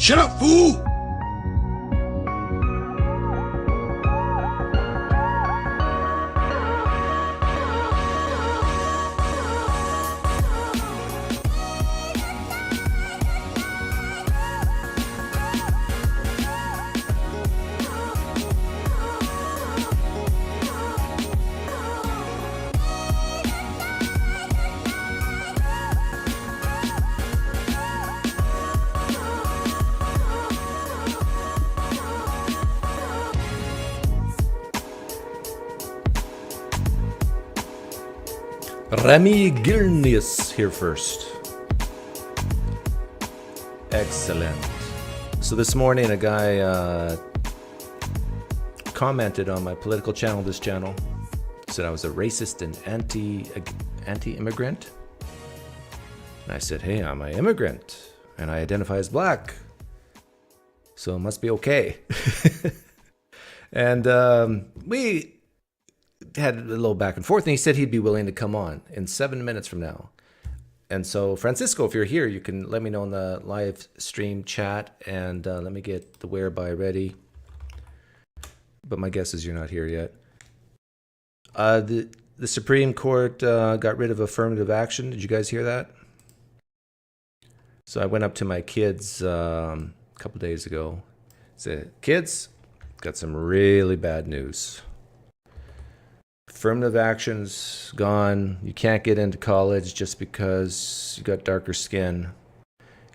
Shut up, fool! Remy Gilnius here first. Excellent. So this morning a guy commented on my political channel, this channel, said I was a racist and anti-immigrant. And I said, hey, I'm an immigrant and I identify as black, so it must be okay. And we had a little back and forth, and he said he'd be willing to come on in 7 minutes from now. And so, Francisco, if you're here, you can let me know in the live stream chat, and let me get the whereby ready. But my guess is you're not here yet. The Supreme Court got rid of affirmative action. Did you guys hear that? So I went up to my kids a couple days ago. Said, kids, got some really bad news. Affirmative action's gone. You can't get into college just because you got darker skin.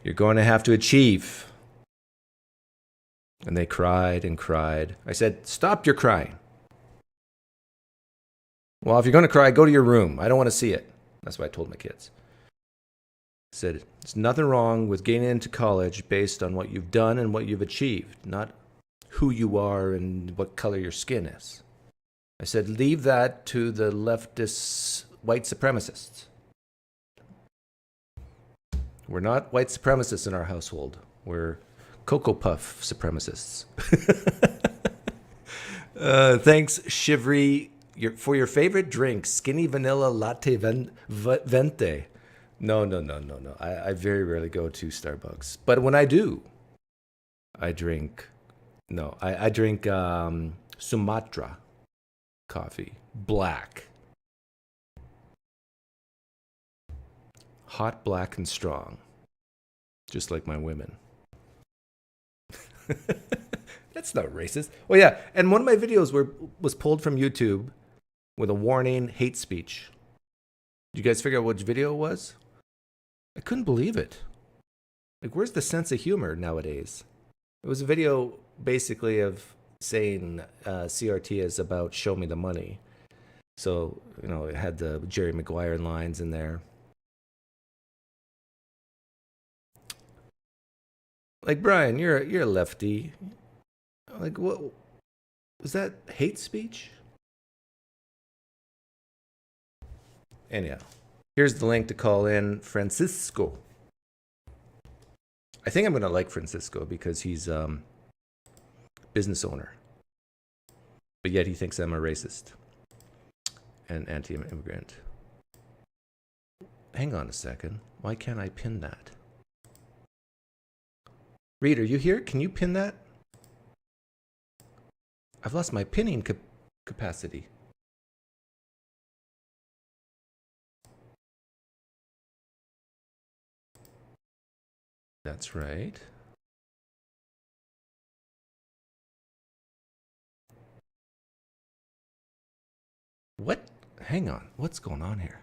You're going to have to achieve. And they cried and cried. I said, stop your crying. Well, if you're going to cry, go to your room. I don't want to see it. That's what I told my kids. I said, there's nothing wrong with getting into college based on what you've done and what you've achieved, not who you are and what color your skin is. I said, leave that to the leftist white supremacists. We're not white supremacists in our household. We're Cocoa Puff supremacists. Thanks, Shivry, for your favorite drink, skinny vanilla latte vente. No. I very rarely go to Starbucks. But when I do, I drink, I drink Sumatra coffee, black, hot, black, and strong, just like my women. That's not racist. Oh yeah, and one of my videos was pulled from YouTube with a warning, hate speech. Did you guys figure out which video it was? I couldn't believe it. Like, where's the sense of humor nowadays? It was a video basically of saying CRT is about show me the money. So, it had the Jerry Maguire lines in there. Like, Brian, you're a lefty. Like, what was that, hate speech? Anyhow, here's the link to call in Francisco. I think I'm going to like Francisco because he's business owner, but yet he thinks I'm a racist and anti-immigrant. Hang on a second. Why can't I pin that? Reed, are you here? Can you pin that? I've lost my pinning capacity. That's right. What? Hang on. What's going on here?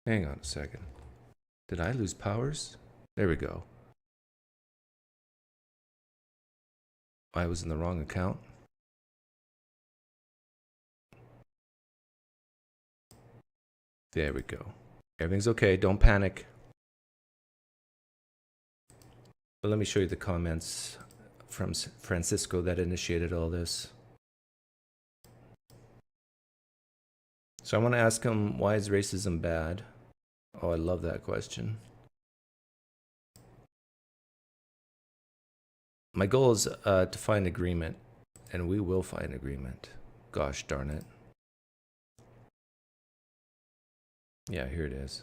Hang on a second. Did I lose powers? There we go. I was in the wrong account. There we go. Everything's okay. Don't panic. But let me show you the comments from Francisco that initiated all this. So I want to ask him, why is racism bad? Oh, I love that question. My goal is to find agreement, and we will find agreement. Gosh darn it. Yeah, here it is.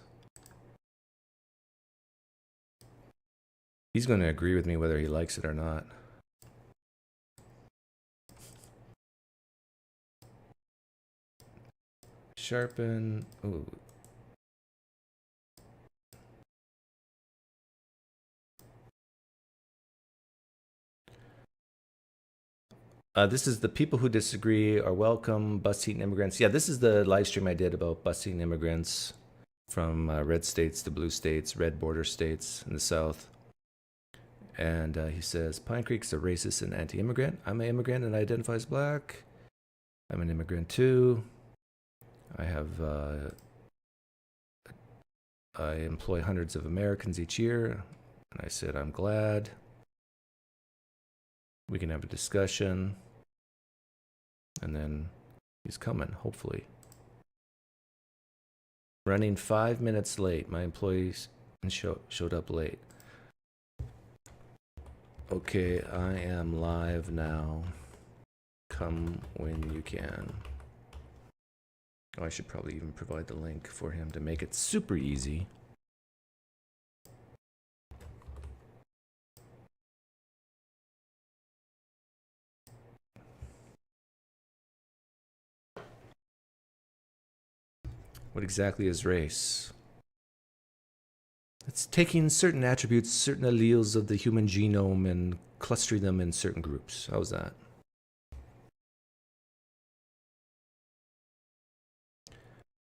He's going to agree with me whether he likes it or not. Sharpen. Ooh. This is the people who disagree are welcome. Busing immigrants. Yeah, this is the live stream I did about busing immigrants from red states to blue states, red border states in the South. And he says, Pinecreek's a racist and anti-immigrant. I'm an immigrant and I identify as black. I'm an immigrant too. I have, I employ hundreds of Americans each year. And I said, I'm glad. We can have a discussion. And then he's coming, hopefully. Running 5 minutes late. My employees showed up late. Okay, I am live now. Come when you can. Oh, I should probably even provide the link for him to make it super easy. What exactly is race? It's taking certain attributes, certain alleles of the human genome and clustering them in certain groups. How's that?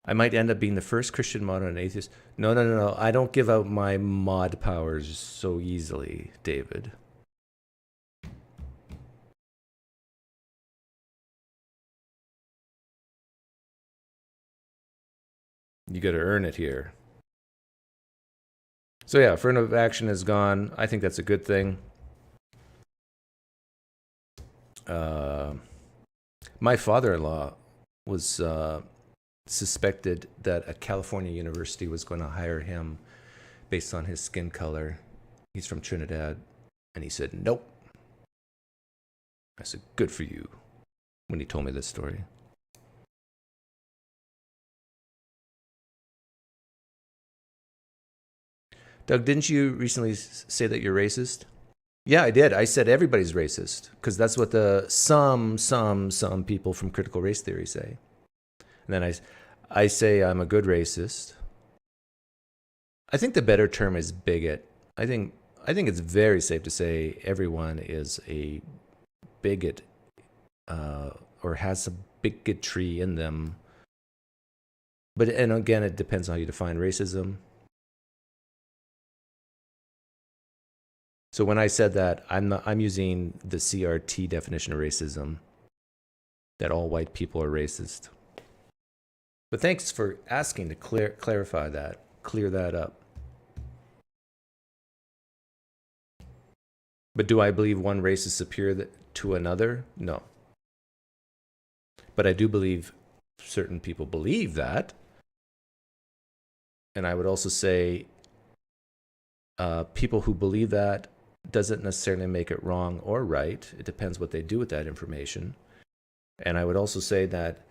I might end up being the first Christian mod on atheist. No. I don't give out my mod powers so easily, David. You got to earn it here. So yeah, affirmative action is gone. I think that's a good thing. My father-in-law was suspected that a California university was going to hire him based on his skin color. He's from Trinidad. And he said, nope. I said, good for you, when he told me this story. Doug, didn't you recently say that you're racist? Yeah, I did. I said everybody's racist because that's what the some people from critical race theory say. And then I say I'm a good racist. I think the better term is bigot. I think it's very safe to say everyone is a bigot or has some bigotry in them. But and again, it depends on how you define racism. So when I said that, I'm using the CRT definition of racism, that all white people are racist. But thanks for asking to clarify that, clear that up. But do I believe one race is superior to another? No. But I do believe certain people believe that. And I would also say people who believe that doesn't necessarily make it wrong or right. It depends what they do with that information. And I would also say that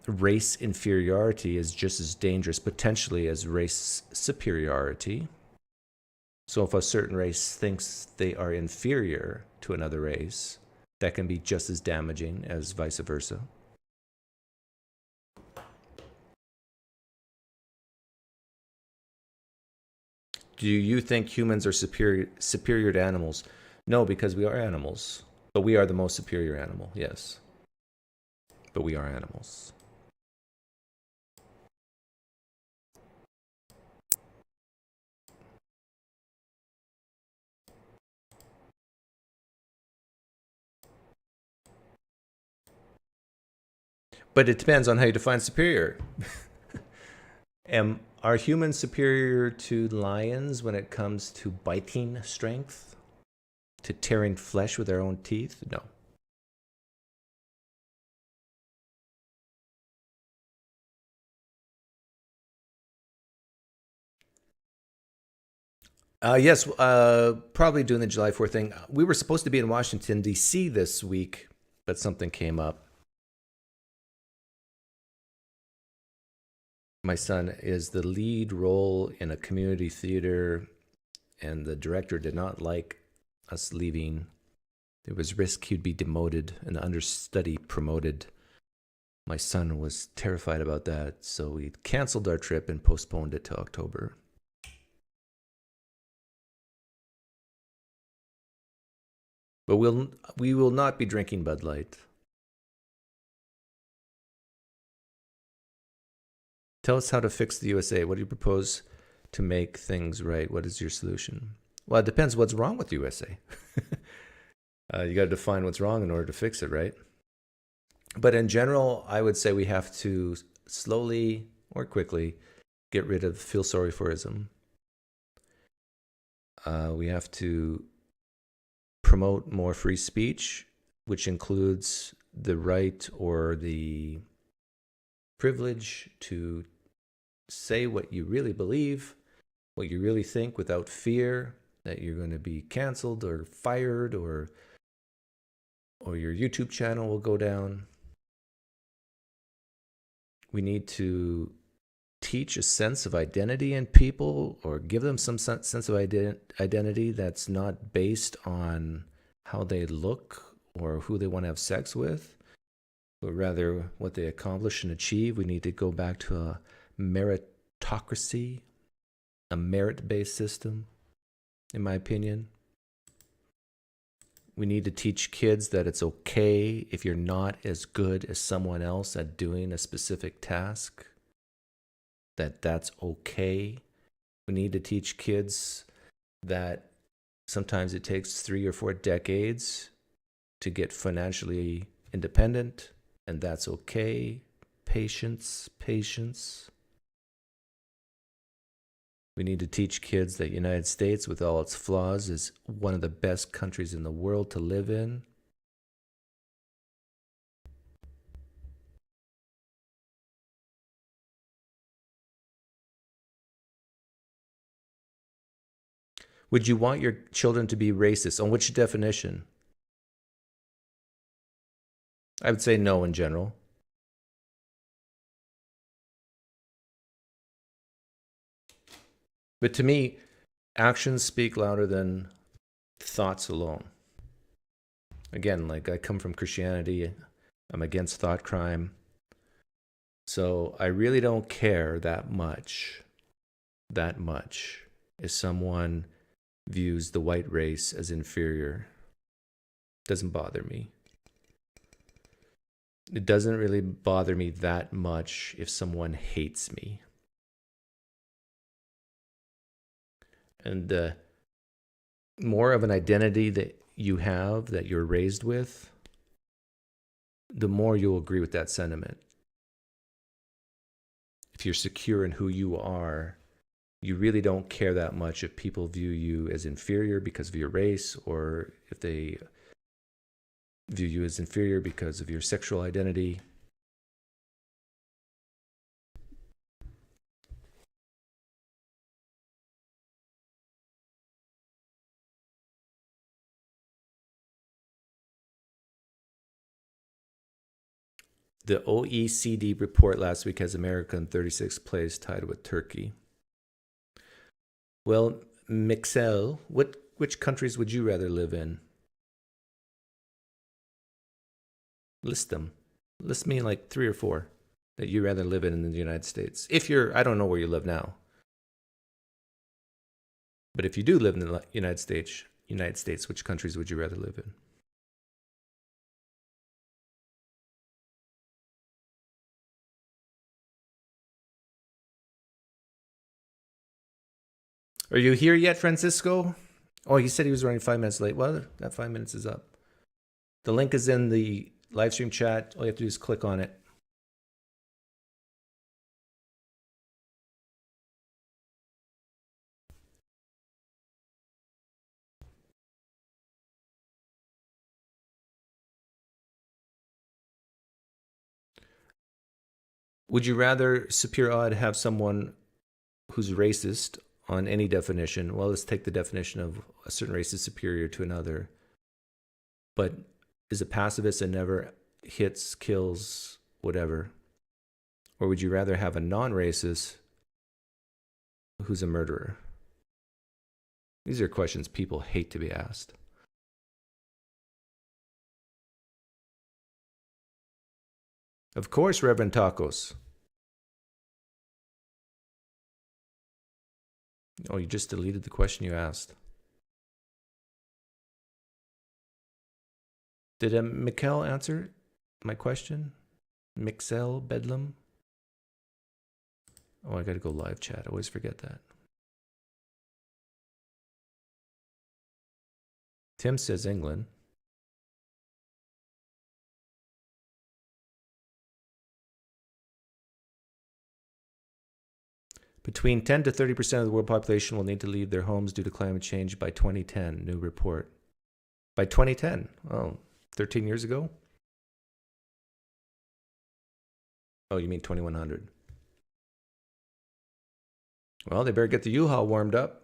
race inferiority is just as dangerous potentially as race superiority. So if a certain race thinks they are inferior to another race, that can be just as damaging as vice versa. Do you think humans are superior to animals? No, because we are animals. But we are the most superior animal, yes. But we are animals. But it depends on how you define superior. Are humans superior to lions when it comes to biting strength? To tearing flesh with their own teeth? No. Yes, probably doing the July 4th thing. We were supposed to be in Washington, D.C. this week but something came up. My son is the lead role in a community theater, and the director did not like us leaving. There was risk he'd be demoted and the understudy promoted. My son was terrified about that, so we canceled our trip and postponed it to October. But we will not be drinking Bud Light. Tell us how to fix the USA. What do you propose to make things right? What is your solution? Well, it depends what's wrong with the USA. You got to define what's wrong in order to fix it, right? But in general, I would say we have to slowly or quickly get rid of feel sorry forism. We have to promote more free speech, which includes the right or the privilege to say what you really believe, what you really think, without fear that you're going to be canceled or fired or your YouTube channel will go down. We need to teach a sense of identity in people, or give them some sense of identity that's not based on how they look or who they want to have sex with, but rather what they accomplish and achieve. We need to go back to a meritocracy, a merit-based system, in my opinion. We need to teach kids that it's okay if you're not as good as someone else at doing a specific task, that's okay. We need to teach kids that sometimes it takes 3 or 4 decades to get financially independent, and that's okay. Patience, patience. We need to teach kids that the United States, with all its flaws, is one of the best countries in the world to live in. Would you want your children to be racist? On which definition? I would say no in general. But to me, actions speak louder than thoughts alone. Again, like, I come from Christianity. I'm against thought crime. So I really don't care that much if someone views the white race as inferior. Doesn't bother me. It doesn't really bother me that much if someone hates me. And the more of an identity that you have, that you're raised with, the more you'll agree with that sentiment. If you're secure in who you are, you really don't care that much if people view you as inferior because of your race, or if they view you as inferior because of your sexual identity. The OECD report last week has America in 36th place, tied with Turkey. Well, Mixel, which countries would you rather live in? List them. List me like 3 or 4 that you'd rather live in the United States. If you're, I don't know where you live now, but if you do live in the United States, which countries would you rather live in? Are you here yet, Francisco? Oh, he said he was running 5 minutes late. Well, that 5 minutes is up. The link is in the live stream chat. All you have to do is click on it. Would you rather Superior Odd have someone who's racist on any definition? Well, let's take the definition of a certain race is superior to another, but is a pacifist and never hits, kills, whatever? Or would you rather have a non-racist who's a murderer? These are questions people hate to be asked. Of course, Reverend Tacos. Oh, you just deleted the question you asked. Did Mikkel answer my question? Mixel Bedlam? Oh, I gotta go live chat. I always forget that. Tim says England. Between 10 to 30% of the world population will need to leave their homes due to climate change by 2010, new report. By 2010? Oh, 13 years ago? Oh, you mean 2100. Well, they better get the U-Haul warmed up.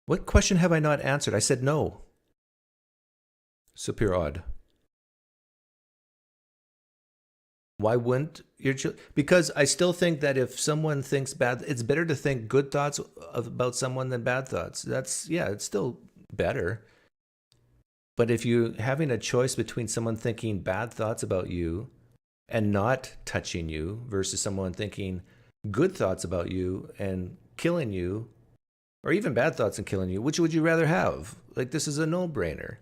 What question have I not answered? I said no. Super odd. Why wouldn't your children? Because I still think that if someone thinks bad, it's better to think good thoughts about someone than bad thoughts. That's, yeah, it's still better. But if you're having a choice between someone thinking bad thoughts about you and not touching you versus someone thinking good thoughts about you and killing you, or even bad thoughts and killing you, which would you rather have? Like, this is a no-brainer.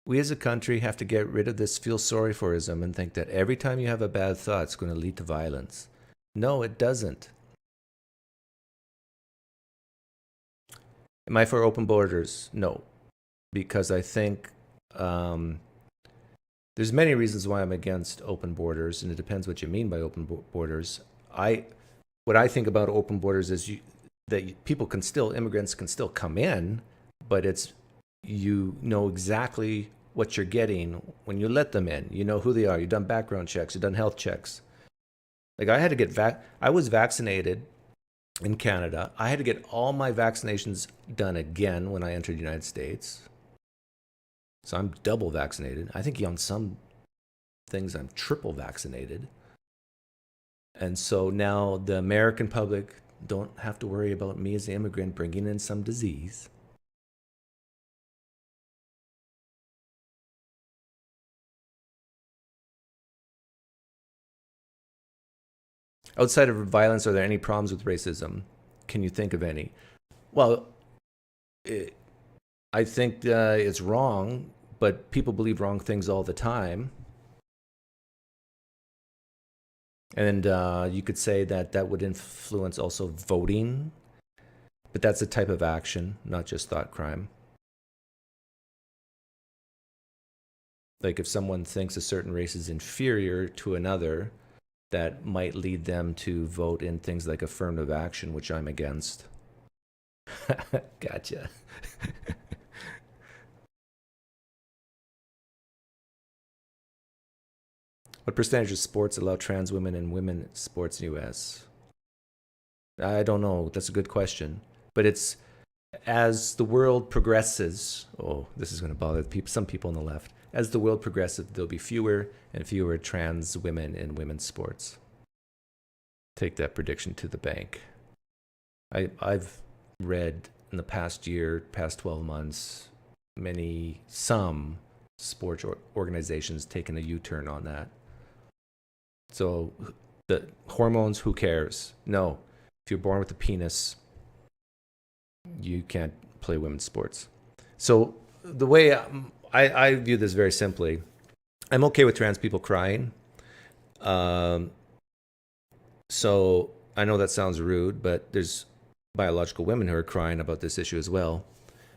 We as a country have to get rid of this feel sorry forism and think that every time you have a bad thought, it's going to lead to violence. No, it doesn't. Am I for open borders? No, because I think there's many reasons why I'm against open borders, and it depends what you mean by open borders. What I think about open borders is that people can still, immigrants can still come in, but it's, you know exactly what you're getting when you let them in. You know who they are. You've done background checks. You've done health checks. Like, I had to get I was vaccinated in Canada. I had to get all my vaccinations done again when I entered the United States. So I'm double vaccinated. I think on some things I'm triple vaccinated. And so now the American public don't have to worry about me as an immigrant bringing in some disease. Outside of violence, are there any problems with racism? Can you think of any? Well, I think it's wrong, but people believe wrong things all the time. And you could say that that would influence also voting, but that's a type of action, not just thought crime. Like, if someone thinks a certain race is inferior to another, that might lead them to vote in things like affirmative action, which I'm against. Gotcha. What percentage of sports allow trans women and women sports in the U.S.? I don't know. That's a good question. But it's, as the world progresses, oh, this is going to bother some people on the left. As the world progresses, there'll be fewer and fewer trans women in women's sports. Take that prediction to the bank. I've read in the past year, past 12 months, some sports organizations taking a U-turn on that. So the hormones, who cares? No. If you're born with a penis, you can't play women's sports. So the way I view this very simply, I'm okay with trans people crying. So I know that sounds rude, but there's biological women who are crying about this issue as well.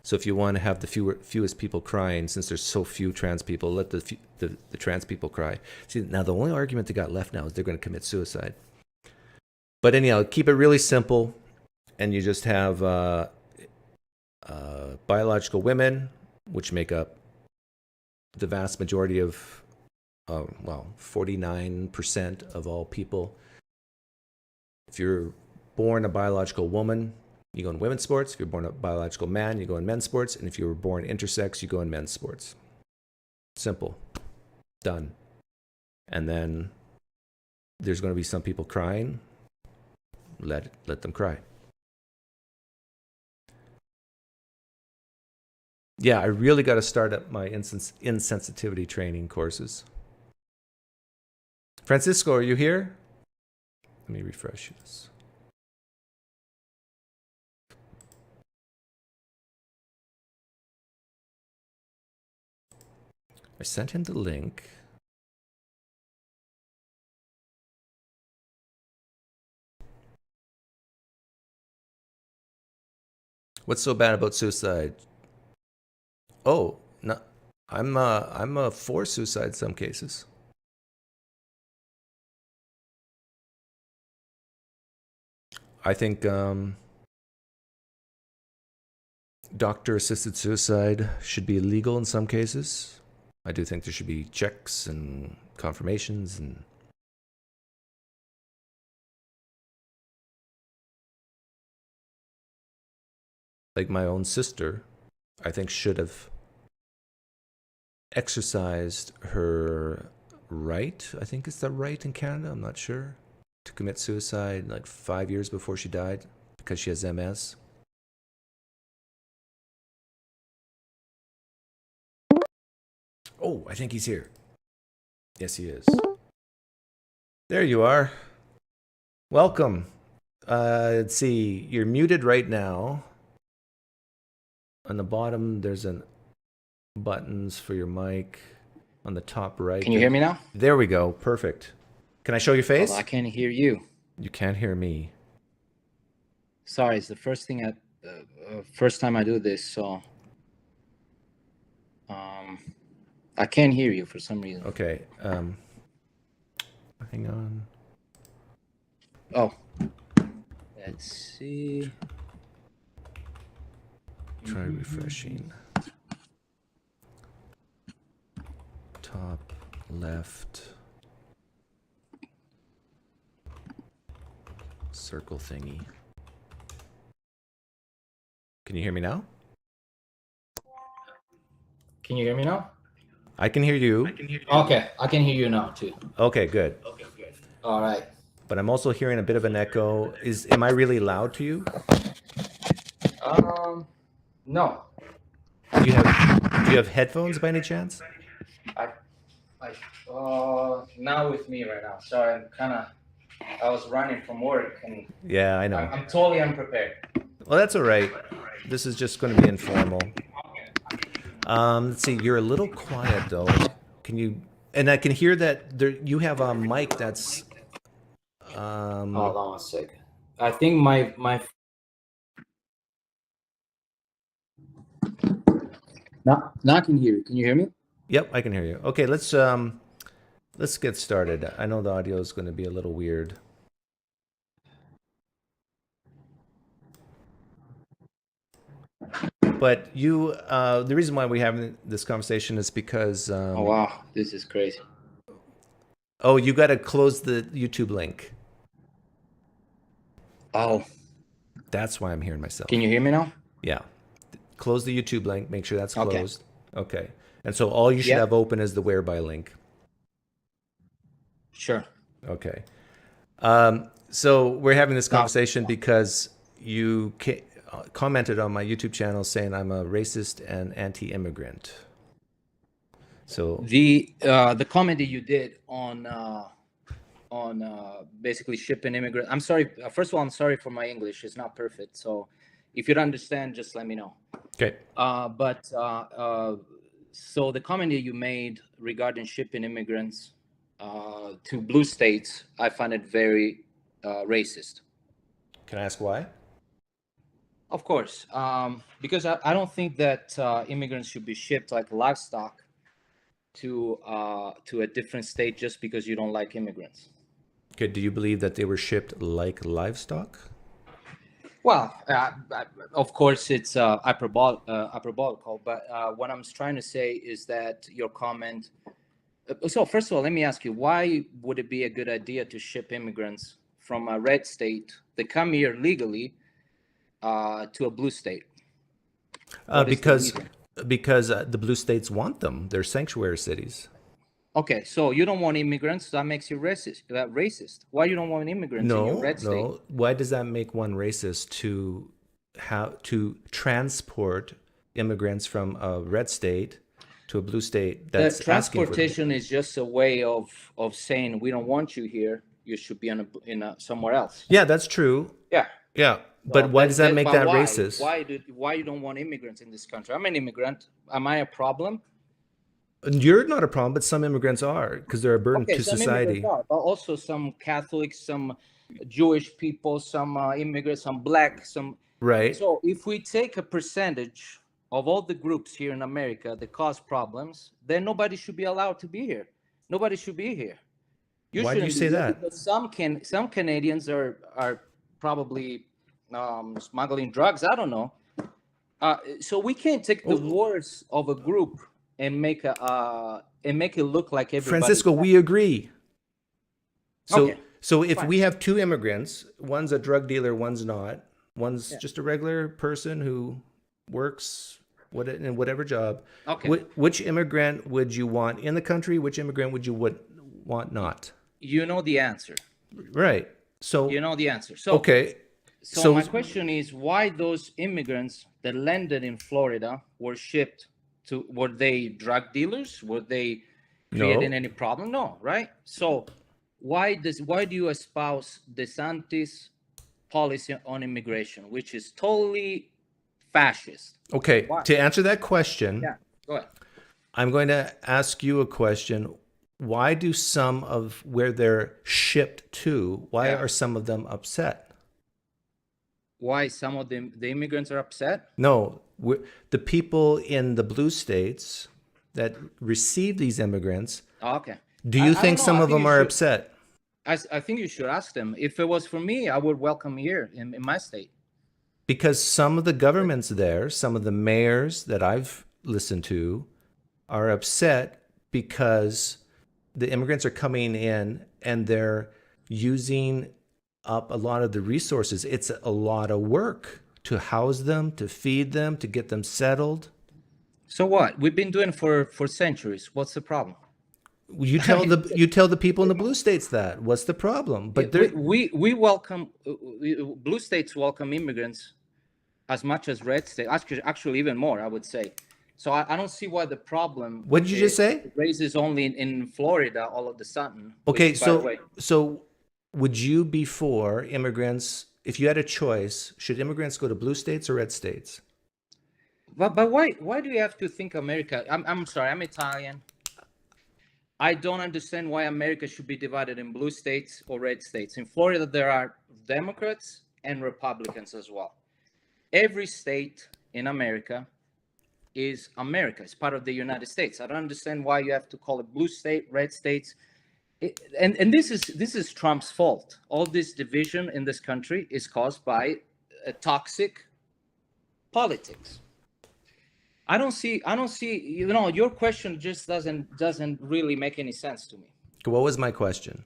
So if you want to have the fewest people crying, since there's so few trans people, let the trans people cry. See, now the only argument they got left now is they're going to commit suicide. But anyhow, keep it really simple, and you just have biological women, which make up the vast majority of, well, 49% of all people, if you're born a biological woman, you go in women's sports. If you're born a biological man, you go in men's sports. And if you were born intersex, you go in men's sports. Simple. Done. And then there's going to be some people crying. Let them cry. Yeah, I really got to start up my insensitivity training courses. Francisco, are you here? Let me refresh this. I sent him the link. What's so bad about suicide? Oh, no, I'm for suicide in some cases. I think doctor-assisted suicide should be illegal in some cases. I do think there should be checks and confirmations and like my own sister, I think should have exercised her right. I think it's the right in Canada. I'm not sure. To commit suicide like 5 years before she died because she has MS. Oh, I think he's here. Yes, he is. There you are. Welcome. Let's see. You're muted right now. On the bottom, there's an buttons for your mic. On the top right. Can you hear me now? There we go. Perfect. Can I show your face? Well, I can't hear you. You can't hear me. Sorry, it's the first thing first time I do this, so I can't hear you for some reason. Okay. Hang on. Oh, let's see. Try refreshing. Top left circle thingy. Can you hear me now? Can you hear me now? I can hear you. Okay, I can hear you now too. Okay, good. Okay, good. All right. But I'm also hearing a bit of an echo. Am I really loud to you? No. Do you have headphones by any chance? Not with me right now. Sorry, I was running from work and yeah, I know. I'm totally unprepared. Well, that's all right. This is just going to be informal. Let's see. You're a little quiet though. Can you? And I can hear that you have a mic that's. Hold on a second. I think my. Now I can hear you. Can you hear me? Yep, I can hear you. Okay, let's get started. I know the audio is going to be a little weird. But the reason why we're having this conversation is because. Oh wow, this is crazy. Oh, you got to close the YouTube link. Oh. That's why I'm hearing myself. Can you hear me now? Yeah. Close the YouTube link. Make sure that's closed. Okay. And so all you should have open is the whereby link. Sure. Okay. So we're having this conversation because you commented on my YouTube channel saying I'm a racist and anti-immigrant. So the comment that you did on basically shipping immigrants. I'm sorry. First of all, I'm sorry for my English. It's not perfect. So if you don't understand, just let me know. Okay. So the comment that you made regarding shipping immigrants to blue states, I find it very racist. Can I ask why? Of course, because I don't think that immigrants should be shipped like livestock to a different state just because you don't like immigrants. Okay. Do you believe that they were shipped like livestock? Well, of course, it's hyperbolical, but what I'm trying to say is that your comment. So, first of all, let me ask you, why would it be a good idea to ship immigrants from a red state that come here legally to a blue state? What is the Because reason? the blue states want them. They're sanctuary cities. Okay, so you don't want immigrants. That makes you racist. Racist. Why you don't want immigrants in your No, red state? no. Why does that make one racist to transport immigrants from a red state to a blue state that's asking for them? Transportation is just a way of saying we don't want you here. You should be somewhere else. Yeah, that's true. Yeah. Yeah, but why does that make but that why? racist? Why you don't want immigrants in this country? I'm an immigrant. Am I a problem? You're not a problem, but some immigrants are because they're a burden to some society. immigrants are, but also some Catholics, some Jewish people, some immigrants, some black, some. Right. So if we take a percentage of all the groups here in America that cause problems, then nobody should be allowed to be here. Nobody should be here. Why do you say that? Because some Canadians are probably smuggling drugs. I don't know. So we can't take the worst of a group and make it look like everybody. Francisco, we agree. So Okay. so if Fine. we have two immigrants, one's a drug dealer, one's not. One's just a regular person who works in whatever job. Okay. Which immigrant would you want in the country? Which immigrant would you want not? You know the answer. Right. So You know the answer. So okay. So my question is, why those immigrants that landed in Florida were shipped to? Were they drug dealers? Were they creating any problem? No, right? So why do you espouse DeSantis' policy on immigration, which is totally fascist? Okay. Why? To answer that question, Yeah, go ahead. I'm going to ask you a question. Why do some of where they're shipped to, why are some of them upset? Why some of the immigrants are upset? No, the people in the blue states that receive these immigrants, Okay. do you I think don't know. some I of think them you are should- upset? I think you should ask them. If it was for me, I would welcome here in my state. Because some of the governments there, some of the mayors that I've listened to are upset because the immigrants are coming in and they're using up a lot of the resources. It's a lot of work to house them, to feed them, to get them settled. So what? We've been doing for centuries. What's the problem? You tell the people in the blue states that. What's the problem? But we welcome blue states welcome immigrants as much as red states. Actually, even more, I would say. So I don't see why the problem. What did you just say? Raises only in Florida all of a sudden. Okay, which, by the way, so would you be for immigrants, if you had a choice, should immigrants go to blue states or red states? but why do you have to think America? I'm sorry, I'm Italian. I don't understand why America should be divided in blue states or red states. In Florida, there are Democrats and Republicans as well. Every state in America is America. It's part of the United States. I don't understand why you have to call it blue state, red states. And this is Trump's fault. All this division in this country is caused by toxic politics. I don't see, your question just doesn't really make any sense to me. What was my question?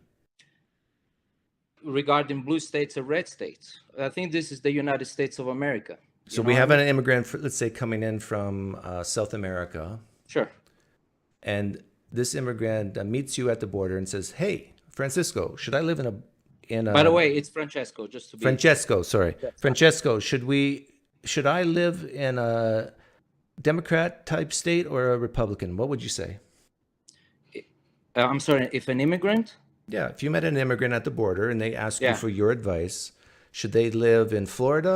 Regarding blue states or red states. I think this is the United States of America. So we have an immigrant, let's say, coming in from South America. Sure. And this immigrant meets you at the border and says, "Hey, Francisco, should I live in a?" By the way, it's Francesco. Just to be Francesco, sorry, Francesco. Should I live in a Democrat type state or a Republican? What would you say? I'm sorry. If an immigrant. Yeah, if you met an immigrant at the border and they ask you for your advice, should they live in Florida?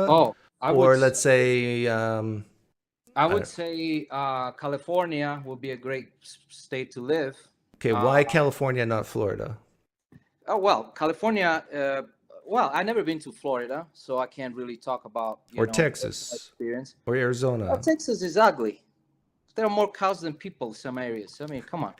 Let's say. I would say California would be a great state to live. Okay, why California, not Florida? Oh, well, California, I never been to Florida, so I can't really talk about Texas experience. Or Arizona. Well, Texas is ugly. There are more cows than people in some areas. I mean, come on.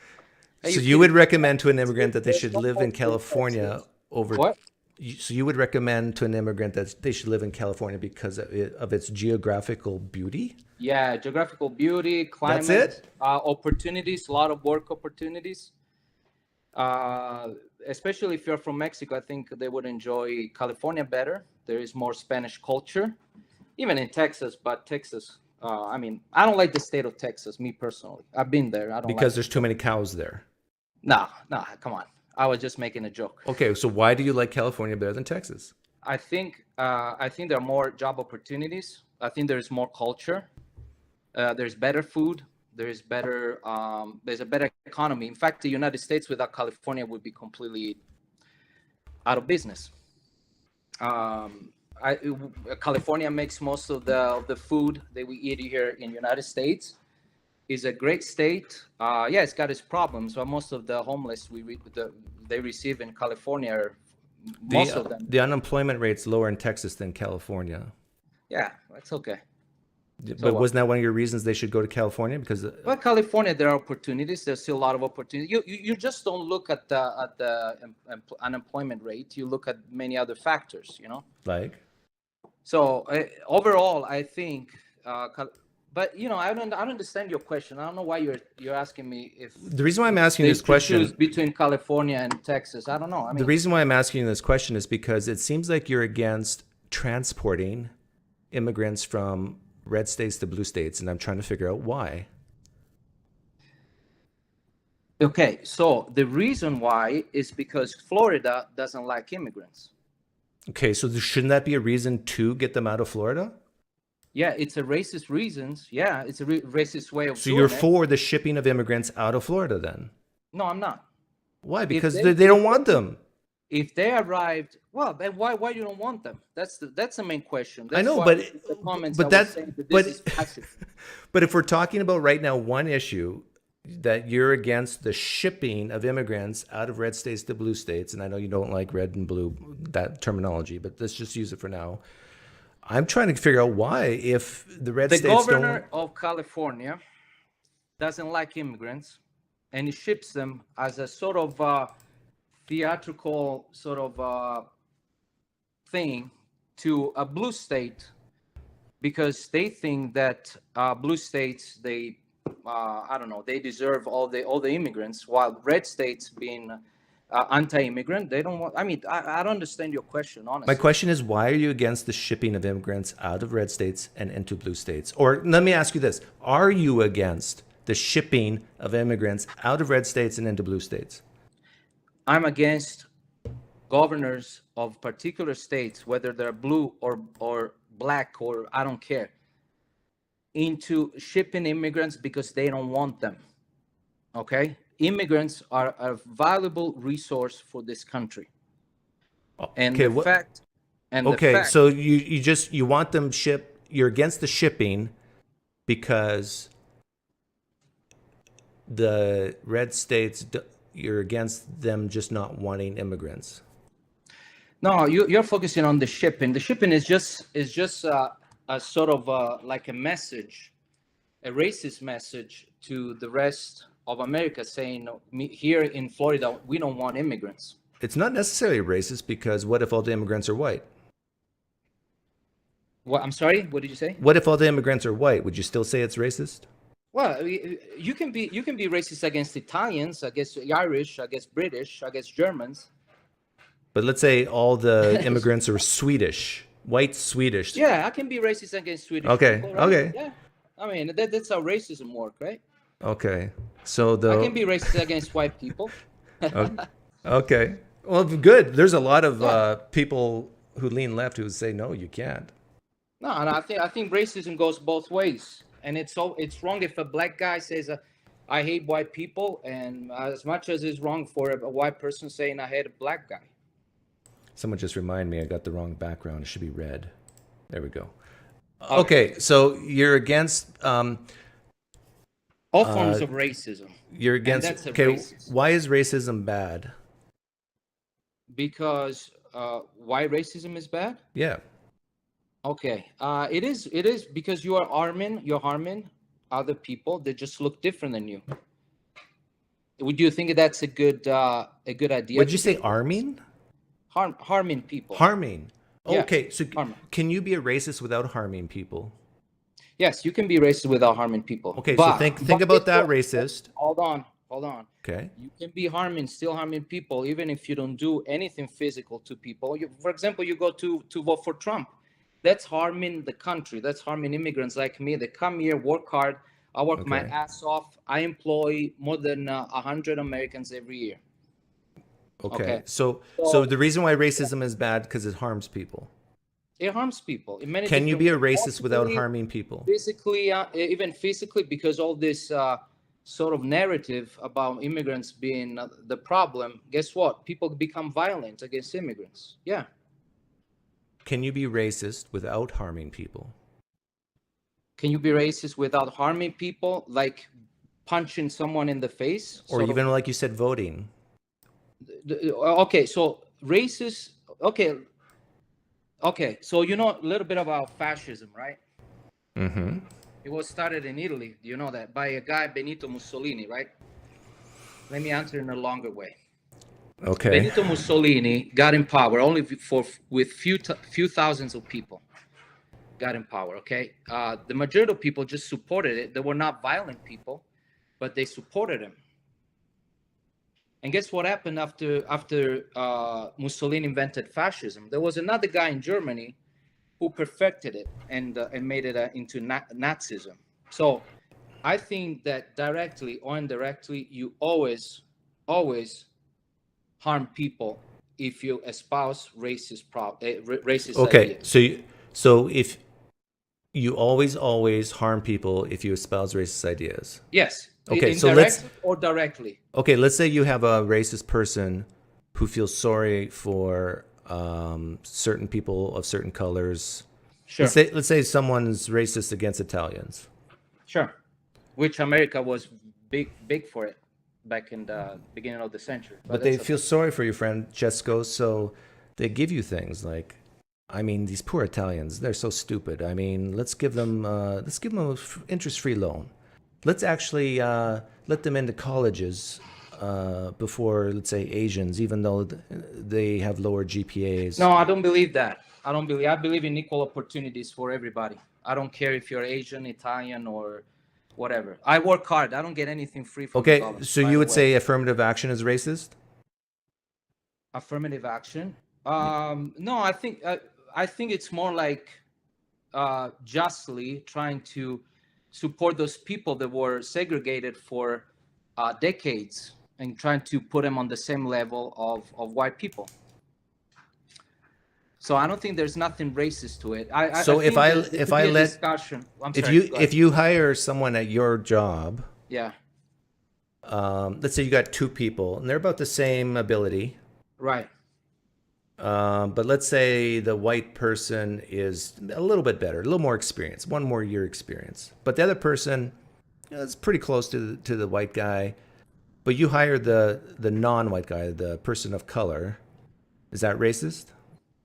So you would recommend to an immigrant that they should live in California over... What? So you would recommend to an immigrant that they should live in California because of its geographical beauty? Yeah, geographical beauty, climate, That's it? opportunities, a lot of work opportunities. Especially if you're from Mexico, I think they would enjoy California better. There is more Spanish culture, even in Texas. But Texas, I mean, I don't like the state of Texas, me personally. I've been there. I don't Because like there's too many cows there. No, come on. I was just making a joke. Okay, so why do you like California better than Texas? I think there are more job opportunities. I think there's more culture. There's better food. There's a better economy. In fact, the United States without California would be completely out of business. California makes most of the food that we eat here in the United States. Is a great state. Yeah, it's got its problems, but most of the homeless they receive in California are most of them. The unemployment rate's lower in Texas than California. Yeah, that's okay. But wasn't that one of your reasons they should go to California? Because California, there are opportunities. There's still a lot of opportunities. You just don't look at the unemployment rate. You look at many other factors. You know. Like. So overall, I think. But I don't understand your question. I don't know why you're asking me if the reason why I'm asking this question choose between California and Texas. I don't know. I mean, the reason why I'm asking you this question is because it seems like you're against transporting immigrants from red states to blue states, and I'm trying to figure out why. Okay, so the reason why is because Florida doesn't like immigrants. Okay, so shouldn't that be a reason to get them out of Florida? Yeah, it's a racist reasons. Yeah, it's a racist way of So doing you're it. for the shipping of immigrants out of Florida then? No, I'm not. Why? Because they don't want them. If they arrived, well, then why you don't want them? That's the main question. That's I know, why but the comments but I that was saying that but this is passive. but if we're talking about right now one issue that you're against the shipping of immigrants out of red states to blue states, and I know you don't like red and blue, that terminology, but let's just use it for now. I'm trying to figure out why, if the red states don't... The governor of California doesn't like immigrants, and he ships them as a sort of theatrical sort of thing to a blue state, because they think that blue states, they I don't know, they deserve all the immigrants, while red states being anti-immigrant, they don't want. I mean, I don't understand your question, honestly. My question is, why are you against the shipping of immigrants out of red states and into blue states? Or let me ask you this: are you against the shipping of immigrants out of red states and into blue states? I'm against governors of particular states, whether they're blue or black, or I don't care, into shipping immigrants because they don't want them. Okay? Immigrants are a valuable resource for this country. And okay, the fact so you want them shipped, you're against the shipping because the red states, you're against them just not wanting immigrants. No, you're focusing on the shipping. The shipping is just a sort of like a message, a racist message to the rest of America, saying here in Florida we don't want immigrants. It's not necessarily racist, because what if all the immigrants are white? What? I'm sorry, what did you say? What if all the immigrants are white? Would you still say it's racist? Well, you can be racist against Italians, against Irish, against British, against Germans. But let's say all the immigrants are Swedish, white Swedish. Yeah, I can be racist against Swedish people, right? Okay. Yeah, I mean that's how racism works, right? Okay, so I can be racist against white people. Okay, well, good. There's a lot of people who lean left who say no, you can't. No, and I think racism goes both ways, and it's wrong if a black guy says I hate white people, and as much as it's wrong for a white person saying I hate a black guy. Someone just reminded me I got the wrong background. It should be red. There we go. Okay, so you're against all forms of racism. You're against. That's okay, racist. Why is racism bad? Because why racism is bad? Yeah. Okay, it is because you're harming other people that just look different than you. Would you think that's a good idea? Would you say arming? harming people. Harming. Yeah, Okay, so harming. can you be a racist without harming people? Yes, you can be racist without harming people. Okay, so think about guess that what? racist. Hold on, hold on. Okay. You can be still harming people, even if you don't do anything physical to people. For example, you go to vote for Trump. That's harming the country. That's harming immigrants like me. They come here, work hard. I work my Okay. ass off. I employ more than 100 Americans every year. Okay. Okay. So the reason why racism is bad because it harms people. It harms people in many Can you different be a ways. racist without Emotionally, harming people? physically, even physically, because all this sort of narrative about immigrants being the problem. Guess what? People become violent against immigrants. Yeah. Can you be racist without harming people? Can you be racist without harming people, like punching someone in the face? Or even like you said, voting. Okay, so racist. Okay, so you know a little bit about fascism, right? Mm-hmm. It was started in Italy. Do you know that? By a guy, Benito Mussolini, right? Let me answer in a longer way. Okay. Benito Mussolini got in power only with few thousands of people. Got in power, okay? The majority of people just supported it. They were not violent people, but they supported him. And guess what happened after Mussolini invented fascism? There was another guy in Germany who perfected it and made it into Nazism. So I think that directly or indirectly, you always harm people if you espouse racist Okay. ideas. So if you always harm people if you espouse racist ideas. Yes. Okay, so Indirectly or directly. Okay, let's say you have a racist person who feels sorry for certain people of certain colors. Sure. Let's say someone's racist against Italians. Sure. Which America was big for it back in the beginning of the century. But they feel sorry for you, Francesco, so they give you things like, I mean, these poor Italians, they're so stupid. I mean, let's give them an interest-free loan. Let's actually let them into colleges before, let's say, Asians, even though they have lower GPAs. No, I don't believe that. I believe in equal opportunities for everybody. I don't care if you're Asian, Italian, or whatever. I work hard. I don't get anything free from the government. So you would say affirmative action is racist? Affirmative action? No, I think it's more like justly trying to support those people that were segregated for decades and trying to put them on the same level of white people. So I don't think there's nothing racist to it. If you hire someone at your job, yeah, let's say you got two people and they're about the same ability, right? But let's say the white person is a little bit better, a little more experience, 1 more year experience, but the other person is pretty close to the white guy. But you hire the non-white guy, the person of color. Is that racist?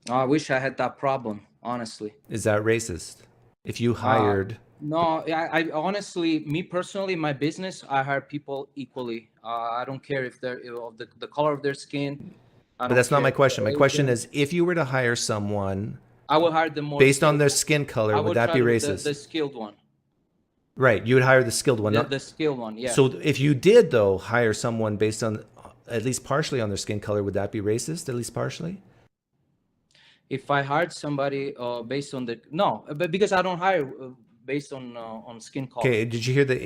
Oh, I wish I had that problem, honestly. Is that racist? If you hired... No, I honestly, me personally, my business, I hire people equally. I don't care if they're the color of their skin. But that's not my question. My question is, if you were to hire someone... I will hire them more based on their skin color, would that be racist? The skilled one. Right, you would hire the skilled one. The skilled one, yeah. So if you did, though, hire someone based on, at least partially on their skin color, would that be racist, at least partially? If I hired somebody based on no, but because I don't hire based on skin color. Okay, did you hear the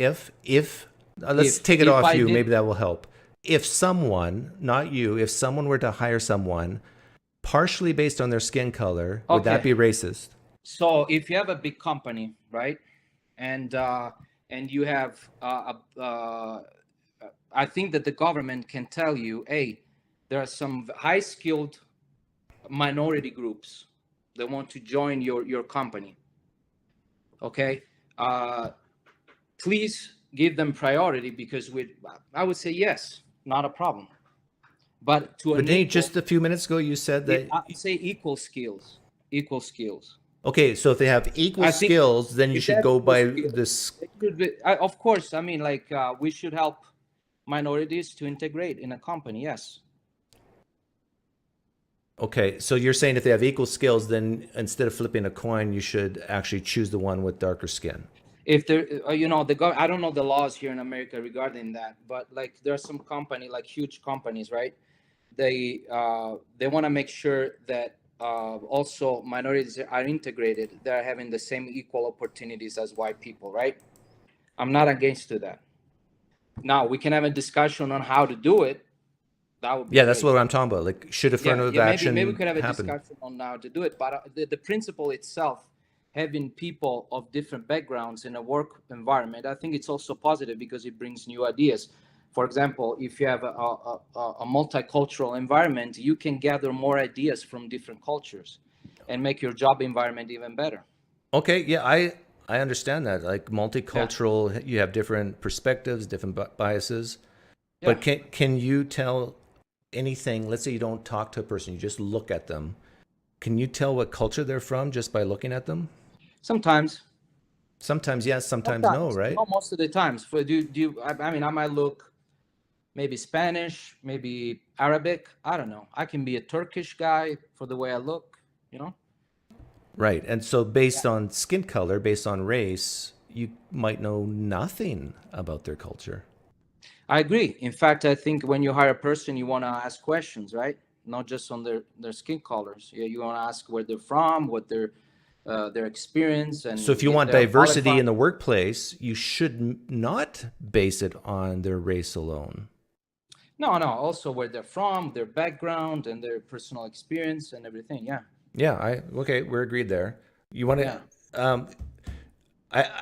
if? Let's take it off you, maybe that will help. If someone, not you, if someone were to hire someone partially based on their skin color, would that be racist? So if you have a big company, right? And you have I think that the government can tell you, hey, there are some high skilled minority groups that want to join your company. Okay, please give them priority, because I would say yes, not a problem. But just a few minutes ago you said that I say equal skills. Okay, so if they have equal skills, then you should go by this. Of course, I mean, like we should help minorities to integrate in a company. Yes. Okay, so you're saying if they have equal skills, then instead of flipping a coin, you should actually choose the one with darker skin. If there, I don't know the laws here in America regarding that, but like there are some company, like huge companies, right? They want to make sure that also minorities are integrated. They're having the same equal opportunities as white people, right? I'm not against to that. Now we can have a discussion on how to do it. That would be Yeah, that's great. what I'm talking about. Like, should affirmative action maybe we could have a happen? discussion on how to do it. But the principle itself, having people of different backgrounds in a work environment, I think it's also positive because it brings new ideas. For example, if you have a multicultural environment, you can gather more ideas from different cultures and make your job environment even better. Okay, yeah, I understand that. Like multicultural, you have different perspectives, different biases. Yeah. But can you tell anything? Let's say you don't talk to a person, you just look at them. Can you tell what culture they're from just by looking at them? Sometimes. Sometimes yes, sometimes no, right? Not most of the times. For I mean, I might look maybe Spanish, maybe Arabic. I don't know. I can be a Turkish guy for the way I look, you know? Right. And so based on skin color, based on race, you might know nothing about their culture. I agree. In fact, I think when you hire a person, you want to ask questions, right? Not just on their skin colors. Yeah, you want to ask where they're from, what their experience, and So if you want diversity in the workplace, you should not base it on their race alone. No. Also where they're from, their background, and their personal experience, and everything. Yeah. Yeah. Okay. We're agreed there. You want to? Yeah.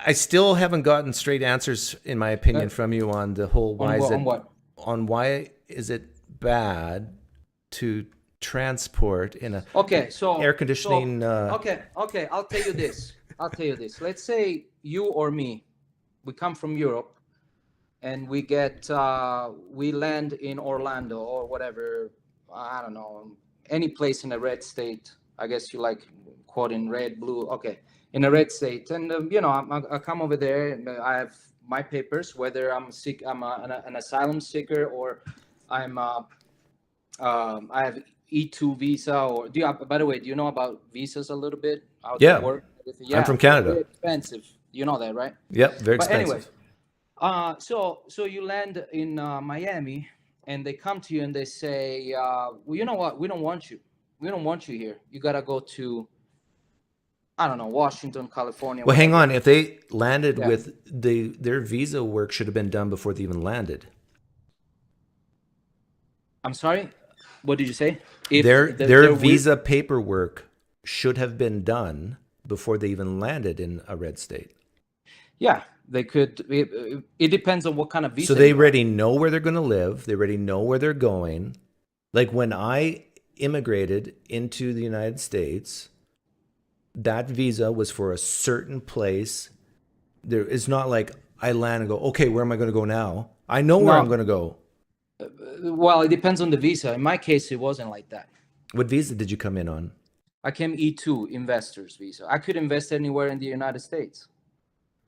I still haven't gotten straight answers, in my opinion, from you on the whole on why is it bad to transport in a air conditioning. Okay. I'll tell you this. Let's say you or me, we come from Europe, and we land in Orlando or whatever. I don't know, any place in a red state. I guess you like quoting red, blue. Okay, in a red state, and I come over there, and I have my papers, whether I'm an asylum seeker or I have E2 visa, or by the way, do you know about visas a little bit? How they work? Yeah, I'm from Canada. Very expensive. You know that, right? Yep, very expensive. Anyway, so you land in Miami, and they come to you and they say, well, you know what? We don't want you. We don't want you here. You gotta go to, I don't know, Washington, California. Well, hang on. If they landed with their visa work should have been done before they even landed. I'm sorry. What did you say? Their visa paperwork should have been done before they even landed in a red state. Yeah, they could. It depends on what kind of visa. So they already know where they're going to live. They already know where they're going. Like when I immigrated into the United States, that visa was for a certain place. It's not like I land and go, okay, where am I going to go now? I know where I'm going to go. Well, it depends on the visa. In my case, it wasn't like that. What visa did you come in on? I came E2, investor's visa. I could invest anywhere in the United States.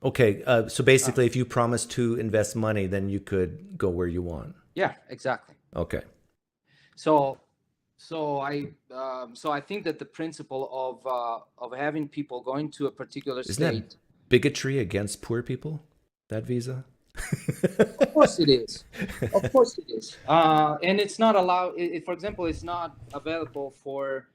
Okay, so basically, if you promise to invest money, then you could go where you want. Yeah, exactly. Okay. So I think that the principle of having people going to a particular state. Isn't that bigotry against poor people? That visa. Of course it is. Of course it is. And it's not allowed. For example, it's not available for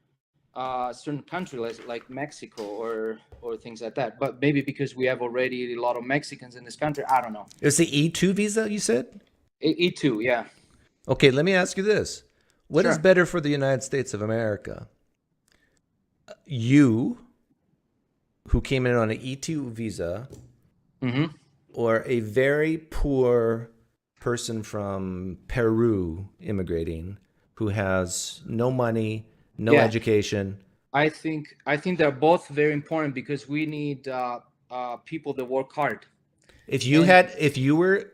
certain countries like Mexico or things like that. But maybe because we have already a lot of Mexicans in this country, I don't know. It's the E2 visa, you said? E2, yeah. Okay, let me ask you this. What is better for the United States of America? You, who came in on an E2 visa, or a very poor person from Peru immigrating who has no money, no education? I think they're both very important because we need people that work hard. If you were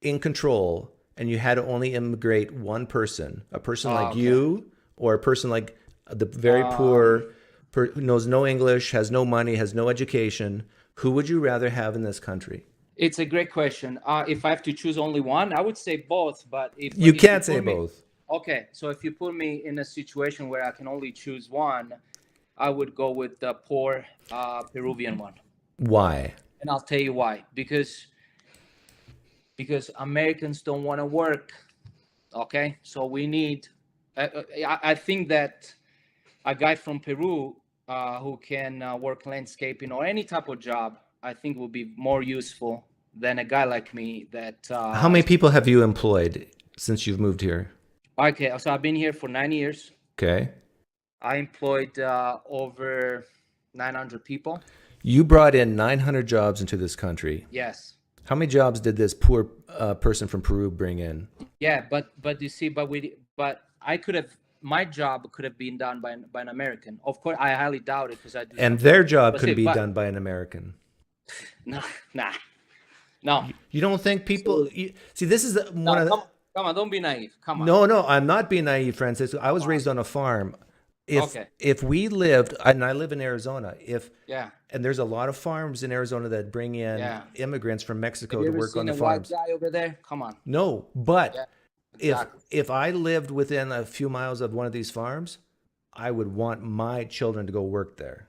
in control and you had to only immigrate one person, a person like you, or a person like the very poor, who knows no English, has no money, has no education, who would you rather have in this country? It's a great question. If I have to choose only one, I would say both. But if you can't say both. Okay, so if you put me in a situation where I can only choose one, I would go with the poor Peruvian one. Why? And I'll tell you why. Because Americans don't want to work. Okay, so we need. I think that a guy from Peru who can work landscaping or any type of job, I think will be more useful than a guy like me. That How many people have you employed since you've moved here? Okay, so I've been here for 9 years. Okay. I employed over 900 people. You brought in 900 jobs into this country. Yes. How many jobs did this poor person from Peru bring in? Yeah, but you see, but I could have, my job could have been done by an American. Of course, I highly doubt it because I do. And their job could be done by an American. No. You don't think people? See, this is one of the. Come on, don't be naive. Come on. No, I'm not being naive, Francis. I was raised on a farm. If we lived, and I live in Arizona, and there's a lot of farms in Arizona that bring in immigrants from Mexico to work on the farms. White guy over there? Come on. No, but if I lived within a few miles of one of these farms, I would want my children to go work there,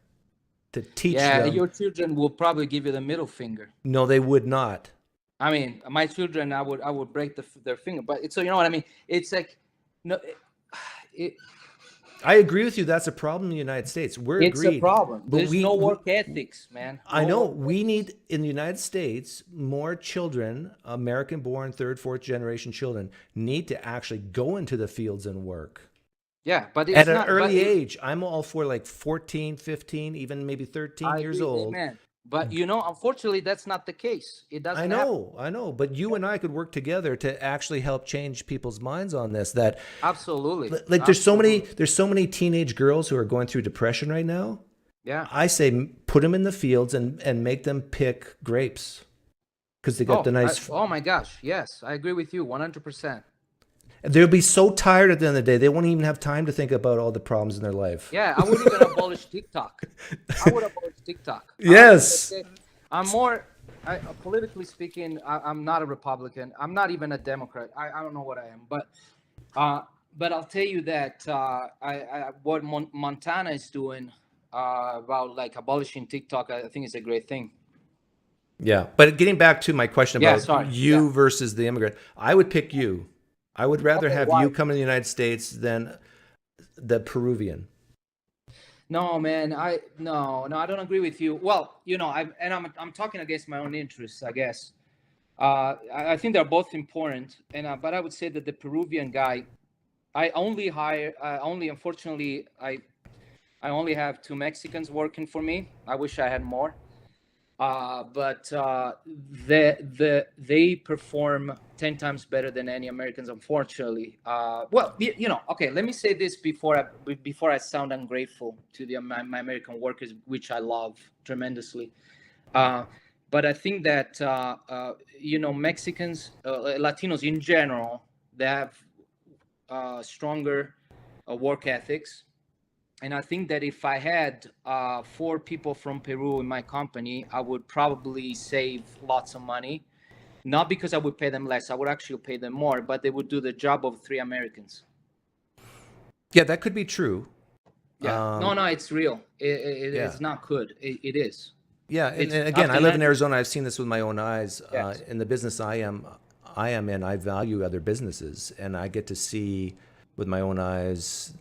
to teach them. Yeah, your children will probably give you the middle finger. No, they would not. I mean, my children, I would break their finger. But so you know what I mean? It's like, no. I agree with you. That's a problem in the United States. It's a problem. There's no work ethics, man. I know. We need, in the United States, more children, American-born, third, fourth generation children, need to actually go into the fields and work. Yeah, but it's at an early age. I'm all for like 14, 15, even maybe 13 years old. Man. But unfortunately, that's not the case. It doesn't. I know. But you and I could work together to actually help change people's minds on this. That absolutely. Like there's so many teenage girls who are going through depression right now. Yeah. I say put them in the fields and make them pick grapes because they got the nice. Oh my gosh! Yes, I agree with you 100%. They'll be so tired at the end of the day, they won't even have time to think about all the problems in their life. Yeah, I would even abolish TikTok. I would abolish TikTok. Yes. I'm more, politically speaking, I'm not a Republican. I'm not even a Democrat. I don't know what I am. But I'll tell you that what Montana is doing about like abolishing TikTok, I think is a great thing. Yeah, but getting back to my question about you versus the immigrant, I would pick you. I would rather have you come in the United States than the Peruvian. No, man, I don't agree with you. Well, I'm talking against my own interests, I guess. I think they're both important, but I would say that the Peruvian guy, unfortunately, I only have 2 Mexicans working for me. I wish I had more. But they perform 10 times better than any Americans, unfortunately. Okay, let me say this before I sound ungrateful to my American workers, which I love tremendously. But I think that Mexicans, Latinos in general, they have stronger work ethics. And I think that if I had 4 people from Peru in my company, I would probably save lots of money. Not because I would pay them less, I would actually pay them more, but they would do the job of 3 Americans. Yeah, that could be true. Yeah, no, it's real. It's not good. It is. Yeah, and again, I live in Arizona. I've seen this with my own eyes. Yes. In the business I am in, I value other businesses, and I get to see with my own eyes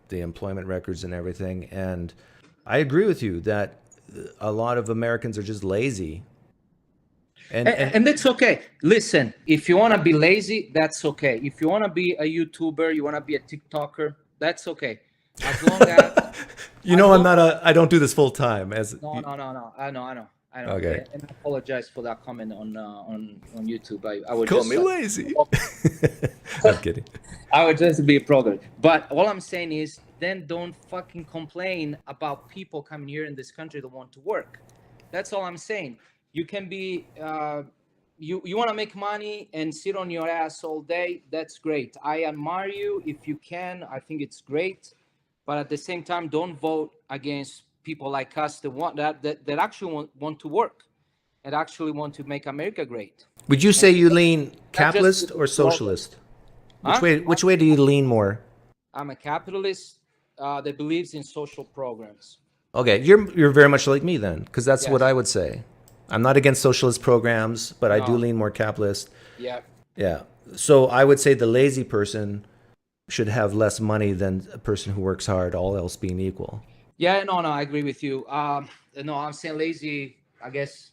the employment records and everything. And I agree with you that a lot of Americans are just lazy. And that's okay. Listen, if you want to be lazy, that's okay. If you want to be a YouTuber, you want to be a TikToker, that's okay. As long as I don't do this full time. No. I know. Okay. And I apologize for that comment on YouTube. I would call me lazy. I'm kidding. I would just be a program. But all I'm saying is, then don't fucking complain about people coming here in this country that want to work. That's all I'm saying. You can be, you want to make money and sit on your ass all day. That's great. I admire you if you can. I think it's great. But at the same time, don't vote against people like us that actually want to work and actually want to make America great. Would you say you lean capitalist or socialist? Huh? Which way do you lean more? I'm a capitalist that believes in social programs. Okay, you're very much like me then, because that's what Yes. I would say. I'm not against socialist programs, but I do No. lean more capitalist. Yeah. Yeah. So I would say the lazy person should have less money than a person who works hard, all else being equal. Yeah, no, I agree with you. No, I'm saying lazy, I guess,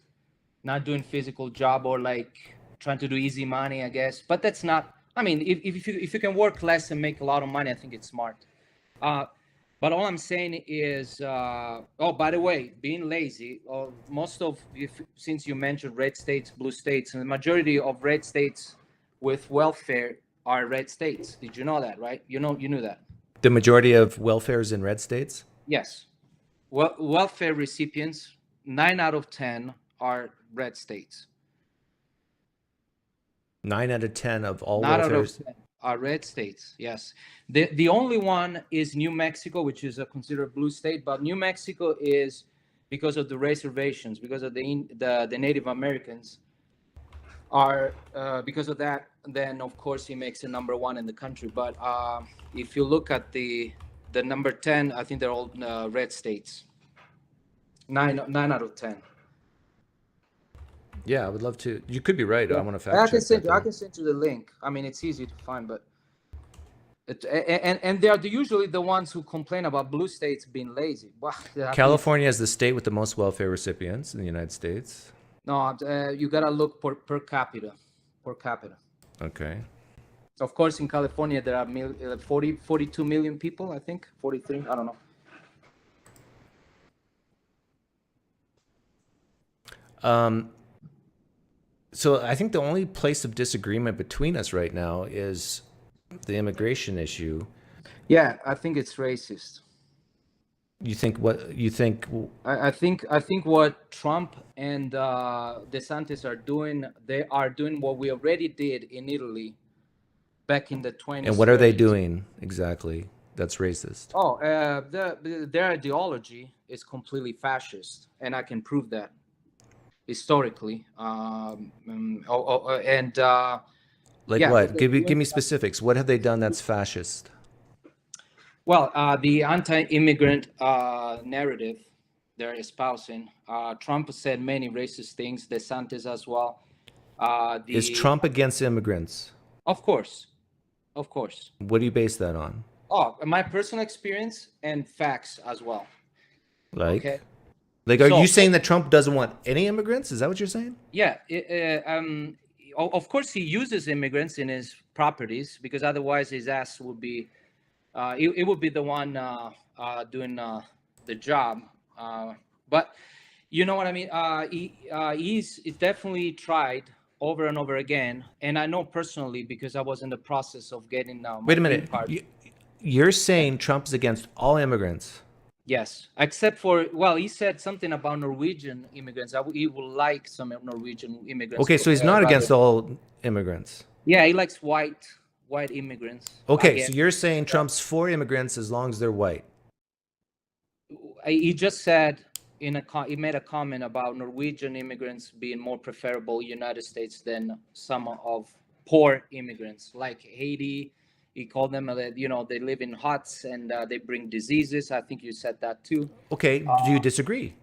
not doing physical job or like trying to do easy money, I guess. But that's not, I mean, if you can work less and make a lot of money, I think it's smart. But all I'm saying is, oh, by the way, being lazy, most of, since you mentioned red states, blue states, and the majority of red states with welfare are red states. Did you know that, right? You knew that. The majority of welfare is in red states? Yes. Well, welfare recipients, 9 out of 10 are red states. 9 out of 10 of all 9 out welfare. of 10 are red states, yes. The only one is New Mexico, which is a considered blue state, but New Mexico is because of the reservations, because of the Native Americans are, because of that, then of course he makes it number 1 in the country. But if you look at the number 10, I think they're all red states. 9 out of 10. Yeah, I would love to. You could be right. I want to fact I check can send that, I can send you the link. I mean, it's easy to find, but and they are usually the ones who complain about blue states being lazy. Wow, California is the state with the most welfare recipients in the United States. No, you gotta look per capita. Per capita. Okay. Of course, in California there are 42 million people. I think 43. I don't know. So I think the only place of disagreement between us right now is the immigration issue. Yeah, I think it's racist. You think what you think? I think what Trump and DeSantis are doing, they are doing what we already did in Italy back in the 20s. And what are they doing exactly that's racist? Oh, their ideology is completely fascist, and I can prove that historically. Like yeah, what? Give me specifics. What have they done that's fascist? Well, the anti-immigrant narrative they're espousing. Trump said many racist things. DeSantis as well. Is Trump against immigrants? Of course. What do you base that on? Oh, my personal experience and facts as well. Like, okay. Like, are you saying that Trump doesn't want any immigrants? Is that what you're saying? Yeah. Of course, he uses immigrants in his properties because otherwise his ass would be, it would be the one doing the job. But you know what I mean? He's definitely tried over and over again. And I know personally because I was in the process of getting Wait a minute. You're saying Trump's against all immigrants? Yes, except for, well, he said something about Norwegian immigrants. He would like some Norwegian immigrants. Okay, so he's not against all immigrants. Yeah, he likes white immigrants. Okay, so you're saying Trump's for immigrants as long as they're white. He just said he made a comment about Norwegian immigrants being more preferable United States than some of poor immigrants like Haiti. He called them, they live in huts and they bring diseases. I think you said that too. Okay, do you disagree?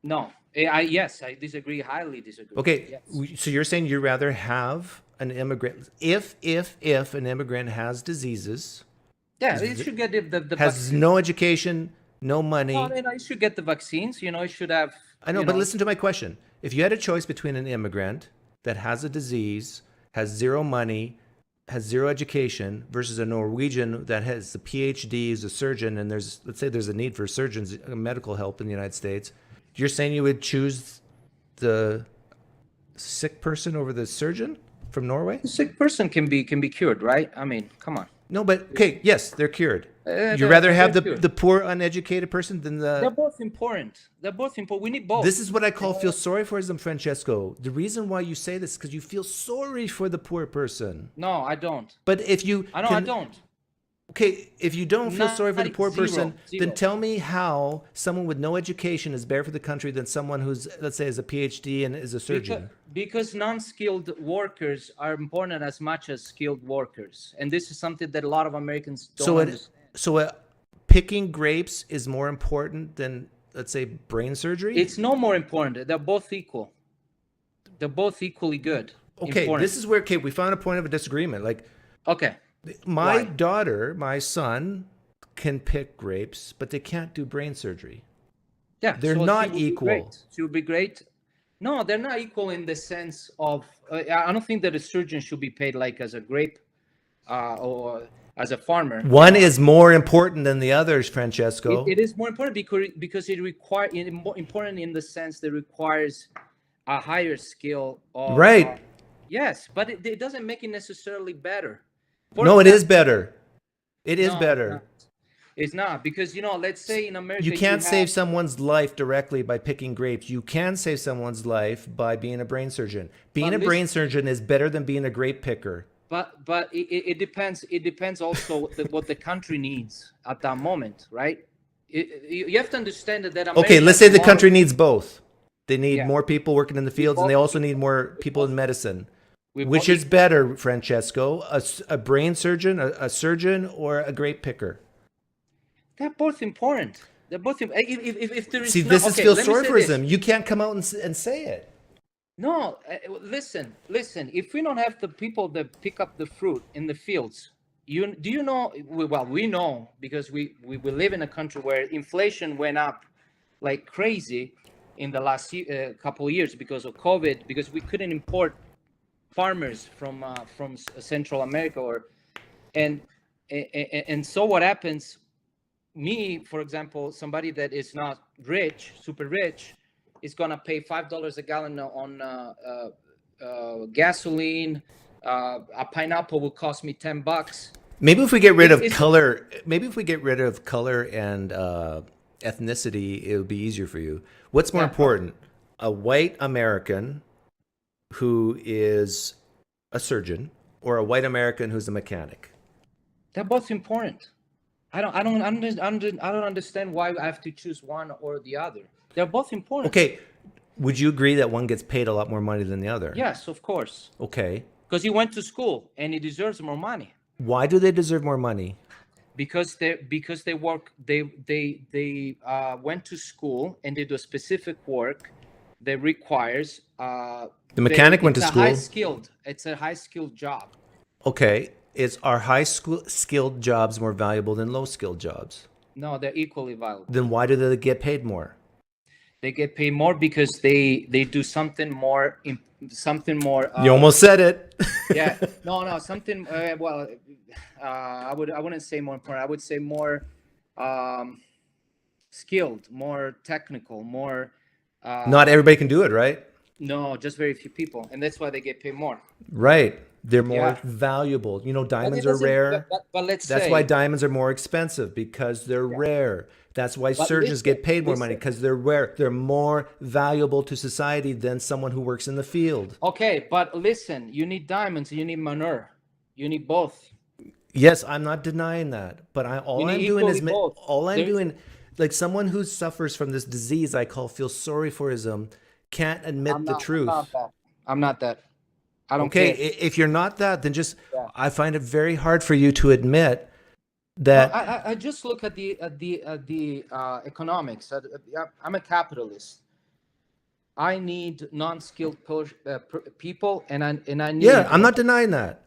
No, yes, I disagree, highly disagree. Okay, yes. So you're saying you'd rather have an immigrant, if an immigrant has diseases. Yeah, he should get the has vaccine. no education, no money. Well, he should get the vaccines, he should have. I know, but listen to my question. If you had a choice between an immigrant that has a disease, has zero money, has zero education versus a Norwegian that has a PhD, is a surgeon, and let's say there's a need for surgeons, medical help in the United States, you're saying you would choose the sick person over the surgeon from Norway? The sick person can be cured, right? I mean, come on. No, but okay, yes, they're cured. You'd rather have the poor, uneducated person than the... They're both important. We need both. This is what I call feel sorry for them, Francesco. The reason why you say this is because you feel sorry for the poor person. No, I don't. But if you... I don't. Okay, if you don't feel sorry for the poor Zero, person, zero. then tell me how someone with no education is better for the country than someone who's, let's say, has a PhD and is a surgeon. Because non-skilled workers are important as much as skilled workers, and this is something that a lot of Americans don't understand. Picking grapes is more important than, let's say, brain surgery? It's no more important. They're both equal. They're both equally good. Okay, important. this is where, okay, we found a point of a disagreement. Like, okay. my Why? daughter, my son, can pick grapes, but they can't do brain surgery. Yeah, They're so not equal. She would be great. No, they're not equal in the sense of. I don't think that a surgeon should be paid like as a grape, or as a farmer. One is more important than the others, Francesco. It is more important because it requires more important in the sense that it requires a higher skill. Of, right. Yes, but it doesn't make it necessarily better. No, it is better. It is better. It's not, because, let's say in America, you can't save someone's life directly by picking grapes. You can save someone's life by being a brain surgeon. Being a brain surgeon is better than being a grape picker. But it depends. It depends also what the country needs at that moment, right? You have to understand that America, okay, let's say the country needs both. They need more people working in the fields, and they also need more people in medicine. Which is better, Francesco? A brain surgeon, a surgeon, or a grape picker? They're both important. They're both. If there is this is feel sorry for them. You can't come out and say it. No, listen. If we don't have the people that pick up the fruit in the fields, do you know? Well, we know because we live in a country where inflation went up like crazy in the last couple of years because of COVID, because we couldn't import farmers from Central America, and so what happens? Me, for example, somebody that is not rich, super rich, is gonna pay $5 a gallon on gasoline. A pineapple will cost me $10. Maybe if we get rid of color, and ethnicity, it would be easier for you. What's more important, a white American who is a surgeon or a white American who's a mechanic? They're both important. I don't understand why I have to choose one or the other. They're both important. Okay, would you agree that one gets paid a lot more money than the other? Yes, of course. Okay. Because he went to school and he deserves more money. Why do they deserve more money? Because they work. They went to school and they do a specific work that requires. The mechanic went to school. It's a high skilled job. Okay. Are high skilled jobs more valuable than low skilled jobs? No, they're equally valuable. Then why do they get paid more? They get paid more because they do something more. You almost said it. Yeah. No. Something. I wouldn't say more important. I would say more skilled, more technical, more. Not everybody can do it, right? No, just very few people, and that's why they get paid more. Right. They're more valuable. Diamonds are rare. But that's why diamonds are more expensive, because they're rare. That's why surgeons get paid more money, because they're rare. They're more valuable to society than someone who works in the field. Okay, but listen, you need diamonds and you need manure. You need both. Yes, I'm not denying that. But all I'm doing, like someone who suffers from this disease I call feel sorry for ism, can't admit the truth. I'm not that. I don't care. If you're not that, then I find it very hard for you to admit that. I just look at the economics. I'm a capitalist. I need non-skilled people, and I need. Yeah, I'm not denying that.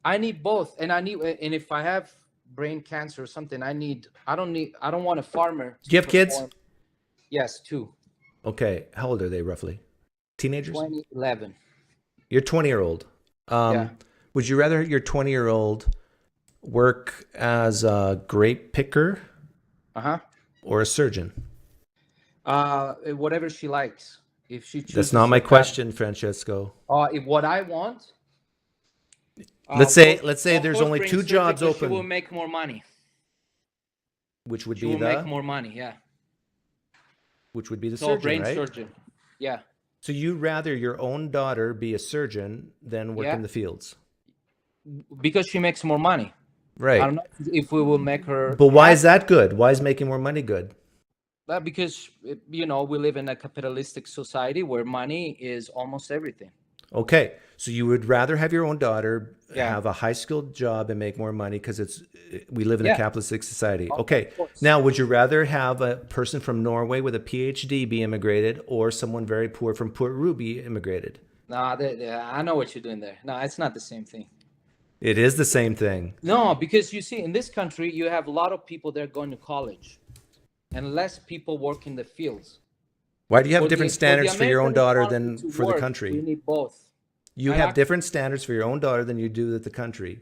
I need both, and if I have brain cancer or something, I don't want a farmer. Do you have kids? Yes, 2. Okay, how old are they roughly? Teenagers? 11. You're 20-year-old. Would you rather your 20-year-old work as a grape picker or a surgeon? Whatever she likes. If she chooses. That's not my question, Francesco. If what I want. Let's say there's only 2 jobs open. She will make more money. Which would she will make more money, yeah. Which would be the surgeon, brain right? surgeon, yeah. So you rather your own daughter be a surgeon than work in the fields? Because she makes more money. I Right. don't know if we will make her But why is happy. that good? Why is making more money good? Because you know, we live in a capitalistic society where money is almost everything. Okay, so you would rather have your own daughter Yeah, have a high skilled job and make more money because we live in a yeah, capitalistic society. of Okay, course. now would you rather have a person from Norway with a PhD be immigrated or someone very poor from Peru be immigrated? Nah, I know what you're doing there. No, it's not the same thing. It is the same thing. No, because you see, in this country, you have a lot of people that are going to college, and less people work in the fields. Why do you have For different the standards for your own American daughter economy than to for the work, we country? need both. You I have actually, different standards for your own daughter than you do with the country.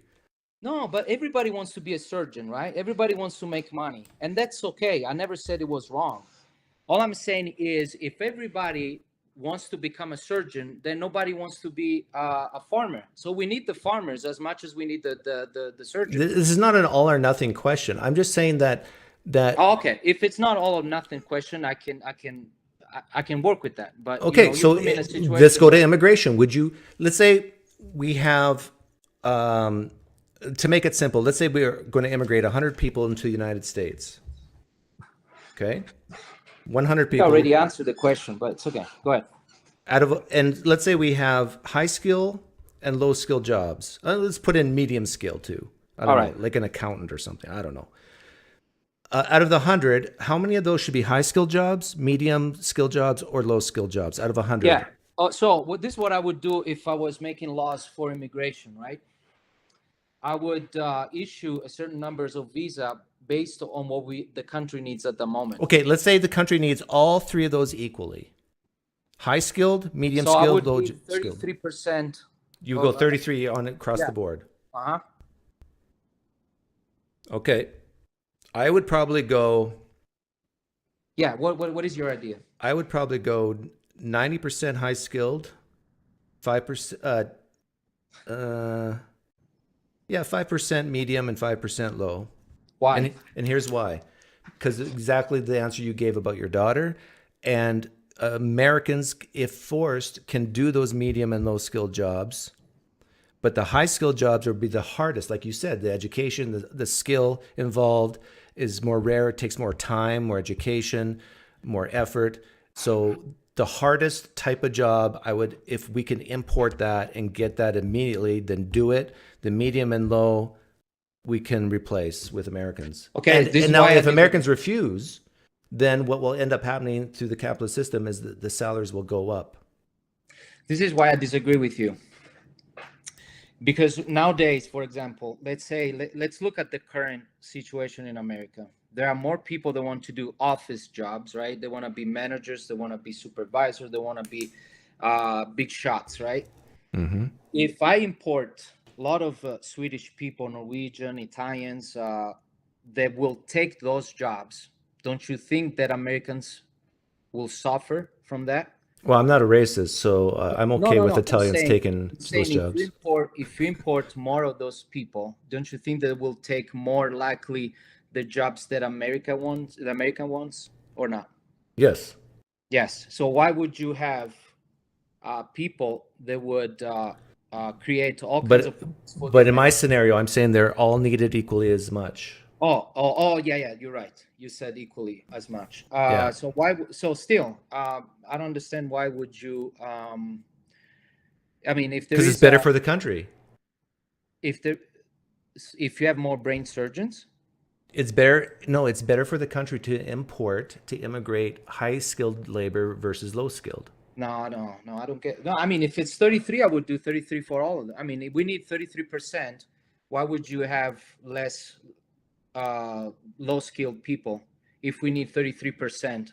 no, but everybody wants to be a surgeon, right? Everybody wants to make money, and that's okay. I never said it was wrong. All I'm saying is, if everybody wants to become a surgeon, then nobody wants to be a farmer. So we need the farmers as much as we need the surgeons. This is not an all or nothing question. I'm just saying that Oh, okay, if it's not all or nothing question, I can work with that. But you okay, know, you so put me in a let's situation go to where, immigration. Would you, let's say we have, to make it simple, let's say we are going to immigrate 100 people into the United States. Okay? 100 you people already answered the question, but it's okay. Go ahead. out of, and let's say we have high skill and low skill jobs. Let's put in medium skill too. I All don't right. know, like an accountant or something. I don't know. Out of the 100, how many of those should be high skill jobs, medium skill jobs, or low skill jobs out of 100? Yeah. So this is what I would do if I was making laws for immigration, right? I would issue a certain numbers of visa based on what the country needs at the moment. Okay, let's say the country needs all three of those equally. High skilled, medium So I skilled, would low give skilled. 33% You go of 33 on across yeah. the board. Uh-huh. Okay. I would probably go Yeah, what is your idea? I would probably go 90% high skilled, 5% yeah, 5% medium and 5% low. Why? And here's why. Because exactly the answer you gave about your daughter, and Americans, if forced, can do those medium and low skilled jobs. But the high skilled jobs would be the hardest. Like you said, the education, the skill involved is more rare. It takes more time, more education, more effort. So the hardest type of job, I would, if we can import that and get that immediately, then do it. The medium and low, we can replace with Americans. Okay, And, this is and now why I if think Americans refuse, then what will end up happening through the capitalist system is that the salaries will go up. this is why I disagree with you. Because nowadays, for example, let's say let's look at the current situation in America. There are more people that want to do office jobs, right? They want to be managers, they want to be supervisors, they want to be big shots, right? Mm-hmm. If I import a lot of Swedish people, Norwegian, Italians, that will take those jobs, don't you think that Americans will suffer from that? Well, I'm not a racist, so I'm No, okay no, with no. Italians taking I'm those saying jobs. if you import more of those people, don't you think that will take more likely the jobs that the American wants, or not? Yes. Yes. So why would you have people that would create all kinds But of jobs for the but in my American? scenario, I'm saying they're all needed equally as much. Oh, yeah, yeah. You're right. You said equally as much. Yeah. So why? So still, I don't understand why would you? I mean, if there Because it's is better for the country. if there if you have more brain surgeons. It's better. No, it's better for the country to import, to immigrate high skilled labor versus low skilled. No, I don't get. No, I mean, if it's 33, I would do 33 for all of them. I mean, if we need 33%, why would you have less low skilled people if we need 33%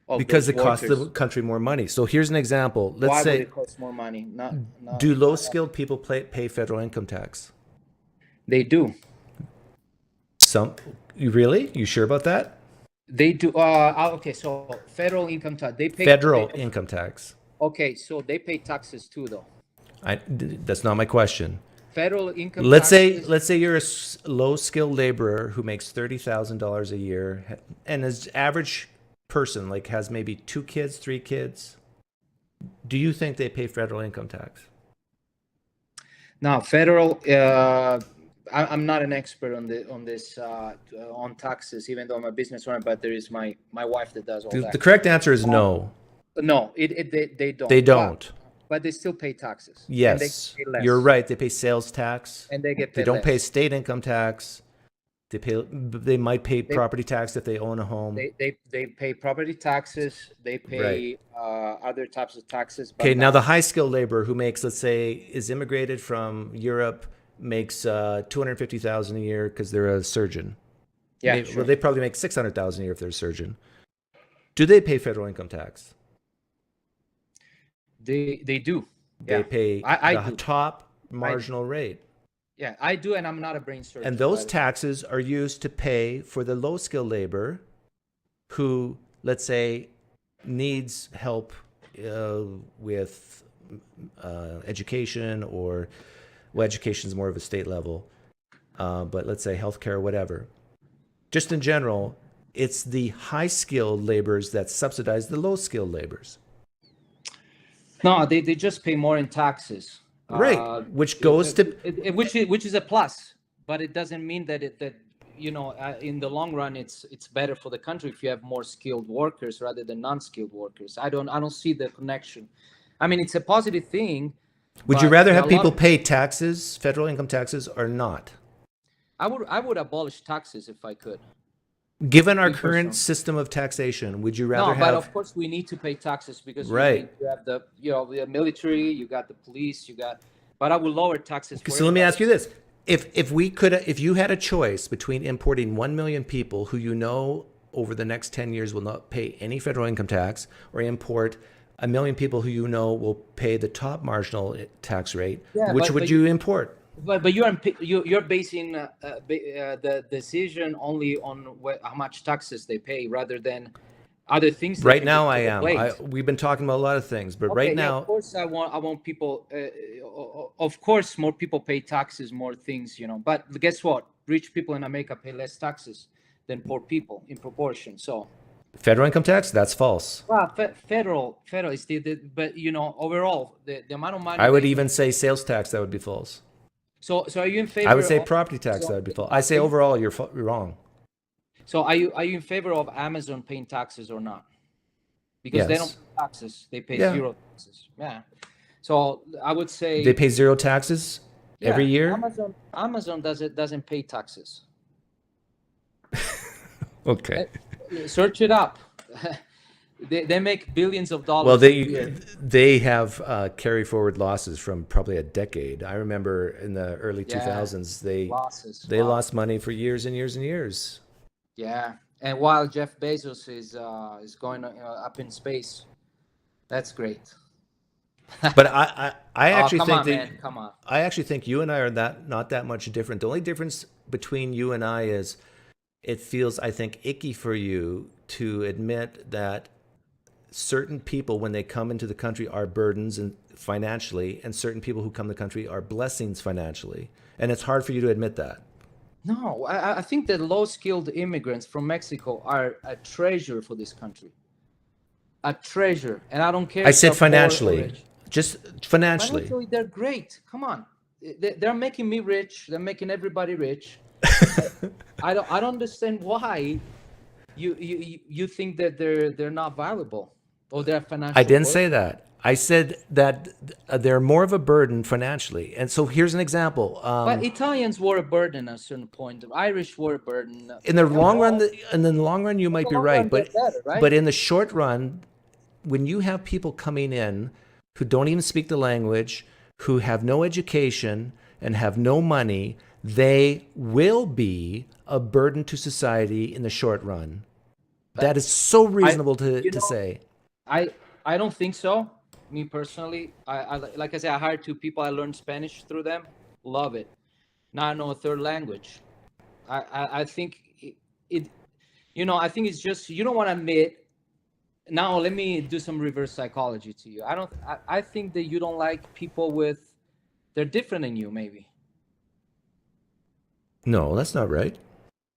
of Because those it costs the workers? country more money. So here's an example. Let's Why would say, it cost more money? Not do low skilled people pay federal income tax? they do. Some, you really? You sure about that? They do. Okay, so federal income tax. They pay Federal income tax. Okay, so they pay taxes too, though. That's not my question. Federal income Let's taxes. say you're a low skilled laborer who makes $30,000 a year, and his average person like has maybe 2 kids, 3 kids. Do you think they pay federal income tax? Now, federal. I'm not an expert on this on taxes, even though I'm a business owner. But there is my wife that does all The that. correct answer is no. No, they don't. They don't. But they still pay taxes. And they Yes, pay less. you're right. They pay sales tax. And they get They paid don't pay less. state income tax. They might pay property tax if they own a home. They pay property taxes. They pay other types of taxes. But Okay, now the high skilled labor who makes, let's say, is immigrated from Europe, makes 250,000 a year because they're a surgeon. Yeah, Maybe, sure. well, they probably make 600,000 a year if they're a surgeon. Do they pay federal income tax? They do. They Yeah. pay I the do. top marginal rate. Yeah, I do, and I'm not a brain surgeon. And those by the way. taxes are used to pay for the low skilled labor who, let's say, needs help with education, or, well, education is more of a state level, but let's say healthcare or whatever. Just in general, it's the high skilled laborers that subsidize the low skilled laborers. No, they just pay more in taxes. Right, which goes to which is a plus, but it doesn't mean that in the long run it's better for the country if you have more skilled workers rather than non-skilled workers. I don't see the connection. I mean, it's a positive thing. Would you but rather a have lot people of- pay taxes, federal income taxes, or not? I would abolish taxes if I could. Given our Me current personally. system of taxation, would you rather No, but have? of course we need to pay taxes because Right. you have the military, you got the police, but I would lower taxes. For So let me everybody. ask you this: if you had a choice between importing 1 million people who you know over the next 10 years will not pay any federal income tax, or import 1 million people who you know will pay the top marginal tax rate, Yeah, which but- would but you import? But you're basing the decision only on how much taxes they pay rather than other things. that Right can now, be I am. played. We've been talking about a lot of things, but Okay, right yeah, now, of course, I want people. Of course, more people pay taxes, more things, But guess what? Rich people in America pay less taxes than poor people in proportion. So, federal income tax, that's false. well, federal is but overall, the amount of money. I would they- even say sales tax, that would be false. So are you in favor? I would say of- property tax, so- that would be false. I say overall, you're wrong. So are you in favor of Amazon paying taxes or not? Because they Yes. don't pay taxes; they pay Yeah. 0 taxes. Yeah. So I would say They pay zero taxes every yeah, year? Amazon doesn't pay taxes. Okay. Search it up. They make billions of dollars. Well, a year. they have carry forward losses from probably a decade. I remember in the early 2000s, they losses. they Wow. lost money for years and years and years. Yeah, and while Jeff Bezos is going up in space, that's great. But I actually come think on, that man, come on. I actually think you and I are not that much different. The only difference between you and I is it feels, I think, icky for you to admit that certain people, when they come into the country, are burdens and financially, and certain people who come to the country are blessings financially. And it's hard for you to admit that. No, I think that low-skilled immigrants from Mexico are a treasure for this country. A treasure, and I don't care. I if said they're poor or financially, rich. just financially. Financially, they're great. Come on, they're making me rich. They're making everybody rich. I don't understand why you think that they're not valuable or they're financial. I didn't say that. I said that they're more of a burden financially. And so here's an example. But Italians were a burden at a certain point. The Irish were a burden. In the long run, you might be long right, run, but they're better, right? but in the short run, when you have people coming in who don't even speak the language, who have no education and have no money, they will be a burden to society in the short run. That is so reasonable to say. I don't think so. Me personally, I like I said, I hired 2 people. I learned Spanish through them. Love it. Now I know a 3rd language. I think it I think it's just you don't want to admit. Now let me do some reverse psychology to you. I think that you don't like people they're different than you, maybe. No, that's not right.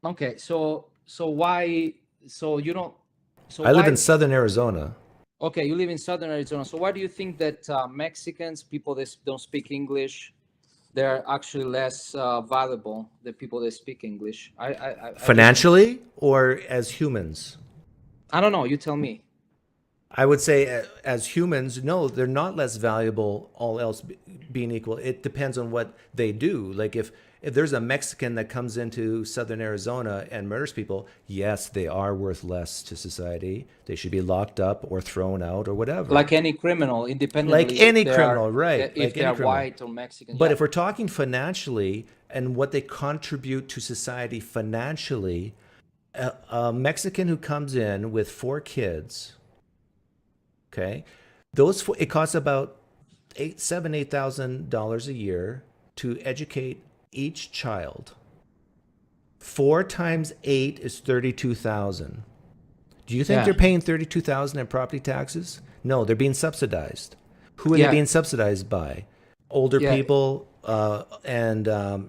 Okay, so why? So you don't. So I live why- in southern Arizona. Okay, you live in southern Arizona. So why do you think that Mexicans, people that don't speak English, they're actually less valuable than people that speak English. Financially or as humans? I don't know. You tell me. I would say as humans, no, they're not less valuable, all else being equal. It depends on what they do. Like if there's a Mexican that comes into southern Arizona and murders people, yes, they are worth less to society. They should be locked up or thrown out or whatever. Like any criminal, independently. Like any if they criminal, are, right. If Like they any are criminal. white or Mexican. But yeah. if we're talking financially and what they contribute to society financially, a Mexican who comes in with 4 kids, okay, it costs about $8,000 a year to educate each child. 4 times 8 is 32,000. Do you think Yeah. they're paying 32,000 in property taxes? No, they're being subsidized. Who are Yeah. they being subsidized by? Older Yeah. people and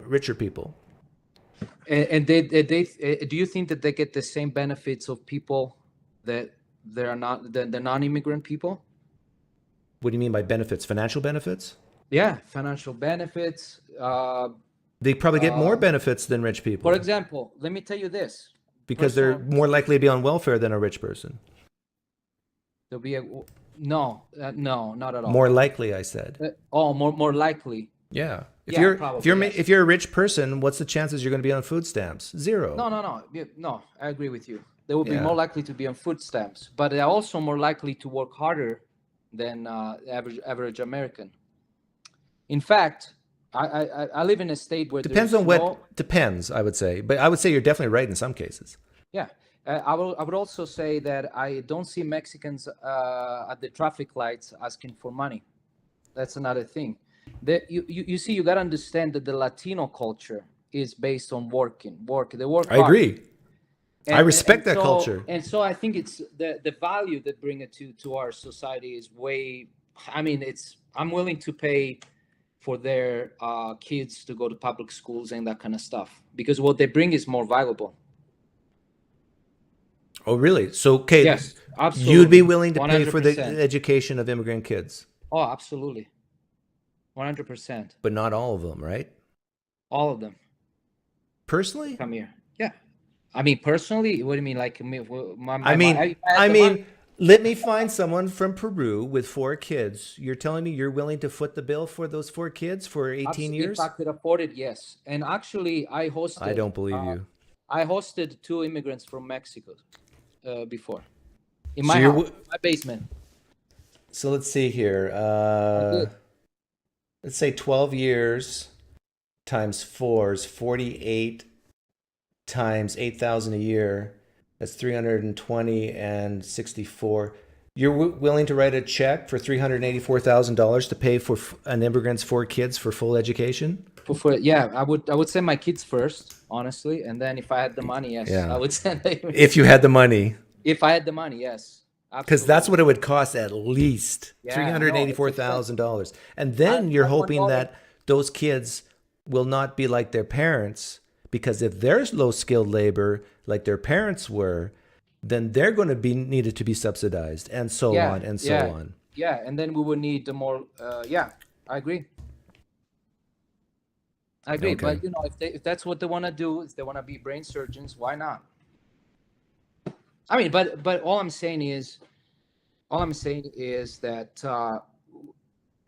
richer people. And they do you think that they get the same benefits of people that they're not the non-immigrant people? What do you mean by benefits? Financial benefits? Yeah, financial benefits. They probably get more benefits than rich people For example, let me tell you this. because they're more likely to be on welfare than a rich person. There'll be no, not at all. More likely, I said. More likely. Yeah. probably, If you're a rich person, what's the chances you're going to be on food stamps? 0. No. I agree with you. They will be Yeah. more likely to be on food stamps, but they're also more likely to work harder than average American. In fact, I live in a state where Depends on depends, I would say. But I would say you're definitely right in some cases. Yeah, I would also say that I don't see Mexicans at the traffic lights asking for money. That's another thing. You see, you got to understand that the Latino culture is based on work. They work I hard. agree. I respect that culture. And so I think it's the value that bring it to our society is way. I mean, I'm willing to pay for their kids to go to public schools and that kind of stuff because what they bring is more valuable. Oh, really? So, okay, Yes, absolutely. you'd be willing to pay for the 100%. education of immigrant kids, Oh, absolutely. 100%. but not all of them, right? All of them Personally? come here. Yeah. I mean, personally, what do you mean? Like, Let me find someone from Peru with 4 kids. You're telling me you're willing to foot the bill for those 4 kids for 18 years? If I could afford it, yes. And actually, I hosted. I don't believe you. I hosted 2 immigrants from Mexico before in So my you're house, my basement. So let's see here. did. Let's say 12 years times 4 is 48 times 8,000 a year. That's 320 and 64. You're willing to write a check for $384,000 to pay for an immigrant's 4 kids for full education? Yeah, I would send my kids first, honestly, and then if I had the money, yes, Yeah. I would send them. If you had the money. If I had the money, yes. Because that's what it would cost at least, Yeah, $384,000. And then you're hoping $1. that those kids will not be like their parents, because if they're low-skilled labor like their parents were, then they're going to be needed to be subsidized, and so on and so on. Yeah, and then we would need the more. Yeah, I agree. Okay. But if that's what they want to do, if they want to be brain surgeons, why not? I mean, but all I'm saying is that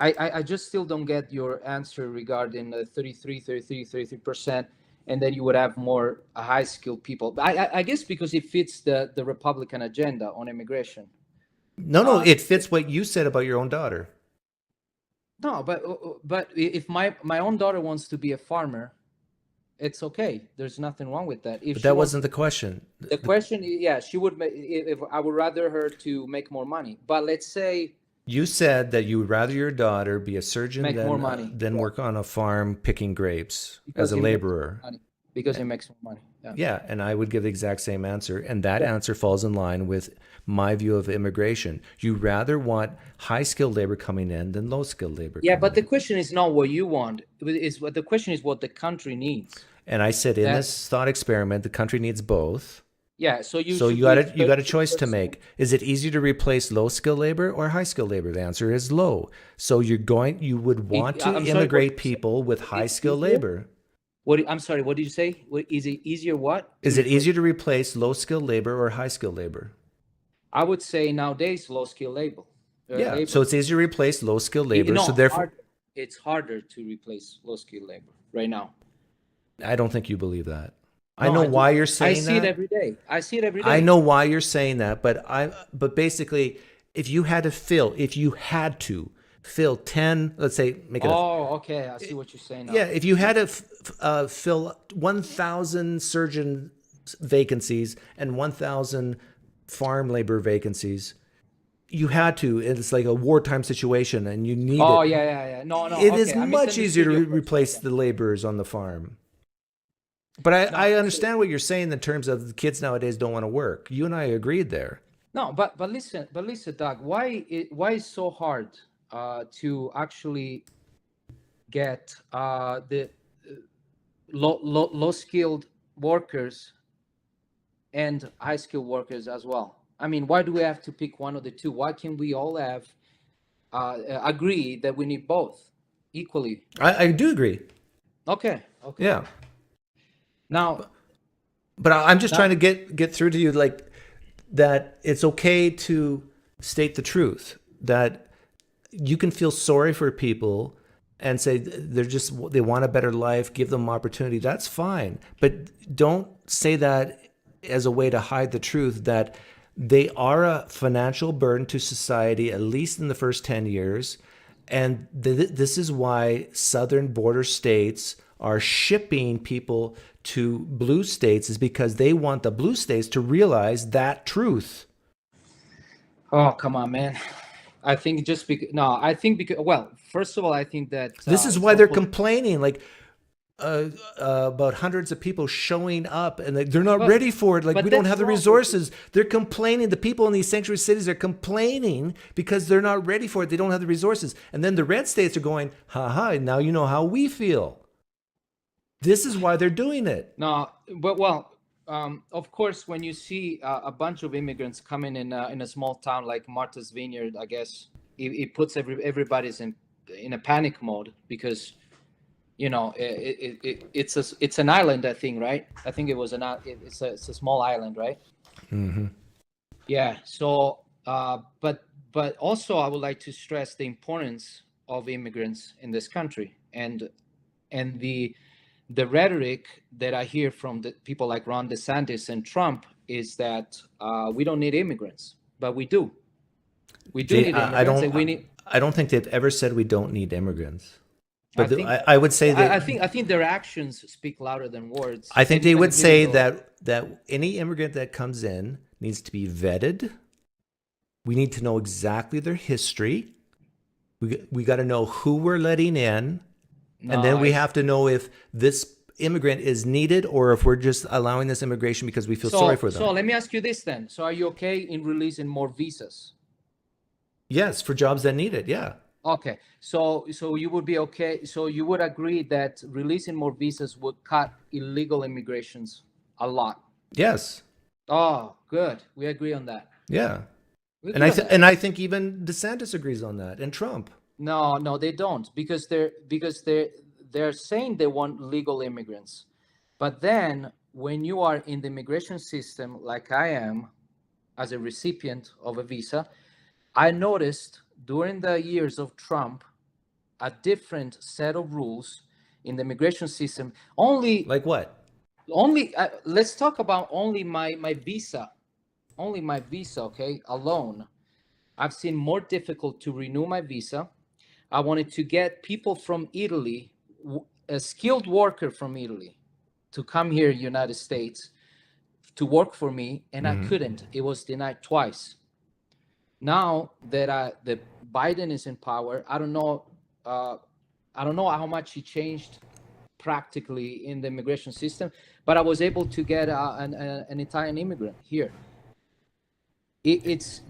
I just still don't get your answer regarding the 33%, and then you would have more high-skilled people. I guess because it fits the Republican agenda on immigration. No, it fits what you said about your own daughter. No, but if my own daughter wants to be a farmer, it's okay. There's nothing wrong with that. But that wasn't the question. The question, yeah, she would. If I would rather her to make more money, but let's say you said that you would rather your daughter be a surgeon than Yeah. work on a farm picking grapes Because as a he makes laborer. money, because he makes more money. Yeah. Yeah, and I would give the exact same answer, and that answer falls in line with my view of immigration. You rather want high-skilled labor coming in than low-skilled labor. Yeah, coming but the in. question is not what you want. The question is what the country needs. And I said in this thought experiment, the country needs both. Yeah, so you So should you be got a choice to 30%. make. Is it easier to replace low skill labor or high skill labor? The answer is low. So you would want to I'm sorry, what immigrate did you say? people with high skill Easier? labor. I'm sorry, what did you say? What, is it easier what to Is it replace? easier to replace low skill labor or high skill labor? I would say nowadays low skill labor. Yeah. So it's easier to replace low skill labor. So No, therefore, it's harder to replace low skill labor right now. I don't think you believe that. I No, know I do. why you're I saying see it that. every day. I see it every I day. know why you're saying that, but basically, if you had to fill 10, let's say, make it Oh, okay. I see what you're saying now. yeah, if you had to fill 1,000 surgeon vacancies and 1,000 farm labor vacancies, you had to. It's like a wartime situation, and you need Oh, it. yeah. No, It okay. is I much easier misunderstood to your question. replace Okay. the laborers on the farm. But I understand what you're saying in terms of the kids nowadays don't want to work. You and I agreed there. No, but listen, Doug. Why is so hard to actually get the low skilled workers and high skilled workers as well? I mean, why do we have to pick one of the two? Why can't we all have agree that we need both equally? I do agree. Okay. Yeah. Now, But I'm just trying to get through to you, like, that it's okay to state the truth, that you can feel sorry for people and say they want a better life, give them opportunity. That's fine. But don't say that as a way to hide the truth that they are a financial burden to society, at least in the first 10 years. And this is why southern border states are shipping people to blue states, is because they want the blue states to realize that truth. oh, come on, man. I think just because, no, I think because, well, first of all, I think that This is it's why they're not pol- complaining, like about hundreds of people showing up, and they're not But- ready for it. Like, but we don't that's have the wrong. resources. They're complaining. The people in these sanctuary cities are complaining because they're not ready for it. They don't have the resources. And then the red states are going, ha, now you know how we feel. This is why they're doing it. No, but well, of course, when you see a bunch of immigrants coming in a small town like Martha's Vineyard, I guess it puts everybody's in a panic mode because, you know, it's an island, I think, right? I think it's a small island, right? Mm-hmm. Yeah. So, but also I would like to stress the importance of immigrants in this country, and the rhetoric that I hear from the people like Ron DeSantis and Trump is that we don't need immigrants, but we do. We do need immigrants, and we need. I don't think they've ever said we don't need immigrants. I But think- I would say that I think their actions speak louder than words. I think And they even would say though- that any immigrant that comes in needs to be vetted. We need to know exactly their history. We got to know who we're letting in, and then we have to know if this immigrant is needed or if we're just allowing this immigration because we feel sorry for them. So let me ask you this then. So are you okay in releasing more visas? Yes, for jobs that need it. Yeah. Okay, so you would be okay. So you would agree that releasing more visas would cut illegal immigrations a lot. Yes. Oh, good. We agree on that. Yeah. We And agree on that. I think even DeSantis agrees on that, and Trump. No, they don't, because they're saying they want legal immigrants, but then when you are in the immigration system, like I am, as a recipient of a visa, I noticed during the years of Trump a different set of rules in the immigration system. Like what? Let's talk about only my visa, okay, alone. I've seen more difficult to renew my visa. I wanted to get people from Italy, a skilled worker from Italy, to come here, United States, to work for me, and I couldn't. It was denied twice. Now that the Biden is in power, I don't know how much he changed practically in the immigration system, but I was able to get an Italian immigrant here.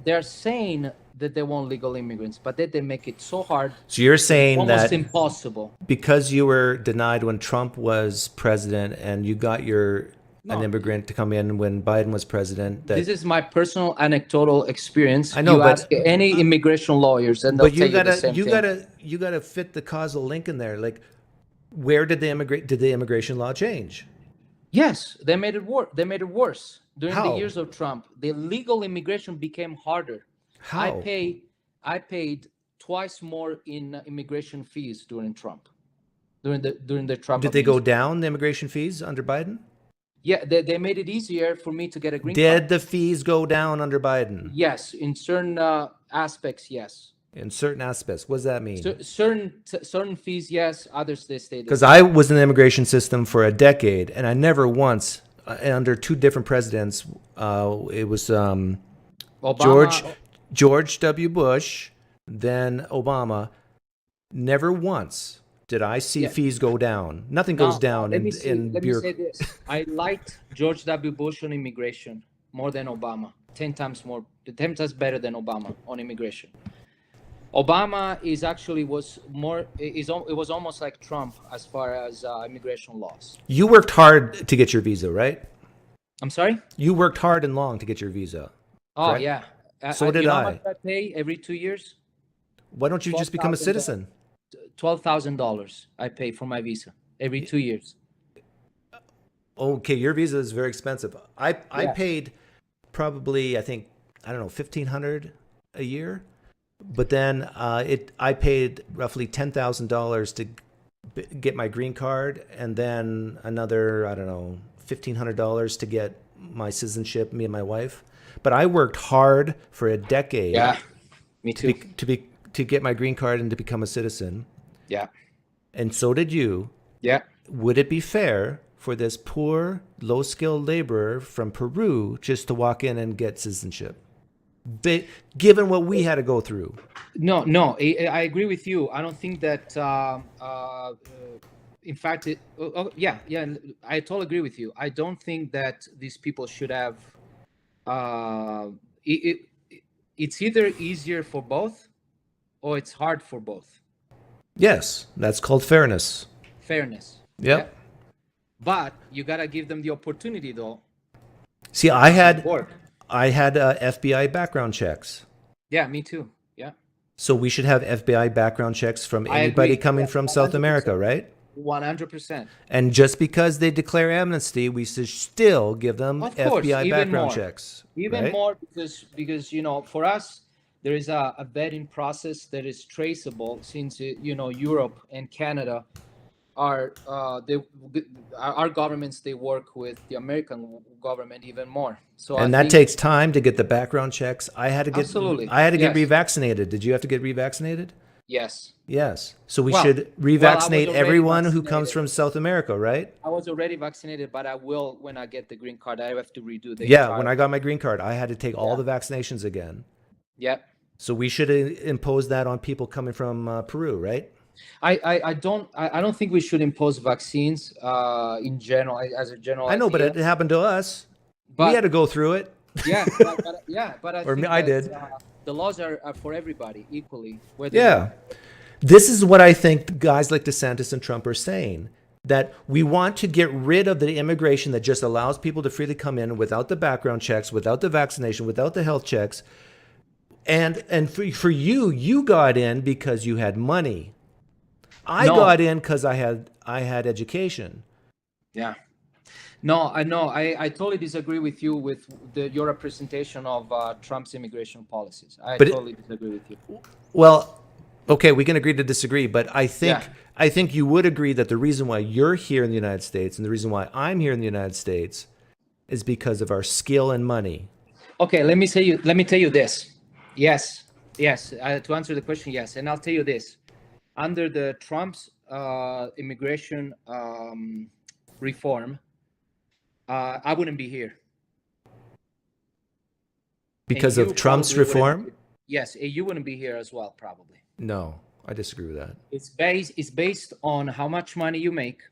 They're saying that they want legal immigrants, but then they make it so hard, So you're saying almost that impossible. because you were denied when Trump was president and you got your an immigrant to come in when Biden was president. That, this is my personal anecdotal experience. I know, you but ask any immigration lawyers, and they'll but tell you you the gotta same you thing. gotta fit the causal link in there. Like, where did the immigration law change? Yes, they made it worse. They made it worse during the How? years of Trump. The legal immigration became harder. How? I paid twice more in immigration fees during Trump. During the Trump Did they go administration. down, the immigration fees under Biden? Yeah, they made it easier for me to get a green Did card. the fees go down under Biden? Yes, in certain aspects, yes. In certain aspects. What does that mean? Certain fees, yes. Others they stayed. Because I was in the immigration system for a decade, and I never once, under two different presidents, it was Obama, George W. Bush, then Obama. Never once did I see fees go down. Nothing goes down let me in say this. I liked George W. Bush on immigration more than Obama. 10 times more, 10 times better than Obama on immigration. Obama is actually was more. It was almost like Trump as far as immigration laws. You worked hard to get your visa, right? I'm sorry. You worked hard and long to get your visa. Oh correct? yeah. So did you know I. How much I pay every 2 years? Why don't you just become a citizen? $12,000 I pay for my visa every 2 years. Okay, your visa is very expensive. I paid probably, I don't know, $1,500 a year. But then I paid roughly $10,000 to get my green card, and then another, I don't know, $1,500 to get my citizenship, me and my wife. But I worked hard for a decade. Yeah, me too. To get my green card and to become a citizen. Yeah. And so did you. Yeah. Would it be fair for this poor, low-skilled laborer from Peru just to walk in and get citizenship? Given what we had to go through. No, I agree with you. I don't think that. In fact, yeah, I totally agree with you. I don't think that these people should have. It's either easier for both, or it's hard for both. Yes, that's called fairness. Fairness. Yep. Yeah? But you gotta give them the opportunity, though. See, I had Work. FBI background checks. Yeah, me too. Yeah. So we should have FBI background checks from anybody coming from South America, right? 100%. And just because they declare amnesty, we should still give them FBI background checks. Even more because for us, there is a vetting process that is traceable, since Europe and Canada are our governments, they work with the American government even more. So that takes time to get the background checks. I had to get get revaccinated. Did you have to get revaccinated? Yes. Yes. So we should revaccinate everyone who comes from South America, right? I was already vaccinated, but I will when I get the green card. I have to redo the when I got my green card, I had to take all the vaccinations again. Yeah. So we should impose that on people coming from Peru, right? I don't think we should impose vaccines in general, as a general. I know, but it happened to us. We had to go through it. Yeah, but I did. The laws are for everybody equally. This is what I think guys like DeSantis and Trump are saying, that we want to get rid of the immigration that just allows people to freely come in without the background checks, without the vaccination, without the health checks. And for you got in because you had money. I got in because I had education. Yeah. No, I know. I totally disagree with you with your representation of Trump's immigration policies. I totally disagree with you. Well, okay, we can agree to disagree, but I think you would agree that the reason why you're here in the United States and the reason why I'm here in the United States is because of our skill and money. Okay, let me tell you this. Yes. To answer the question, yes, and I'll tell you this: under the Trump's immigration reform, I wouldn't be here. Because of Trump's reform? Yes, you wouldn't be here as well, probably. No, I disagree with that. It's based on how much money you make,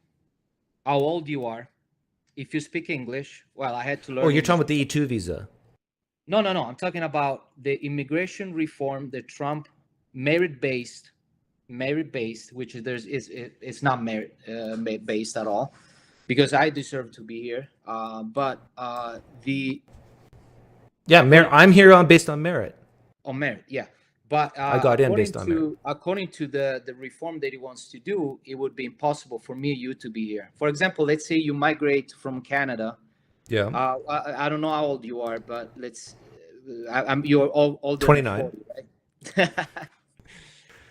how old you are, if you speak English. Well, I had to learn. Oh, you're talking about the E2 visa? No. I'm talking about the immigration reform, the Trump merit-based, which it's not merit based at all. because I deserve to be here. But the Yeah, according I'm here on based on merit. on merit, yeah. But I got in based on merit. according to the reform that he wants to do, it would be impossible for me you to be here. For example, let's say you migrate from Canada. Yeah. I don't know how old you are, but you're older than 29. 40, right?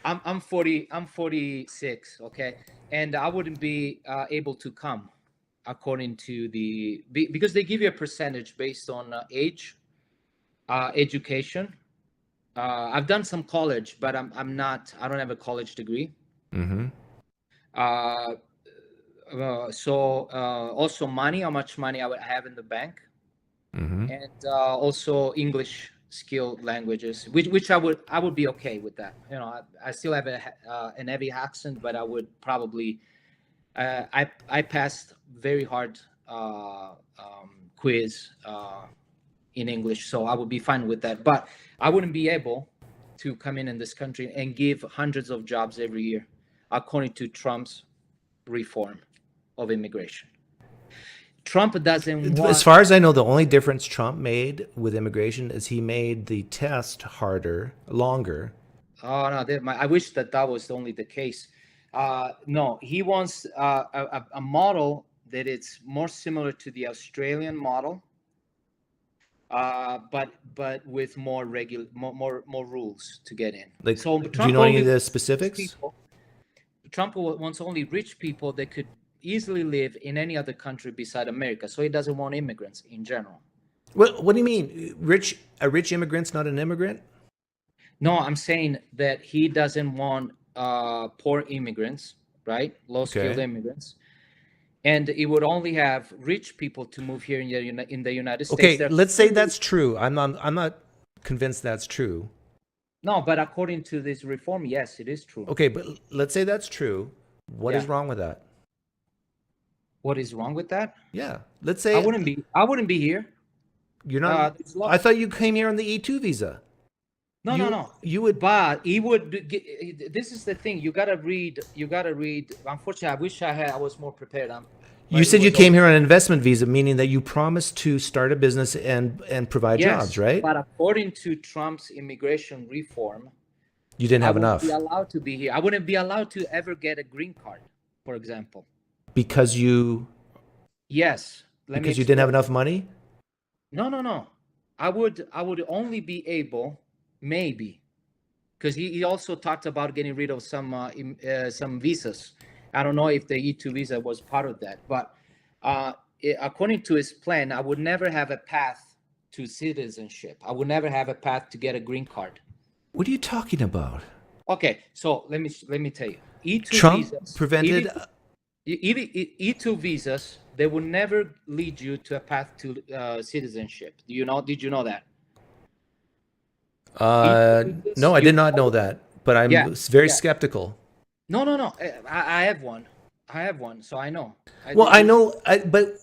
I'm 40. I'm 46. Okay, and I wouldn't be able to come according to because they give you a percentage based on age, education. I've done some college, but I'm not. I don't have a college degree. Mm-hmm. Also money, how much money I would have in the bank, Mm-hmm. and also English skill languages, which I would be okay with that. You know, I still have an heavy accent, but I would probably I passed very hard quiz in English, so I would be fine with that. But I wouldn't be able to come in this country and give hundreds of jobs every year, according to Trump's reform of immigration. Trump doesn't want. As far as I know, the only difference Trump made with immigration is he made the test harder, longer. Oh no, I wish that was only the case. No, he wants a model that it's more similar to the Australian model, but with more more rules to get in. Like, So do Trump you know any only of the wants specifics? Trump wants only rich people that could easily live in any other country beside America. So he doesn't want immigrants in general. What do you mean? A rich immigrant's not an immigrant? No, I'm saying that he doesn't want poor immigrants, right? Low-skilled immigrants. And it would only have rich people to move here in the United States. Okay, let's say that's true. I'm not convinced that's true. No, but according to this reform, yes, it is true. Okay, but let's say that's true. What is wrong with that? What is wrong with that? Yeah, let's say I wouldn't be here. You're not. I thought you came here on the E2 visa. No. You would. But he would. This is the thing. You gotta read. Unfortunately, I wish I was more prepared. You said you came here on an investment visa, meaning that you promised to start a business and provide jobs, right? But according to Trump's immigration reform, you didn't have enough. I wouldn't be allowed to be here. I wouldn't be allowed to ever get a green card, for example. Because you. Yes. Because you didn't have enough money. No. I would only be able, maybe, because he also talked about getting rid of some visas. I don't know if the E2 visa was part of that, but according to his plan, I would never have a path to citizenship. I would never have a path to get a green card. What are you talking about? Okay, so let me tell you. E2 Trump visas prevented. E2 visas, they will never lead you to a path to citizenship. Did you know that? No, I did not know that, but I'm very skeptical. No. I have one, so I know. I know, but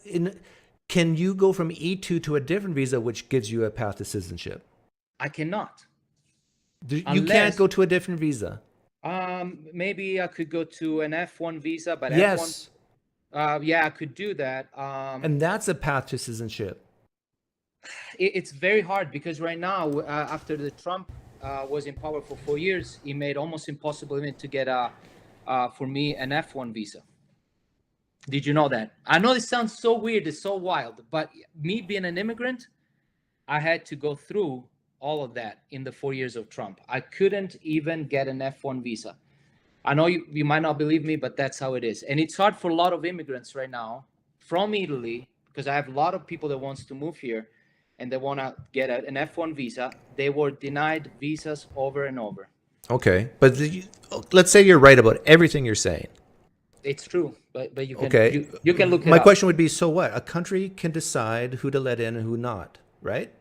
can you go from E2 to a different visa, which gives you a path to citizenship? I cannot. You can't go to a different visa. Maybe I could go to an F1 visa, but yes, F1, yeah, I could do that. And that's a path to citizenship. It's very hard because right now, after the Trump was in power for 4 years, he made almost impossible even to get for me an F1 visa. Did you know that? I know this sounds so weird, it's so wild, but me being an immigrant, I had to go through all of that in the 4 years of Trump. I couldn't even get an F1 visa. I know you might not believe me, but that's how it is. And it's hard for a lot of immigrants right now from Italy, because I have a lot of people that wants to move here and they want to get an F1 visa. They were denied visas over and over. Okay, but let's say you're right about everything you're saying. It's true, but you can you can look it My up. question would be, so what? A country can decide who to let in and who not, right?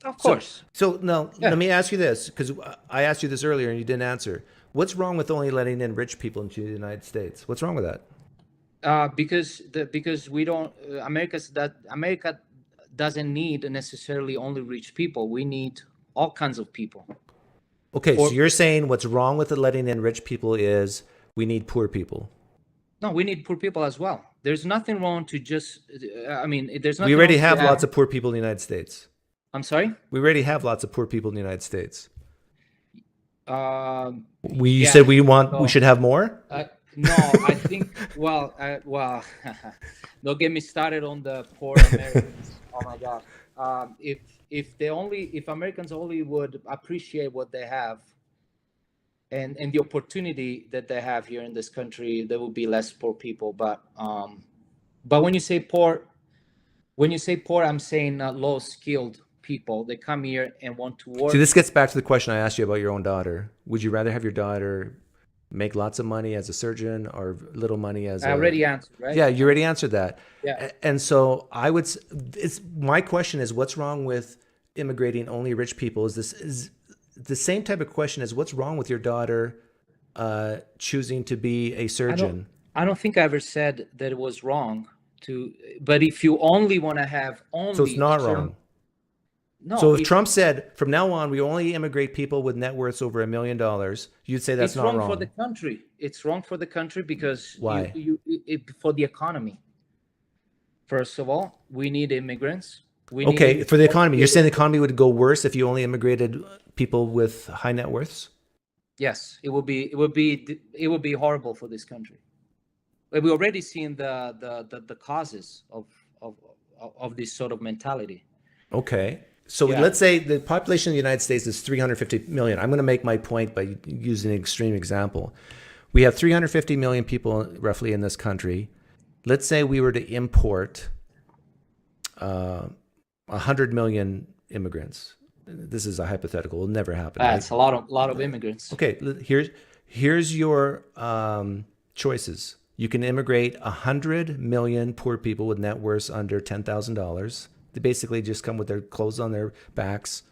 Of course. So now, let me ask you this, because I asked you this earlier and you didn't answer. What's wrong with only letting in rich people into the United States? What's wrong with that? Because we don't America doesn't need necessarily only rich people. We need all kinds of people. Okay, so you're saying what's wrong with letting in rich people is we need poor people. No, we need poor people as well. There's nothing wrong to just. I mean, there's nothing. We already wrong to have lots of poor people in the United States. I'm sorry. We already have lots of poor people in the United States. Um, You yeah. said we So, should have more? no, I think. Well, don't get me started on the poor Americans. Oh my God. If Americans only would appreciate what they have, and the opportunity that they have here in this country, there will be less poor people. But when you say poor, I'm saying low skilled people. They come here and want to work. See, this gets back to the question I asked you about your own daughter. Would you rather have your daughter make lots of money as a surgeon or little money as I already answered, right? Yeah, you already answered that. Yeah. And so my question is, what's wrong with immigrating only rich people? Is the same type of question as what's wrong with your daughter choosing to be a surgeon? I don't think I ever said that it was wrong to, but if you only want to have only. So it's not wrong. No. So if Trump said, from now on, we only immigrate people with net worths over $1 million, you'd say that's not wrong. It's wrong for the country. It's wrong for the country because Why? For the economy. First of all, we need immigrants. Okay, for the economy. You're saying the economy would go worse if you only immigrated people with high net worths? Yes, it would be horrible for this country. We're already seeing the causes of this sort of mentality. Okay. So let's say the population of the United States is 350 million. I'm going to make my point by using an extreme example. We have 350 million people roughly in this country. Let's say we were to import 100 million immigrants. This is a hypothetical. It will never happen. That's a lot of immigrants. Okay, here's your choices. You can immigrate 100 million poor people with net worths under $10,000. They basically just come with their clothes on their backs,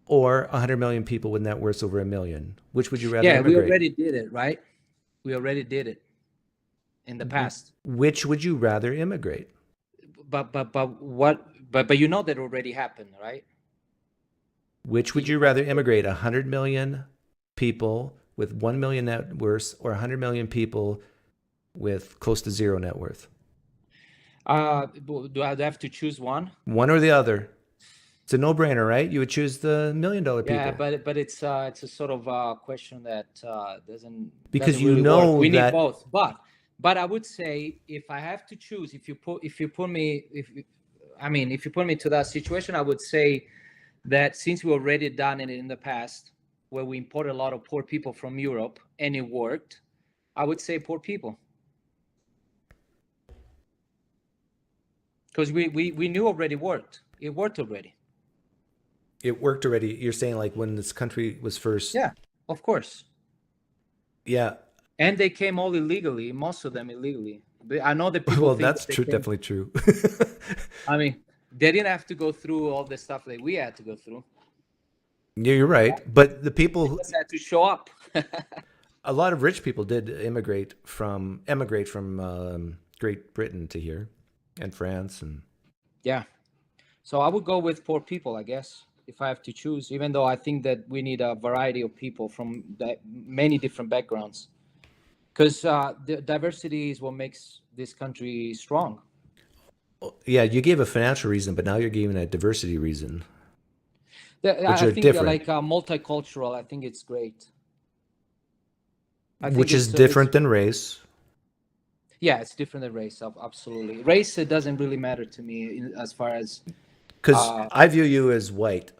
or 100 million people with net worths over $1 million. Which would you rather immigrate? We already did it, right? We already did it in the past. Which would you rather immigrate? But you know that already happened, right? Which would you rather immigrate? 100 million people with 1 million net worth, or 100 million people with close to zero net worth? Do I have to choose one? One or the other. It's a no-brainer, right? You would choose the $1 million people. Yeah, but it's a sort of question that doesn't, because doesn't you really know work. We that, need both. But I would say, if I have to choose, if you put me to that situation, I would say that since we already done it in the past, where we imported a lot of poor people from Europe and it worked, I would say poor people. Because we knew already worked. It worked already. It worked already. You're saying like when this country was first. Yeah, of course. Yeah. And they came all illegally, most of them illegally. I know that people. Well, that's true. Definitely true. I mean, they didn't have to go through all the stuff that we had to go through. Yeah, you're right. But the people who had to show up. A lot of rich people did emigrate from Great Britain to here. And France and so I would go with poor people, I guess, if I have to choose, even though I think that we need a variety of people from many different backgrounds, because the diversity is what makes this country strong. Yeah, you gave a financial reason, but now you're giving a diversity reason. I think different. Like multicultural, I think it's great. Which is different than race. Yeah, it's different than race. Absolutely, race, it doesn't really matter to me as far as. Because I view you as white.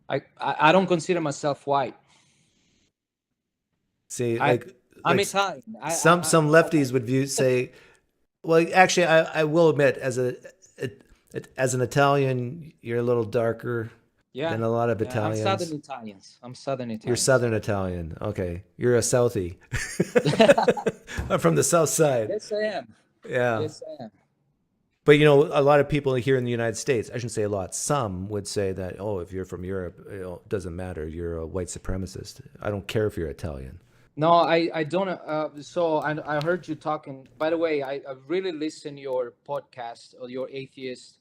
I don't consider myself white. See, I'm Italian. Some lefties would say, well, actually, I will admit, as an Italian, you're a little darker. Than a lot of Italians. I'm Southern Italian. You're Southern Italian. Okay. You're a Southie. I'm from the South Side. Yes, I am. Yeah. Yes, I am. But, a lot of people here in the United States, I shouldn't say a lot, some would say that, oh, if you're from Europe, it doesn't matter. You're a white supremacist. I don't care if you're Italian. No, I don't. So I heard you talking. By the way, I really listen your podcast or your atheist.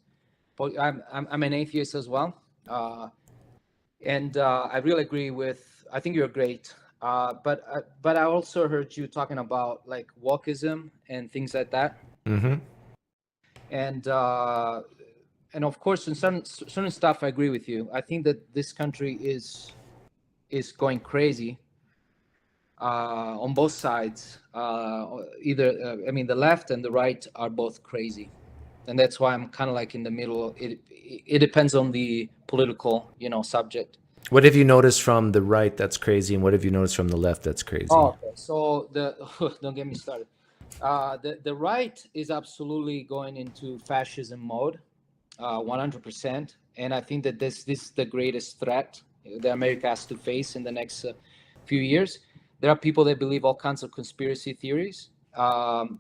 I'm an atheist as well. And I really agree with, I think you're great. But I also heard you talking about like wokeism and things like that. Mm-hmm. And of course, in certain stuff, I agree with you. I think that this country is going crazy on both sides. I mean, the left and the right are both crazy, and that's why I'm kind of like in the middle. It depends on the political, subject. What have you noticed from the right that's crazy, and what have you noticed from the left that's crazy? Oh, okay. So don't get me started. The right is absolutely going into fascism mode, 100%, and I think that this is the greatest threat that America has to face in the next few years. There are people that believe all kinds of conspiracy theories.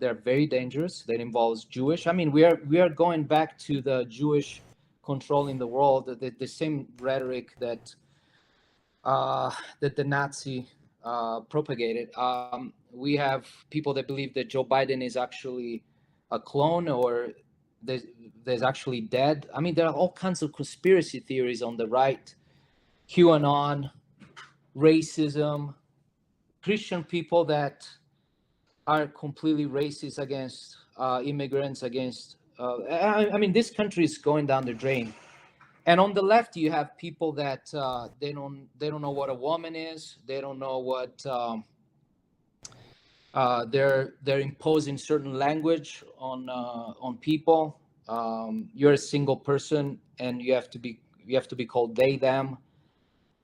They're very dangerous. That involves Jewish. I mean, we are going back to the Jewish controlling the world. The same rhetoric that the Nazi propagated. We have people that believe that Joe Biden is actually a clone, or there's actually dead. I mean, there are all kinds of conspiracy theories on the right. QAnon, racism, Christian people that are completely racist against immigrants, against. I mean, this country is going down the drain. And on the left, you have people that they don't know what a woman is. They don't know what they're imposing certain language on people. You're a single person, and you have to be called they them.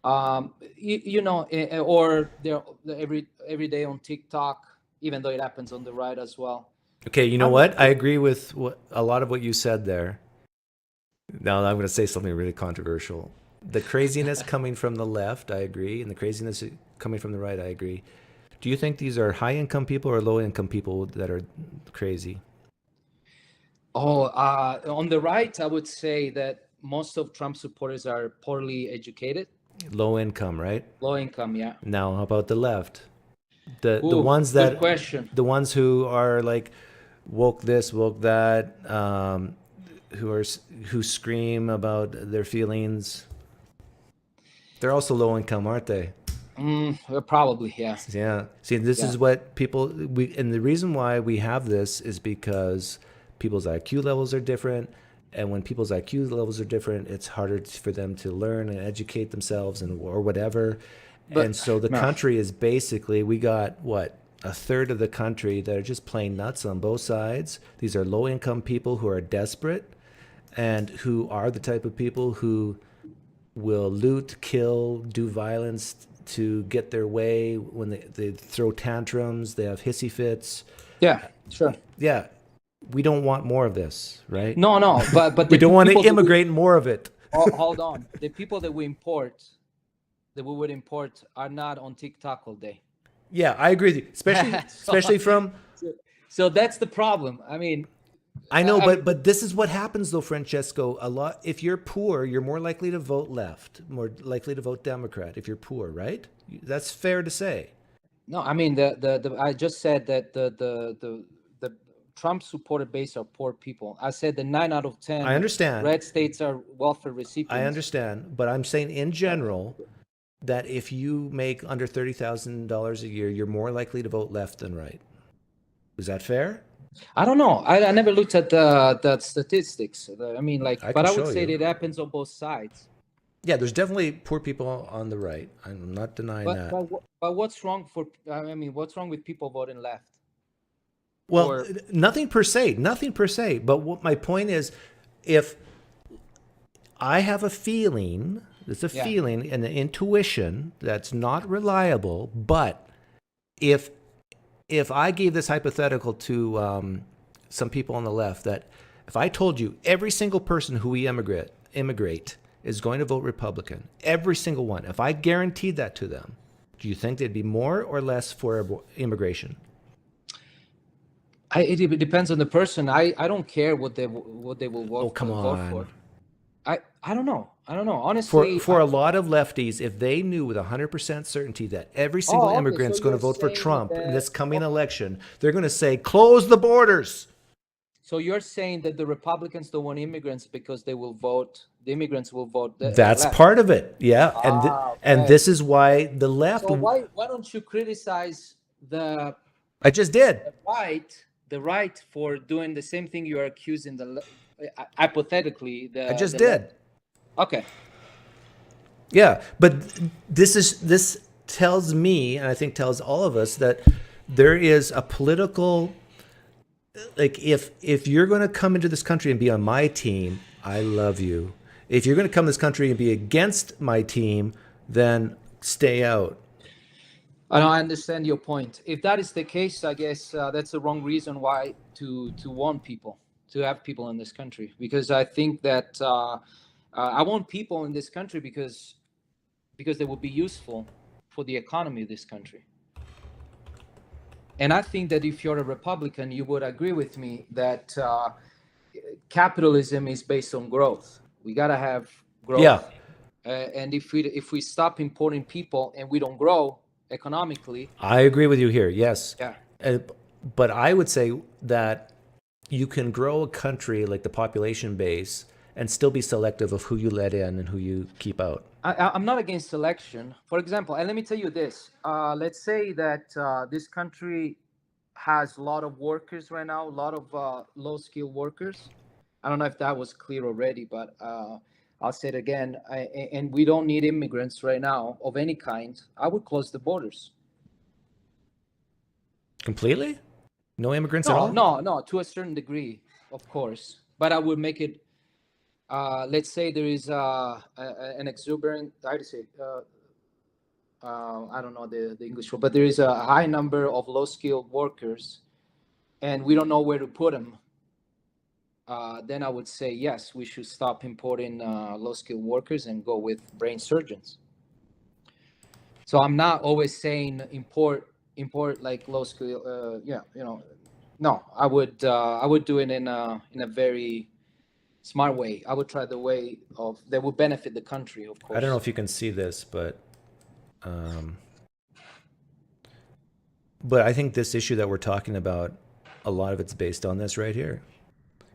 Or they're every day on TikTok, even though it happens on the right as well. Okay, you know what? I agree with a lot of what you said there. Now I'm going to say something really controversial. The craziness coming from the left, I agree, and the craziness coming from the right, I agree. Do you think these are high-income people or low-income people that are crazy? Oh, on the right, I would say that most of Trump supporters are poorly educated. Low income, right? Low income, yeah. Now, how about the left? The Ooh, ones good that question. the ones who are like woke this, woke that, who scream about their feelings. They're also low income, aren't they? Probably, yeah. Yeah. See, this is what and the reason why we have this is because people's IQ levels are different. And when people's IQ levels are different, it's harder for them to learn and educate themselves or whatever. And so the country is basically, we got what? A third of the country that are just plain nuts on both sides. These are low income people who are desperate and who are the type of people who will loot, kill, do violence to get their way. When they throw tantrums, they have hissy fits. Yeah, sure. Yeah. We don't want more of this, right? No, but we don't want to immigrate more of it. Hold on. The people that we would import are not on TikTok all day. Yeah, I agree with you. Especially from. So that's the problem. I mean, I know, but this is what happens though, Francesco. A lot. If you're poor, you're more likely to vote left, more likely to vote Democrat. If you're poor, right? That's fair to say. No, I mean I just said that the Trump supported base are poor people. I said the 9 out of 10 I understand. red states are welfare recipients. I understand, but I'm saying in general that if you make under $30,000 a year, you're more likely to vote left than right. Is that fair? I don't know. I never looked at the statistics. I mean, like, but I would say that it happens on both sides. Yeah, there's definitely poor people on the right. I'm not denying that. But what's wrong what's wrong with people voting left? Well, nothing per se. But what my point is, if I have a feeling, there's a feeling and an intuition that's not reliable, but if I gave this hypothetical to some people on the left, that if I told you every single person who we immigrate is going to vote Republican, every single one, if I guaranteed that to them, do you think they'd be more or less for immigration? It depends on the person. I don't care what they will vote. Oh, come on. Vote for. I don't know. Honestly, for a lot of lefties, if they knew with 100% certainty that every single immigrant's going to vote for Trump in this coming election, they're going to say, close the borders. So you're saying that the Republicans don't want immigrants because they will vote, the immigrants will vote That's left. part of it. Yeah. And Okay. this is why the left, So why don't you criticize the I just did. the right for doing the same thing you are accusing hypothetically I just the did. left? Okay. Yeah, but this tells me, and I think tells all of us, that there is a political, like, if you're going to come into this country and be on my team, I love you. If you're going to come to this country and be against my team, then stay out. I understand your point. If that is the case, I guess that's the wrong reason why to want people, to have people in this country. Because I think that I want people in this country because they will be useful for the economy of this country. And I think that if you're a Republican, you would agree with me that capitalism is based on growth. We gotta have growth. Yeah. And if we stop importing people and we don't grow economically, I agree with you here. Yes. yeah. But I would say that you can grow a country like the population base and still be selective of who you let in and who you keep out. I'm not against selection. For example, and let me tell you this. Let's say that this country has a lot of workers right now, a lot of low-skilled workers. I don't know if that was clear already, but I'll say it again. And we don't need immigrants right now of any kind. I would close the borders. Completely? No immigrants at all? No, to a certain degree, of course. But I would make it, let's say there is an exuberant, how to say, I don't know the English word, but there is a high number of low-skilled workers, and we don't know where to put them. Then I would say, yes, we should stop importing low-skilled workers and go with brain surgeons. So I'm not always saying import like low-skill. No, I would do it in a very smart way. I would try the way that would benefit the country, of course. I don't know if you can see this, but I think this issue that we're talking about, a lot of it's based on this right here.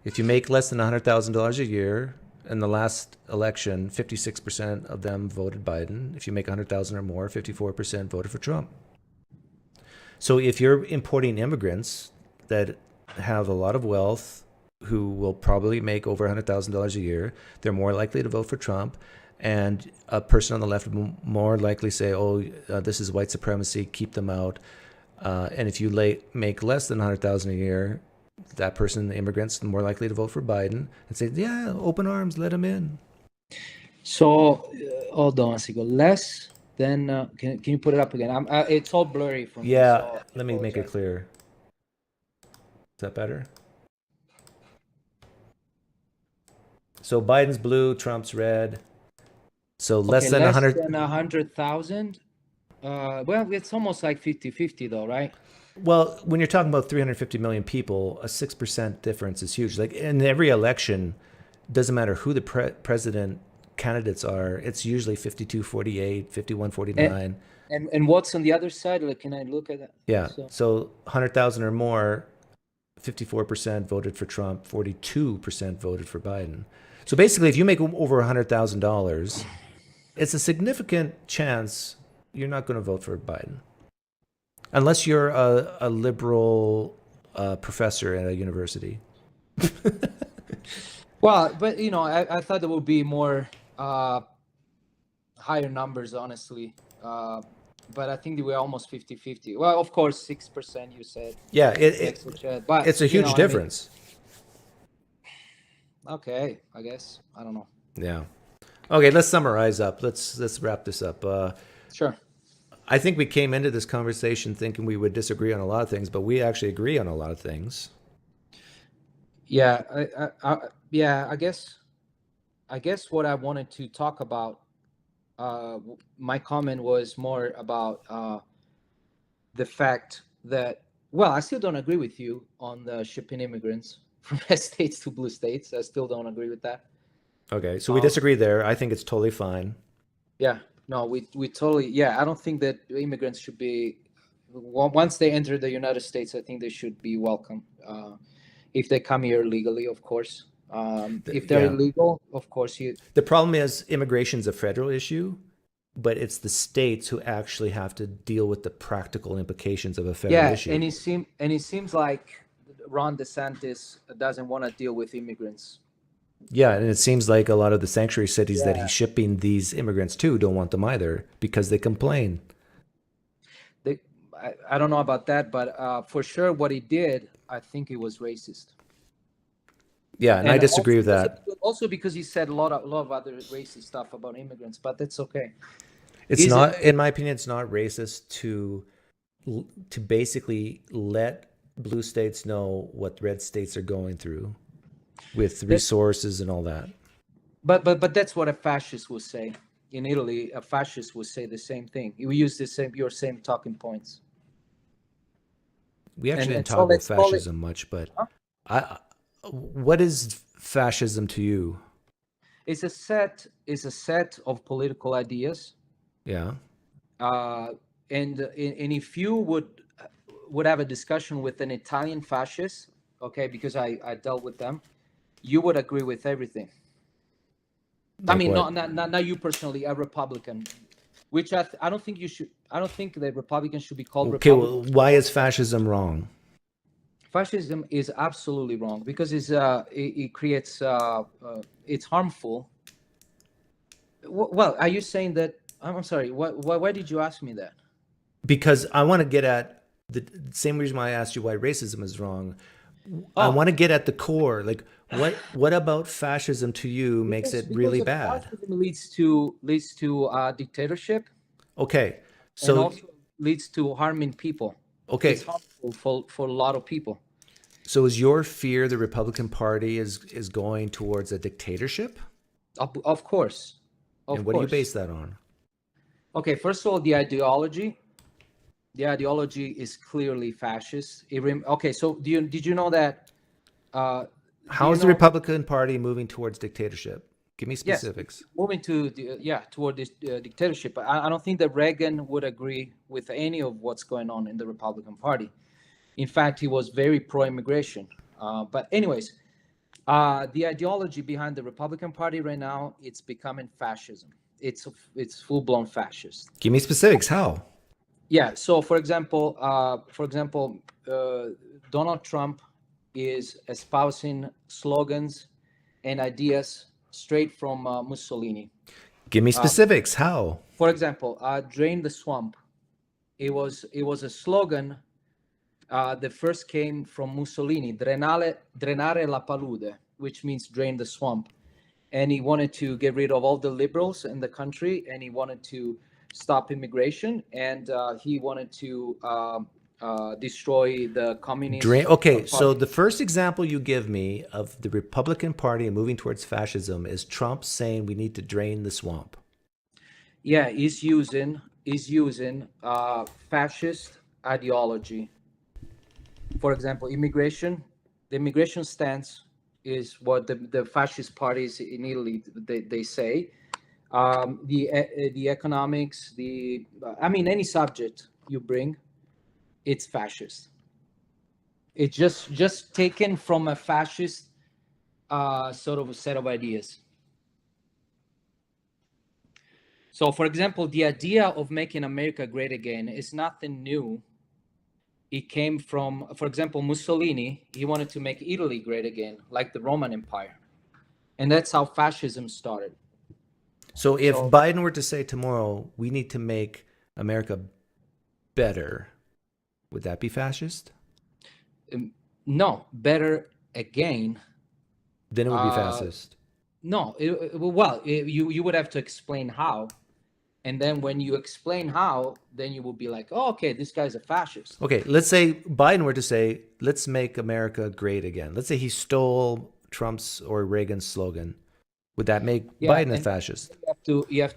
If you make less than $100,000 a year, in the last election, 56% of them voted Biden. If you make 100,000 or more, 54% voted for Trump. So if you're importing immigrants that have a lot of wealth, who will probably make over $100,000 a year, they're more likely to vote for Trump. And a person on the left will more likely say, oh, this is white supremacy, keep them out. And if you make less than 100,000 a year, that person, the immigrants, more likely to vote for Biden and say, yeah, open arms, let them in. So, hold on a second. Less than, can you put it up again? It's all blurry for me. Yeah, so let me make it clear. Is that better? So Biden's blue, Trump's red. So less than 100,000. Well, it's almost like 50-50 though, right? Well, when you're talking about 350 million people, a 6% difference is huge. Like in every election, doesn't matter who the president candidates are, it's usually 52-48, 51-49. And what's on the other side? Like, can I look at that? Yeah. So 100,000 or more, 54% voted for Trump, 42% voted for Biden. So basically, if you make over $100,000, it's a significant chance you're not going to vote for Biden. Unless you're a liberal professor at a university. Well, but I thought there would be more higher numbers, honestly. But I think we're almost 50-50. Well, of course, 6% you said. Yeah, but it's a huge difference. Okay, I guess. I don't know. Yeah. Okay, let's summarize up. Let's wrap this up. Sure. I think we came into this conversation thinking we would disagree on a lot of things, but we actually agree on a lot of things. Yeah, I guess what I wanted to talk about, my comment was more about the fact that, well, I still don't agree with you on the shipping immigrants from red states to blue states. I still don't agree with that. Okay, so we disagree there. I think it's totally fine. Yeah, no, we totally, I don't think that immigrants should be, once they enter the United States, I think they should be welcome. if they come here legally, of course. If they're illegal, of course The problem is immigration's a federal issue, but it's the states who actually have to deal with the practical implications of a federal issue. and it seems like Ron DeSantis doesn't want to deal with immigrants. Yeah, and it seems like a lot of the sanctuary cities that he's shipping these immigrants to don't want them either because they complain. I don't know about that, but for sure what he did, I think it was racist. Yeah, and I disagree with that. Also because he said a lot of other racist stuff about immigrants, but that's okay. It's not, in my opinion, it's not racist to basically let blue states know what red states are going through with resources and all that. But that's what a fascist would say. In Italy, a fascist would say the same thing. You use your same talking points. We actually didn't talk about fascism much, but what is fascism to you? It's a set of political ideas. Yeah. And if you would have a discussion with an Italian fascist, okay, because I dealt with them, you would agree with everything. Like I mean, not you personally, a Republican, which I don't think you should. I don't think that Republicans should be called Republicans. Well, why is fascism wrong? Fascism is absolutely wrong because it creates it's harmful. Well, are you saying that? I'm sorry. Why did you ask me that? Because I want to get at the same reason why I asked you why racism is wrong. I want to get at the core. Like, what about fascism to you makes it really bad? Fascism leads to dictatorship. Okay, so and also leads to harming people. Okay, it's harmful for a lot of people. So is your fear the Republican Party is going towards a dictatorship? Of course. And what do you base that on? Okay, first of all, the ideology. The ideology is clearly fascist. Okay, so did you know that? How is the Republican Party moving towards dictatorship? Give me specifics. Yes, moving toward this dictatorship. I don't think that Reagan would agree with any of what's going on in the Republican Party. In fact, he was very pro-immigration. But anyways, the ideology behind the Republican Party right now, it's becoming fascism. It's full-blown fascist. Give me specifics. How? Yeah. So, for example, Donald Trump is espousing slogans and ideas straight from Mussolini. Give me specifics. How? For example, drain the swamp. It was a slogan that first came from Mussolini, drenare la palude, which means drain the swamp. And he wanted to get rid of all the liberals in the country, and he wanted to stop immigration, and he wanted to destroy the communist. Okay, so the first example you give me of the Republican Party moving towards fascism is Trump saying we need to drain the swamp. Yeah, he's using fascist ideology. For example, immigration. The immigration stance is what the fascist parties in Italy they say. The economics, any subject you bring, it's fascist. It's just taken from a fascist sort of a set of ideas. So, for example, the idea of making America great again is nothing new. It came from, for example, Mussolini. He wanted to make Italy great again, like the Roman Empire. And that's how fascism started. So if Biden were to say tomorrow, we need to make America better, would that be fascist? No, better again. Then it would be fascist. No, you would have to explain how. And then when you explain how, then you will be like, oh, okay, this guy's a fascist. Okay, let's say Biden were to say, let's make America great again. Let's say he stole Trump's or Reagan's slogan. Would that make Biden a fascist? You have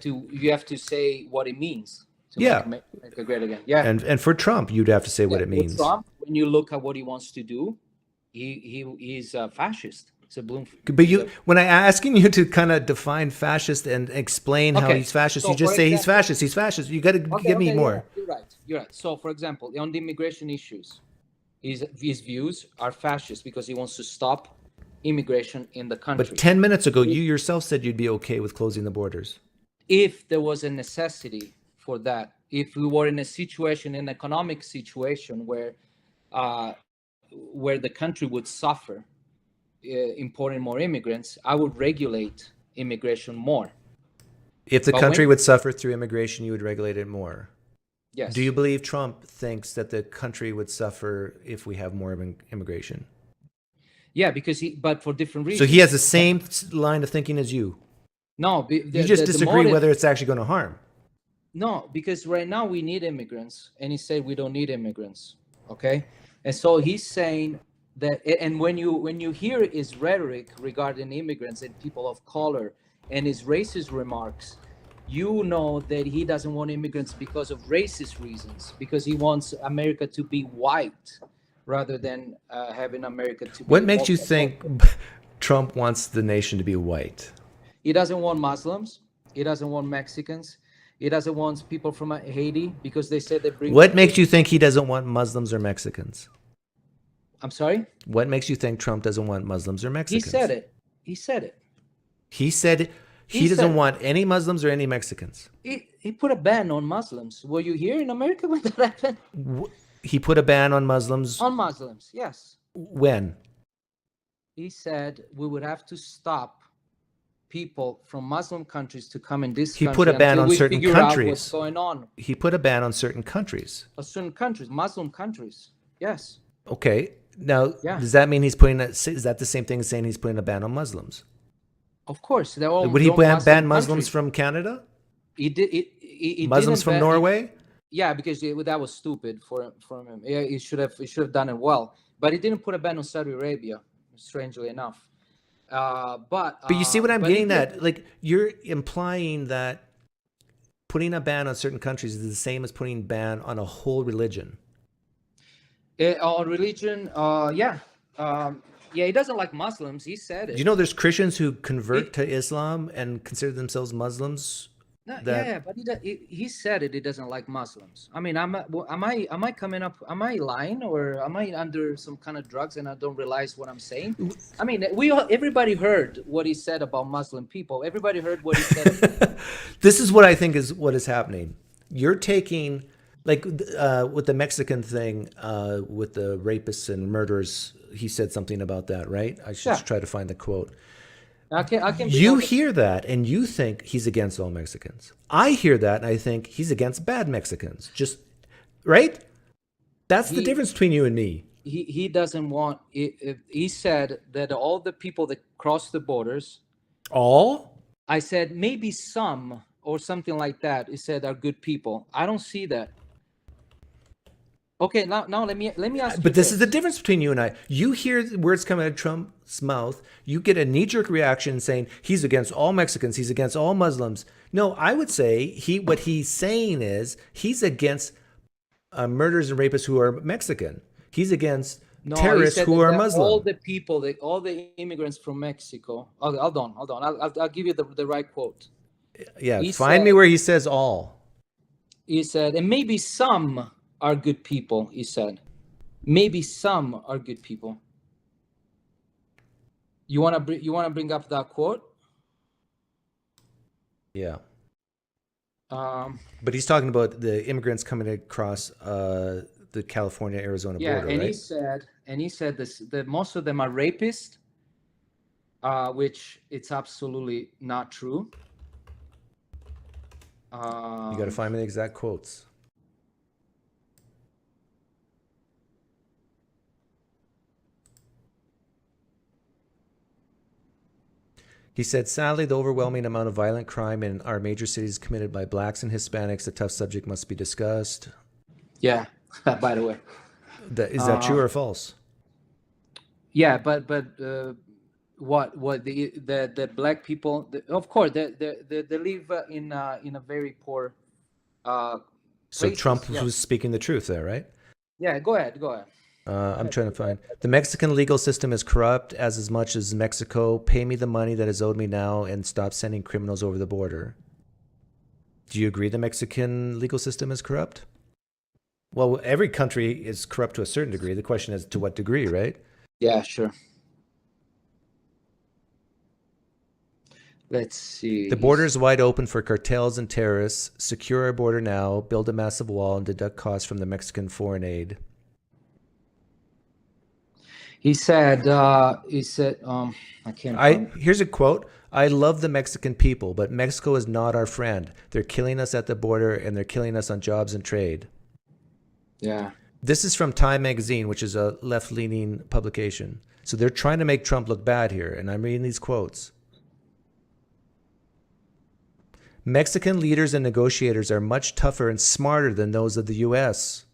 to say what it means to make America great again. Yeah. And for Trump, you'd have to say what it means. For Trump, when you look at what he wants to do, he's a fascist. But when I'm asking you to kind of define fascist and explain how he's fascist, you just say he's fascist. He's fascist. You got to give me more. You're right. So, for example, on the immigration issues, his views are fascist because he wants to stop immigration in the country. But 10 minutes ago, you yourself said you'd be okay with closing the borders. If there was a necessity for that, if we were in a situation, an economic situation where the country would suffer importing more immigrants, I would regulate immigration more. If the country would suffer through immigration, you would regulate it more. Yes. Do you believe Trump thinks that the country would suffer if we have more immigration? Yeah, but for different reasons. So he has the same line of thinking as you. No, you just disagree whether it's actually going to harm. No, because right now we need immigrants, and he said we don't need immigrants. Okay, and so he's saying that, and when you hear his rhetoric regarding immigrants and people of color and his racist remarks, you know that he doesn't want immigrants because of racist reasons, because he wants America to be white rather than having America to be. What makes you think Trump wants the nation to be white? He doesn't want Muslims. He doesn't want Mexicans. He doesn't want people from Haiti because they said they bring. What makes you think he doesn't want Muslims or Mexicans? I'm sorry? What makes you think Trump doesn't want Muslims or Mexicans? He said it. He said it. He said he doesn't want any Muslims or any Mexicans. He put a ban on Muslims. Were you here in America when that happened? He put a ban on Muslims? On Muslims, yes. When? He said we would have to stop people from Muslim countries to come in this country. He put a ban on certain countries. What's going on? He put a ban on certain countries. Certain countries, Muslim countries. Yes. Okay. Now, yeah. Does that mean is that the same thing as saying he's putting a ban on Muslims? Of course. They're all. Would he ban Muslims from Canada? He did. He Muslims from Norway? Yeah, because that was stupid for him. Yeah, he should have done it well. But he didn't put a ban on Saudi Arabia, strangely enough. But you see what I'm getting at? Like, you're implying that putting a ban on certain countries is the same as putting a ban on a whole religion. On religion, yeah. Yeah, he doesn't like Muslims. He said it. Do you know there's Christians who convert to Islam and consider themselves Muslims? Yeah, but he said it. He doesn't like Muslims. I mean, am I coming up? Am I lying, or am I under some kind of drugs and I don't realize what I'm saying? I mean, everybody heard what he said about Muslim people. Everybody heard what he said. This is what I think is what is happening. You're taking, like, with the Mexican thing, with the rapists and murderers. He said something about that, right? I should try to find the quote. I can. You hear that and you think he's against all Mexicans. I hear that and I think he's against bad Mexicans. Just right? That's the difference between you and me. He doesn't want. He said that all the people that cross the borders. All? I said maybe some or something like that. He said are good people. I don't see that. Okay, now let me ask you. But this is the difference between you and I. You hear words coming out of Trump's mouth, you get a knee-jerk reaction saying he's against all Mexicans, he's against all Muslims. No, I would say what he's saying is he's against murderers and rapists who are Mexican. He's against terrorists who are Muslim. All the immigrants from Mexico. Oh, hold on. I'll give you the right quote. Yeah, find me where he says all. He said, and maybe some are good people, he said. Maybe some are good people. You wanna bring up that quote? Yeah. But he's talking about the immigrants coming across the California-Arizona border, right? And he said that most of them are rapists, which it's absolutely not true. You got to find me the exact quotes. He said, sadly, the overwhelming amount of violent crime in our major cities committed by blacks and Hispanics, a tough subject must be discussed. Yeah, by the way. Is that true or false? Yeah, but what the black people, of course, they live in a very poor So places. Trump was speaking the truth there, right? Yeah, go ahead. I'm trying to find. The Mexican legal system is corrupt as much as Mexico. Pay me the money that is owed me now and stop sending criminals over the border. Do you agree the Mexican legal system is corrupt? Well, every country is corrupt to a certain degree. The question is to what degree, right? Yeah, sure. Let's see. The border is wide open for cartels and terrorists. Secure our border now, build a massive wall, and deduct costs from the Mexican foreign aid. He said, I can't find. Here's a quote. I love the Mexican people, but Mexico is not our friend. They're killing us at the border and they're killing us on jobs and trade. Yeah. This is from Time magazine, which is a left-leaning publication. So they're trying to make Trump look bad here, and I'm reading these quotes. Mexican leaders and negotiators are much tougher and smarter than those of the U.S.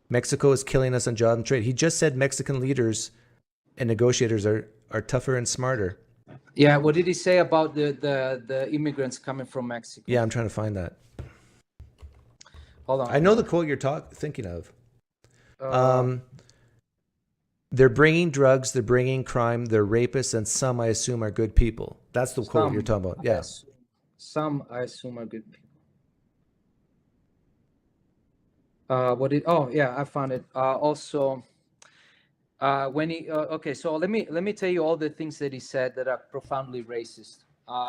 Mexico is killing us on job and trade. He just said Mexican leaders and negotiators are tougher and smarter. Yeah, what did he say about the immigrants coming from Mexico? Yeah, I'm trying to find that. Hold on. I know the quote you're thinking of. They're bringing drugs, they're bringing crime, they're rapists, and some, I assume, are good people. That's the quote you're talking about. Yeah. Some, I assume, are good people. Oh, yeah, I found it. Also, when he, okay, so let me tell you all the things that he said that are profoundly racist.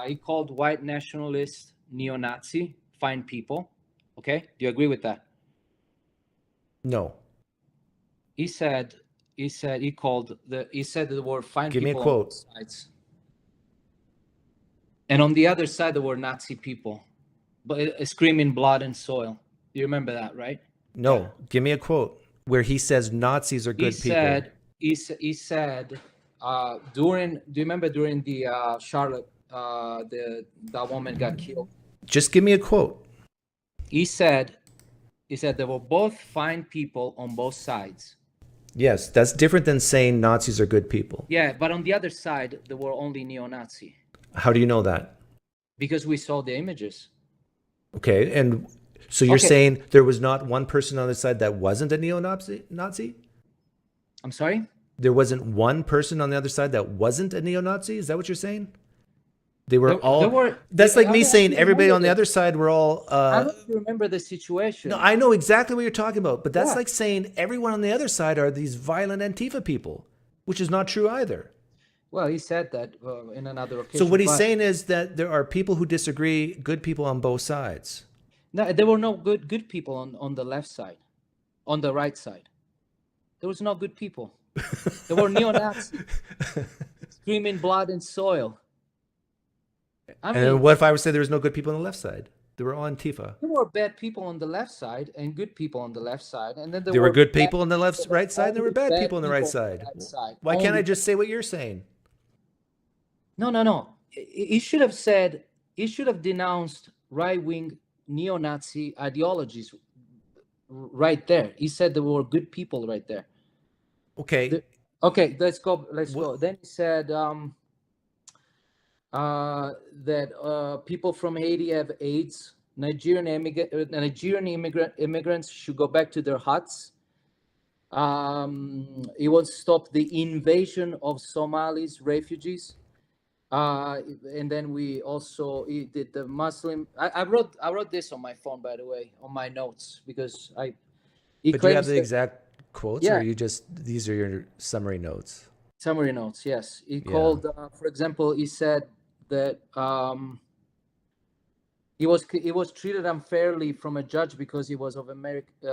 He called white nationalists neo-Nazi, fine people. Okay, do you agree with that? No. He said the word fine Give people. me a quote. On both sides. And on the other side, there were Nazi people, but screaming blood and soil. You remember that, right? No. Yeah. Give me a quote where he says Nazis are good people. He said during. Do you remember during the Charlotte, that woman got killed? Just give me a quote. He said they were both fine people on both sides. Yes, that's different than saying Nazis are good people. Yeah, but on the other side, there were only neo-Nazi. How do you know that? Because we saw the images. Okay, and so you're saying there was not one person on the side that wasn't a neo-Nazi? I'm sorry? There wasn't one person on the other side that wasn't a neo-Nazi? Is that what you're saying? They were that's like me saying everybody on the other side were all... I don't remember the situation. No, I know exactly what you're talking about, but that's like saying everyone on the other side are these violent Antifa people, which is not true either. Well, he said that in another occasion. So what he's saying is that there are people who disagree, good people on both sides. No, there were no good people on the left side, on the right side. There was no good people. There were neo-Nazis screaming blood and soil. And what if I would say there was no good people on the left side? They were all Antifa. There were bad people on the left side and good people on the left side, and then there were good people on the right side. And there were bad people on the right side. Why can't I just say what you're saying? No. He should have said. He should have denounced right-wing neo-Nazi ideologies right there. He said there were good people right there. Okay. Okay, let's go. Then he said that people from Haiti have AIDS. Nigerian immigrants should go back to their huts. He wants to stop the invasion of Somalis, refugees. And then he did the Muslim. I wrote this on my phone, by the way, on my notes, because But do you have the exact quotes, or are you just, these are your summary notes? Summary notes, yes. He called, for example, he said that he was treated unfairly from a judge because he was of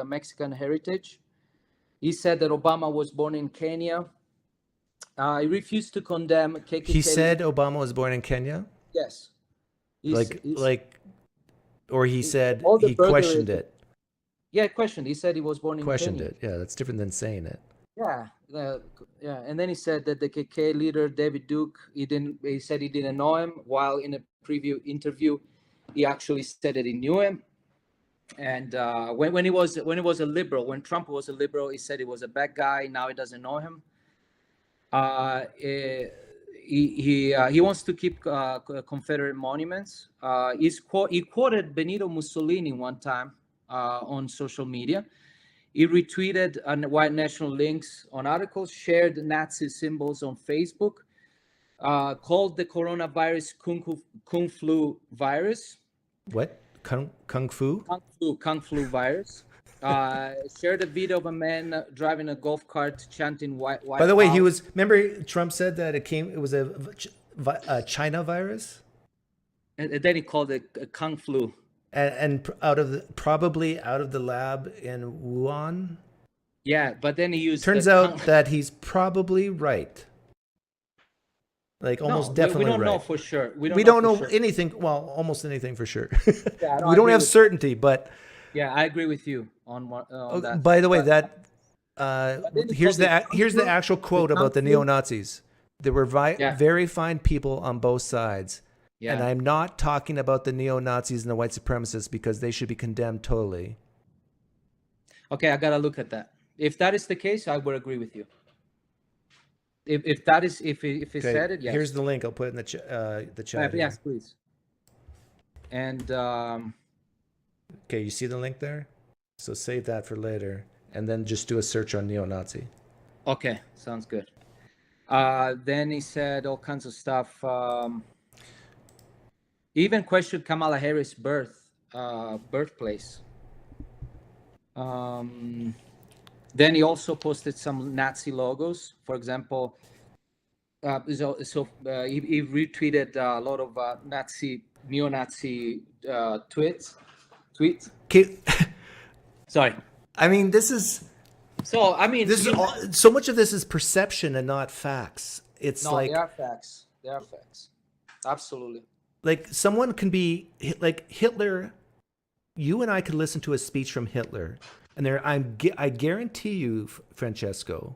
Mexican heritage. He said that Obama was born in Kenya. He refused to condemn KKK. He said Obama was born in Kenya? Yes. Or he said he questioned it. Yeah, questioned. He said he was born in Kenya. Questioned it. Yeah, that's different than saying it. Yeah. And then he said that the KK leader, David Duke, he said he didn't know him, while in a preview interview, he actually said that he knew him. And when he was a liberal, when Trump was a liberal, he said he was a bad guy. Now he doesn't know him. He wants to keep Confederate monuments. He quoted Benito Mussolini one time on social media. He retweeted white national links on articles, shared Nazi symbols on Facebook, called the coronavirus Kung Flu virus. What? Kung Fu? Kung Flu virus. Shared a video of a man driving a golf cart chanting white. By the way, remember Trump said that it was a China virus? And then he called it a Kung flu. And probably out of the lab in Wuhan. Yeah, but then he used. Turns out that he's probably right. Like almost definitely right. We don't know for sure. We don't know anything. Well, almost anything for sure. Yeah, we don't have certainty, but. Yeah, I agree with you on that. By the way, here's the actual quote about the neo-Nazis. There were very fine people on both sides. Yeah. And I'm not talking about the neo-Nazis and the white supremacists because they should be condemned totally. Okay, I gotta look at that. If that is the case, I would agree with you. If it said it, yes. Here's the link. I'll put it in the chat. Yes, please. And okay, you see the link there? So save that for later, and then just do a search on neo-Nazi. Okay, sounds good. Then he said all kinds of stuff. He even questioned Kamala Harris' birthplace. Then he also posted some Nazi logos. For example, he retweeted a lot of neo-Nazi tweets. Okay. Sorry. I mean, this is so much of this is perception and not facts. They are facts. They are facts. Absolutely. Like someone can be like Hitler. You and I could listen to a speech from Hitler, and I guarantee you, Francesco,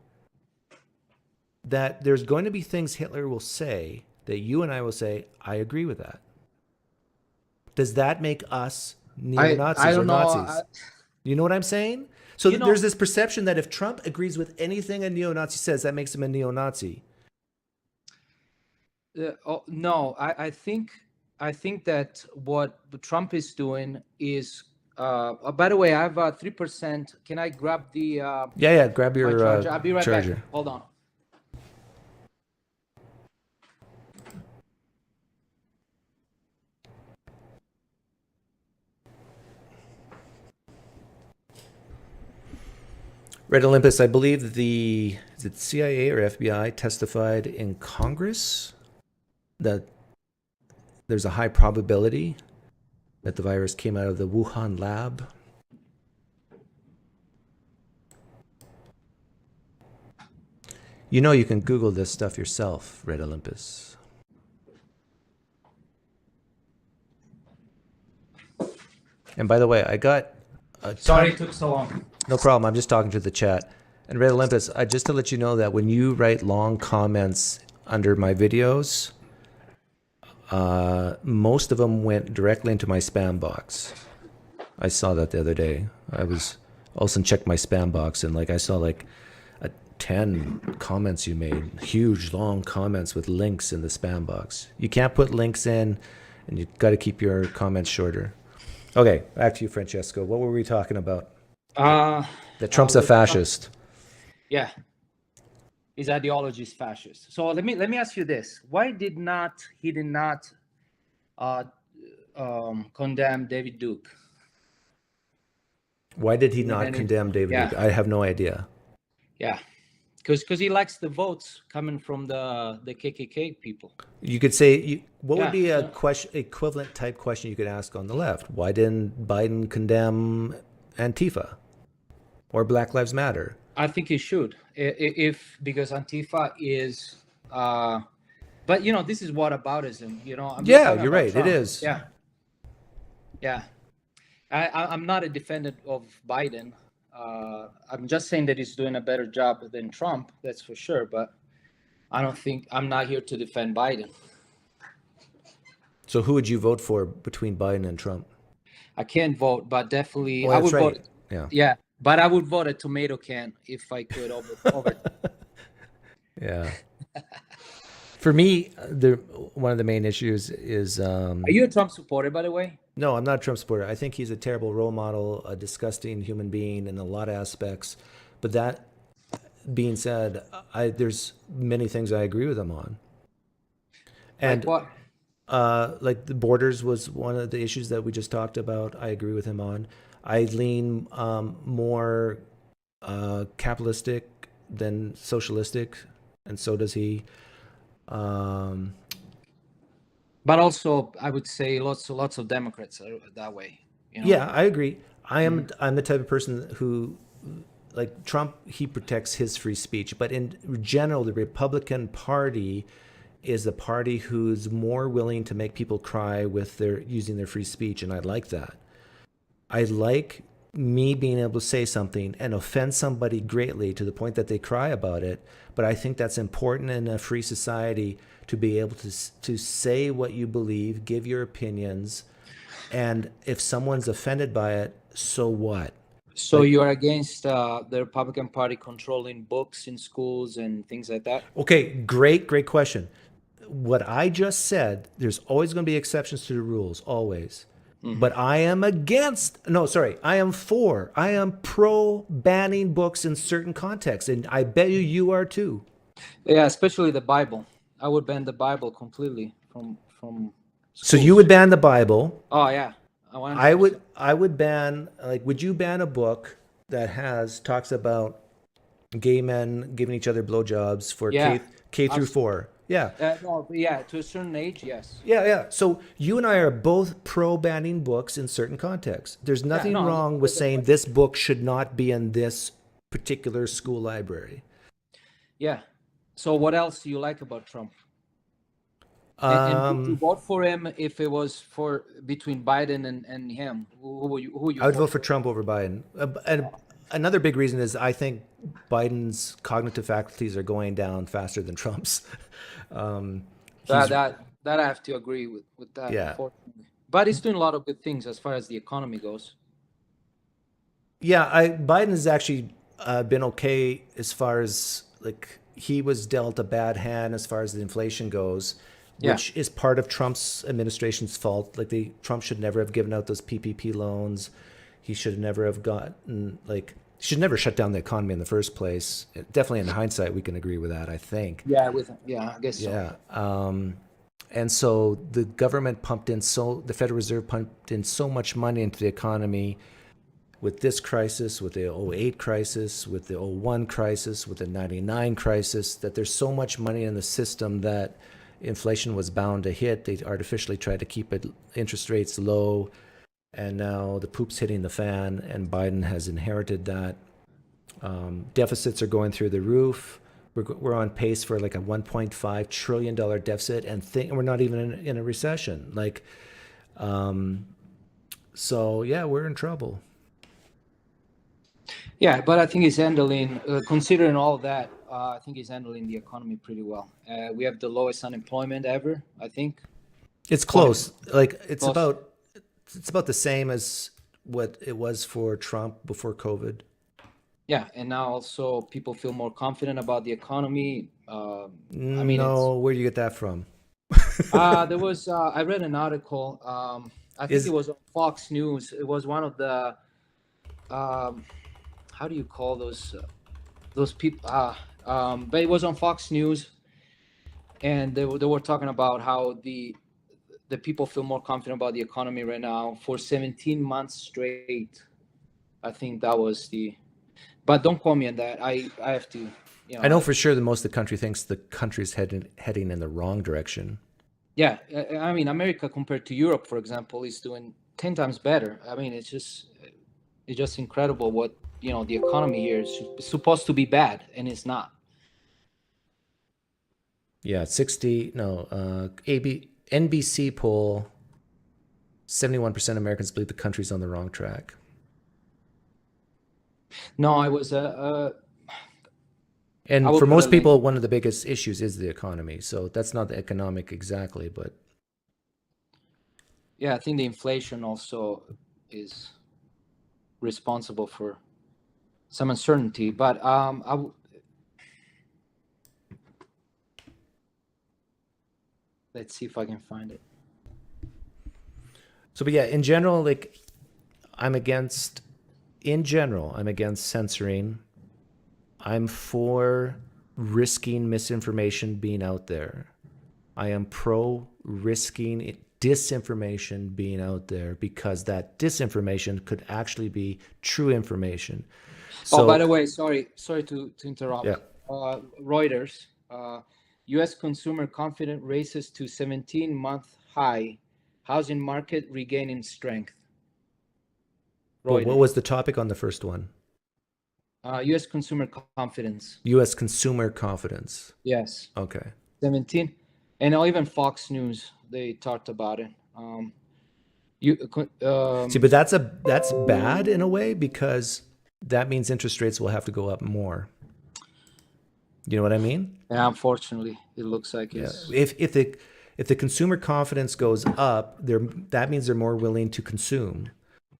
that there's going to be things Hitler will say that you and I will say, I agree with that. Does that make us neo-Nazis or Nazis? You know what I'm saying? So there's this perception that if Trump agrees with anything a neo-Nazi says, that makes him a neo-Nazi. No, I think that what Trump is doing is. By the way, I have 3%. Can I grab the? Grab your charger. I'll be right back. Hold on. Red Olympus, I believe is it CIA or FBI testified in Congress that there's a high probability that the virus came out of the Wuhan lab. You know you can Google this stuff yourself, Red Olympus. And by the way, I got Sorry it took so long. No problem. I'm just talking to the chat. And Red Olympus, just to let you know that when you write long comments under my videos, most of them went directly into my spam box. I saw that the other day. I was also checked my spam box, and I saw 10 comments you made, huge long comments with links in the spam box. You can't put links in, and you've got to keep your comments shorter. Okay, back to you, Francesco. What were we talking about? That Trump's a fascist. Yeah, his ideology is fascist. So let me ask you this: why did he not condemn David Duke? Why did he not condemn David Duke? I have no idea. Yeah, because he likes the votes coming from the KKK people. You could say, what would be a equivalent type question you could ask on the left? Why didn't Biden condemn Antifa or Black Lives Matter? I think he should, because Antifa is, but this is whataboutism. You're right. Trump. It is. Yeah. I'm not a defendant of Biden. I'm just saying that he's doing a better job than Trump. That's for sure. But I'm not here to defend Biden. So who would you vote for between Biden and Trump? I can't vote, but definitely I would vote. Yeah. But I would vote a tomato can if I could over. Yeah. For me, one of the main issues is. Are you a Trump supporter, by the way? No, I'm not a Trump supporter. I think he's a terrible role model, a disgusting human being in a lot of aspects. But that being said, there's many things I agree with him on. And like what? Like the borders was one of the issues that we just talked about. I agree with him on. I lean more capitalistic than socialistic, and so does he. Um, But also, I would say lots of Democrats are that way. You know. yeah, I agree. Mhm. I'm the type of person who, like Trump, he protects his free speech, but in general, the Republican Party is the party who's more willing to make people cry with their using their free speech, and I like that. I like me being able to say something and offend somebody greatly to the point that they cry about it. But I think that's important in a free society to be able to say what you believe, give your opinions, and if someone's offended by it, so what? So Like, you are against the Republican Party controlling books in schools and things like that? okay, great question. What I just said, there's always going to be exceptions to the rules, always. Hmm. But I am against, no, sorry, I am for, I am pro banning books in certain contexts. And I bet you are too. Yeah, especially the Bible. I would ban the Bible completely from So you would schools. ban the Bible. Oh yeah, 100%. I would ban, like, would you ban a book that talks about gay men giving each other blowjobs for Yeah, K through absolutely. 4? Yeah. No, but yeah, to a certain age, yes. Yeah. So you and I are both pro banning books in certain contexts. There's Yeah, nothing no, wrong with saying this book should not be in this particular school library. yeah. So what else do you like about Trump? And would you Um, vote for him if it was for between Biden and him? Who would you I would vote vote for for? Trump over Biden. And another big reason is I think Biden's cognitive faculties are going down faster than Trump's. Um, That he's that I have to agree with that, yeah, unfortunately. But he's doing a lot of good things as far as the economy goes. yeah. Biden has actually been okay as far as like he was dealt a bad hand as far as the inflation goes, Yeah. which is part of Trump's administration's fault. Like Trump should never have given out those PPP loans. He should never have gotten like he should never shut down the economy in the first place. Definitely in hindsight, we can agree with that. I think. Yeah, I guess so. Yeah. And so the government the Federal Reserve pumped in so much money into the economy with this crisis, with the '08 crisis, with the '01 crisis, with the '99 crisis, that there's so much money in the system that inflation was bound to hit. They artificially tried to keep interest rates low, and now the poop's hitting the fan, and Biden has inherited that. Deficits are going through the roof. We're on pace for like a $1.5 trillion deficit, and we're not even in a recession. Like, so yeah, we're in trouble. Yeah, but I think he's handling, considering all that, I think he's handling the economy pretty well. We have the lowest unemployment ever, I think. It's Point close. Like plus. it's about the same as what it was for Trump before COVID. Yeah, and now also people feel more confident about the economy. I mean, it's No, where do you get that from? there was I read an article. I think it Is was on Fox News. It was one of the um, how do you call those people? But it was on Fox News, and they were talking about how the people feel more confident about the economy right now for 17 months straight. I think that was the. But don't quote me on that. I have to, I know I, for sure that most of the country thinks the country's heading in the wrong direction. yeah. I mean, America compared to Europe, for example, is doing 10 times better. I mean, it's just incredible what the economy here is supposed to be bad, and it's not. Yeah, 60 no, NBC poll, 71% of Americans believe the country's on the wrong track. No, I was I And will for put a most link. people, one of the biggest issues is the economy. So that's not the economic exactly, but Yeah, I think the inflation also is responsible for some uncertainty. But let's see if I can find it. but yeah, in general, like I'm against, I'm against censoring. I'm for risking misinformation being out there. I am pro risking disinformation being out there, because that disinformation could actually be true information. So, Oh, by the way, sorry to interrupt. yeah. Reuters, U.S. consumer confidence races to 17-month high. Housing market regaining strength. But what Reuters. was the topic on the first one? U.S. consumer confidence. U.S. consumer confidence. Yes. Okay. 17, and even Fox News, they talked about it. See, but that's bad in a way, because that means interest rates will have to go up more. You know what I mean? Yeah, unfortunately, it looks like Yeah. it's. If the consumer confidence goes up, that means they're more willing to consume.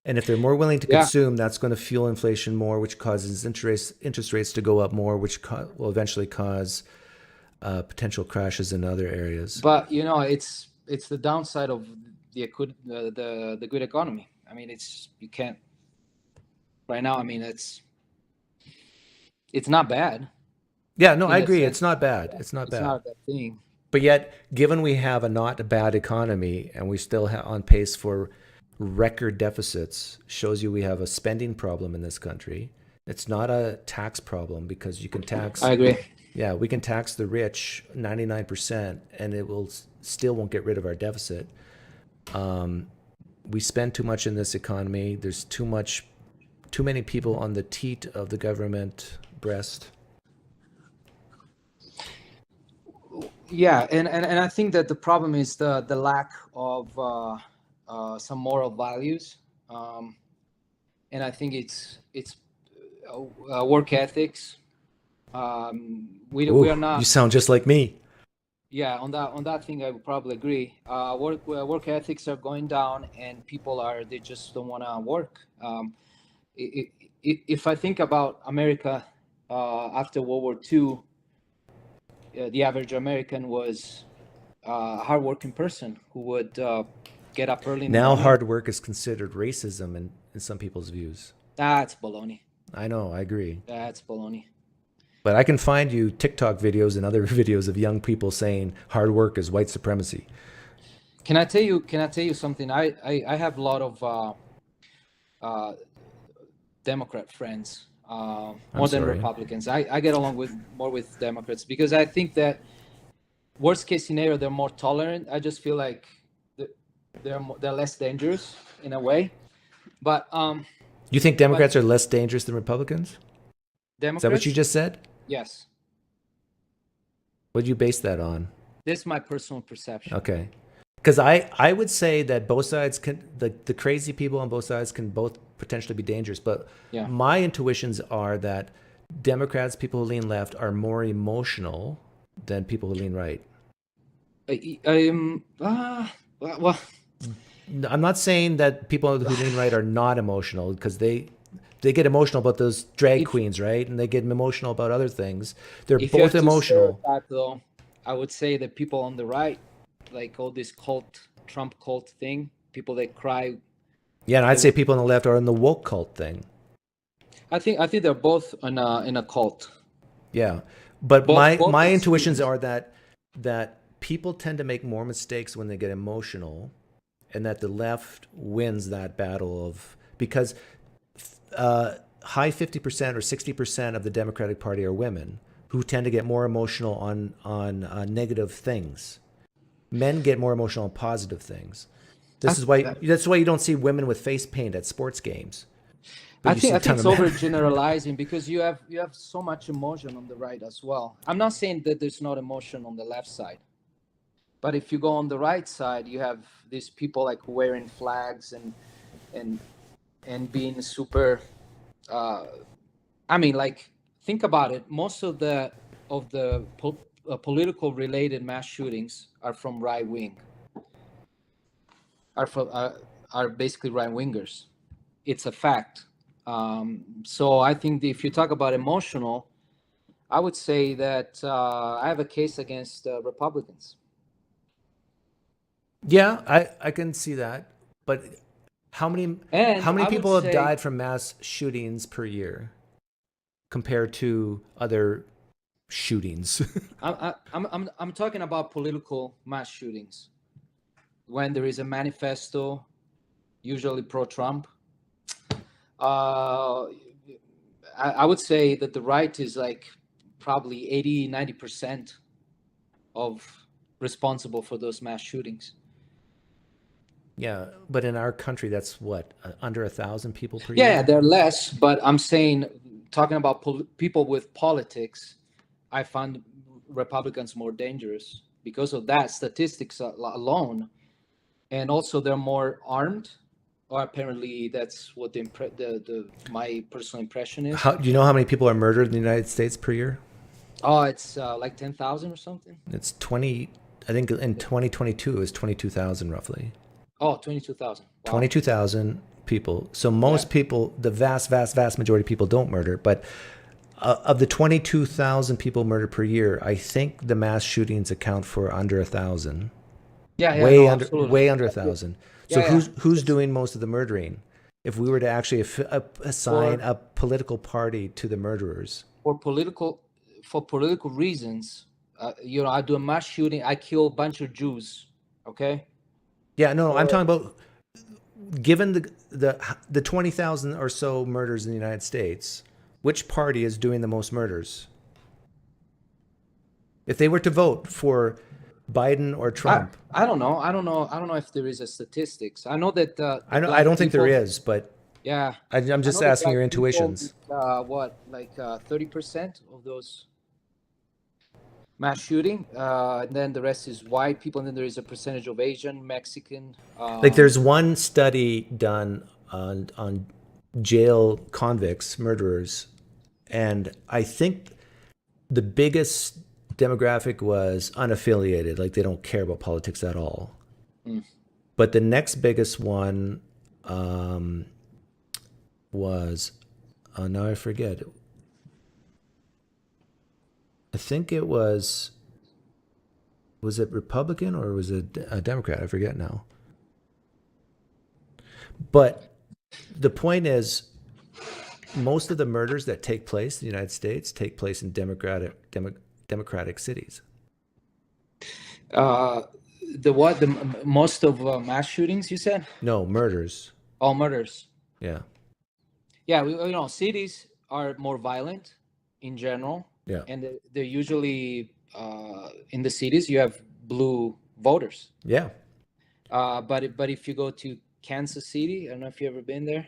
And if they're more willing to Yeah. consume, that's going to fuel inflation more, which causes interest rates to go up more, which will eventually cause potential crashes in other areas. But it's the downside of the good economy. I mean, you can't right now. I mean, it's not bad. Yeah, no, I in a agree. sense. It's not bad. It's not It's bad. not a bad thing. But yet, given we have a not a bad economy and we still on pace for record deficits, shows you we have a spending problem in this country. It's not a tax problem, because you can tax. I agree. Yeah, we can tax the rich 99%, and it will still won't get rid of our deficit. We spend too much in this economy. There's too many people on the teat of the government breast. Yeah, and I think that the problem is the lack of some moral values, and I think it's work ethics. We are not. You sound just like me. Yeah, on that thing, I would probably agree. Work ethics are going down, and they just don't want to work. If I think about America after World War II, the average American was a hardworking person who would get up early in the Now morning. hard work is considered racism in some people's views. That's baloney. I know, I agree. That's baloney. But I can find you TikTok videos and other videos of young people saying hard work is white supremacy. Can I tell you something? I have a lot of Democrat friends, more than Republicans. I get along more with Democrats, because I think that worst case scenario, they're more tolerant. I just feel like they're less dangerous in a way. But You think Democrats are less dangerous than Republicans? Democrats, Is that what you just said? Yes. What do you base that on? This is my personal perception. Okay. Because I would say that both sides the crazy people on both sides can both potentially be dangerous. But Yeah. my intuitions are that Democrats, people who lean left, are more emotional than people who lean right. Well, I'm not saying that people who lean right are not emotional, because they get emotional about those drag queens, right? And they get emotional about other things. They're if you have both to emotional. stereotype, though, I would say that people on the right, like all this Trump cult thing, people that cry. Yeah, and I'd say people on the left are in the woke cult thing. I think they're both in a cult. Yeah, but Both my extremes. intuitions are that people tend to make more mistakes when they get emotional, and that the left wins that battle because high 50% or 60% of the Democratic Party are women who tend to get more emotional on negative things. Men get more emotional on positive things. That's why you don't see women with face paint at sports games. I think it's overgeneralizing, because you have so much emotion on the right as well. I'm not saying that there's not emotion on the left side, but if you go on the right side, you have these people like wearing flags and being super. I mean, like, think about it. Most of the political related mass shootings are from right wing. Are basically right wingers. It's a fact. So I think if you talk about emotional, I would say that I have a case against Republicans. Yeah, I can see that. But how many people have died from mass shootings per year compared to other shootings? I'm talking about political mass shootings. when there is a manifesto, usually pro-Trump. I would say that the right is like probably 80-90% of responsible for those mass shootings. Yeah, but in our country, that's what, under 1,000 people per year? Yeah, they're less, but I'm saying, talking about people with politics, I find Republicans more dangerous because of that statistics alone, and also they're more armed. Or apparently that's what my personal impression is. Do you know how many people are murdered in the United States per year? Oh, it's like 10,000 or something. It's 20. I think in 2022 it was 22,000 roughly. Oh, 22,000. Wow. 22,000 people. So most people, the vast majority of people don't murder. But of the 22,000 people murdered per year, I think the mass shootings account for under 1,000. Yeah, way absolutely. under 1,000. So who's doing most of the murdering? If we were to actually assign a political party to the murderers, for political reasons, I do a mass shooting. I kill a bunch of Jews. Okay. Yeah, no, I'm talking about given the 20,000 or so murders in the United States, which party is doing the most murders? If they were to vote for Biden or Trump, I don't know. I don't know if there is a statistics. I know that I don't think there is, but yeah, I'm just asking your intuitions. What, like 30% of those mass shooting, and then the rest is white people, and then there is a percentage of Asian, Mexican. Like there's one study done on jail convicts, murderers, and I think the biggest demographic was unaffiliated, like they don't care about politics at all. But the next biggest one was, now I forget. I think it was it Republican or was it a Democrat? I forget now. But the point is, most of the murders that take place in the United States take place in democratic cities. The most of mass shootings, you said? No, murders. All murders. Yeah. Yeah, cities are more violent in general. Yeah. And they're usually in the cities you have blue voters. Yeah. But if you go to Kansas City, I don't know if you've ever been there,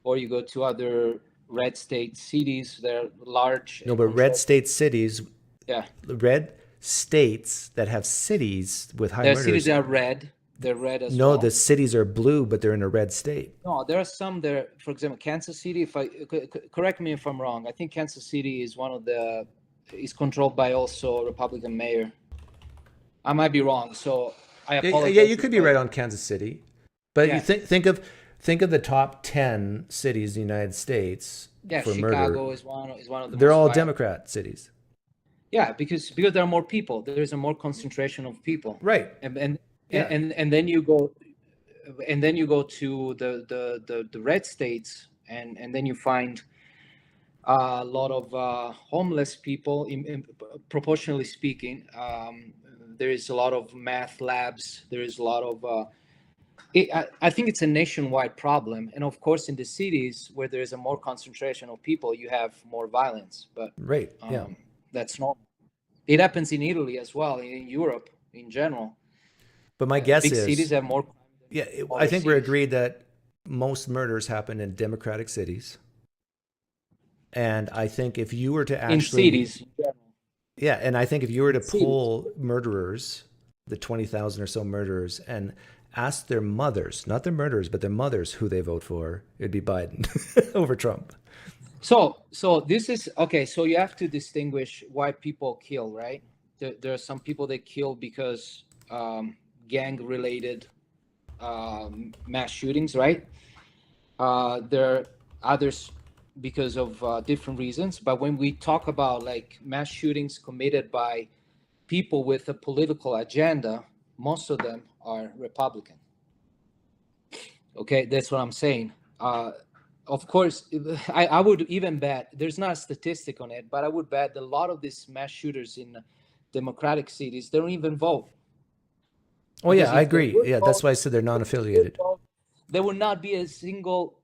or you go to other red state cities, they're large. No, but red state cities. Yeah. Red states that have cities with high murders. Their cities are red. They're red as well. No, the cities are blue, but they're in a red state. No, there are some there. For example, Kansas City. If I correct me if I'm wrong, I think Kansas City is is controlled by also a Republican mayor. I might be wrong, so I apologize. Yeah, you could be right on Kansas City, but you think of the top 10 cities in the United States. Yeah, for Chicago murder. is one of the. They're all Democrat cities. Yeah, because there are more people. There is a more concentration of people. Right. And then you go to the red states, and then you find a lot of homeless people. Proportionally speaking, there is a lot of math labs. There is a lot of. I think it's a nationwide problem, and of course, in the cities where there is a more concentration of people, you have more violence. But right, that's normal. It happens in Italy as well, in Europe in general. But my guess big is cities have more. Yeah, I think we're agreed that most murders happen in democratic cities. And I think if you were to actually in cities, yeah, and I think if you were to poll murderers, the 20,000 or so murderers, and ask their mothers, not their murderers, but their mothers, who they vote for, it'd be Biden over Trump. So this is okay. So you have to distinguish why people kill, right? There are some people that kill because gang-related mass shootings, right? There are others because of different reasons. But when we talk about like mass shootings committed by people with a political agenda, most of them are Republican. Okay, that's what I'm saying. Of course, I would even bet, there's not a statistic on it, but I would bet that a lot of these mass shooters in democratic cities, they don't even vote. Oh Because yeah, I if they agree. would Yeah, that's vote, why I said they're non-affiliated. there would not be a single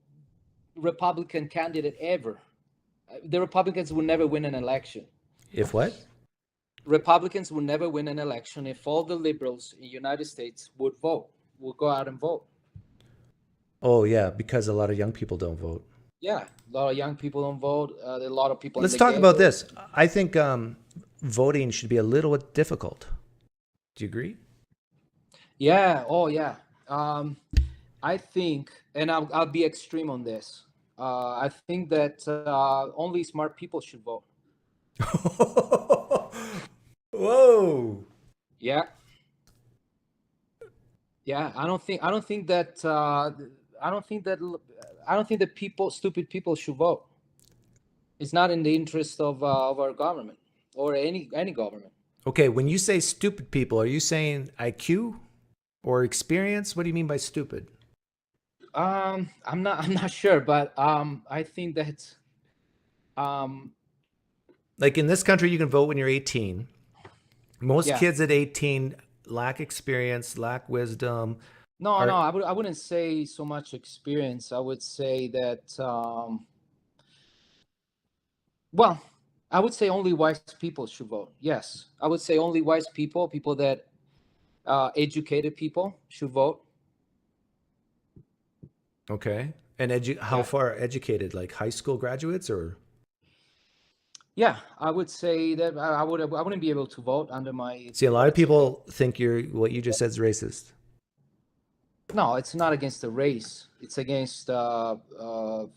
Republican candidate ever. The Republicans would never win an election. If what? Republicans would never win an election if all the liberals in the United States would go out and vote. Oh yeah, because a lot of young people don't vote. Yeah, a lot of young people don't vote. There are a lot of people Let's in the talk about ghetto. this. I think voting should be a little bit difficult. Do you agree? Yeah. Oh, yeah. I think, and I'll be extreme on this. I think that only smart people should vote. Whoa. Yeah. Yeah. I don't think that stupid people should vote. It's not in the interest of our government or any government. Okay, when you say stupid people, are you saying IQ or experience? What do you mean by stupid? I'm not sure, but I think that Like in this country, you can vote when you're 18. Most yeah. kids at 18 lack experience, lack wisdom. No, Are- no, I wouldn't say so much experience. I would say that well, I would say only wise people should vote. Yes, I would say only wise people, people that educated people should vote. Okay. And how Yeah. far educated? Like high school graduates or? Yeah, I would say that I wouldn't be able to vote under my. See, a lot of people think what you just said is racist. No, it's not against the race. It's against. I'm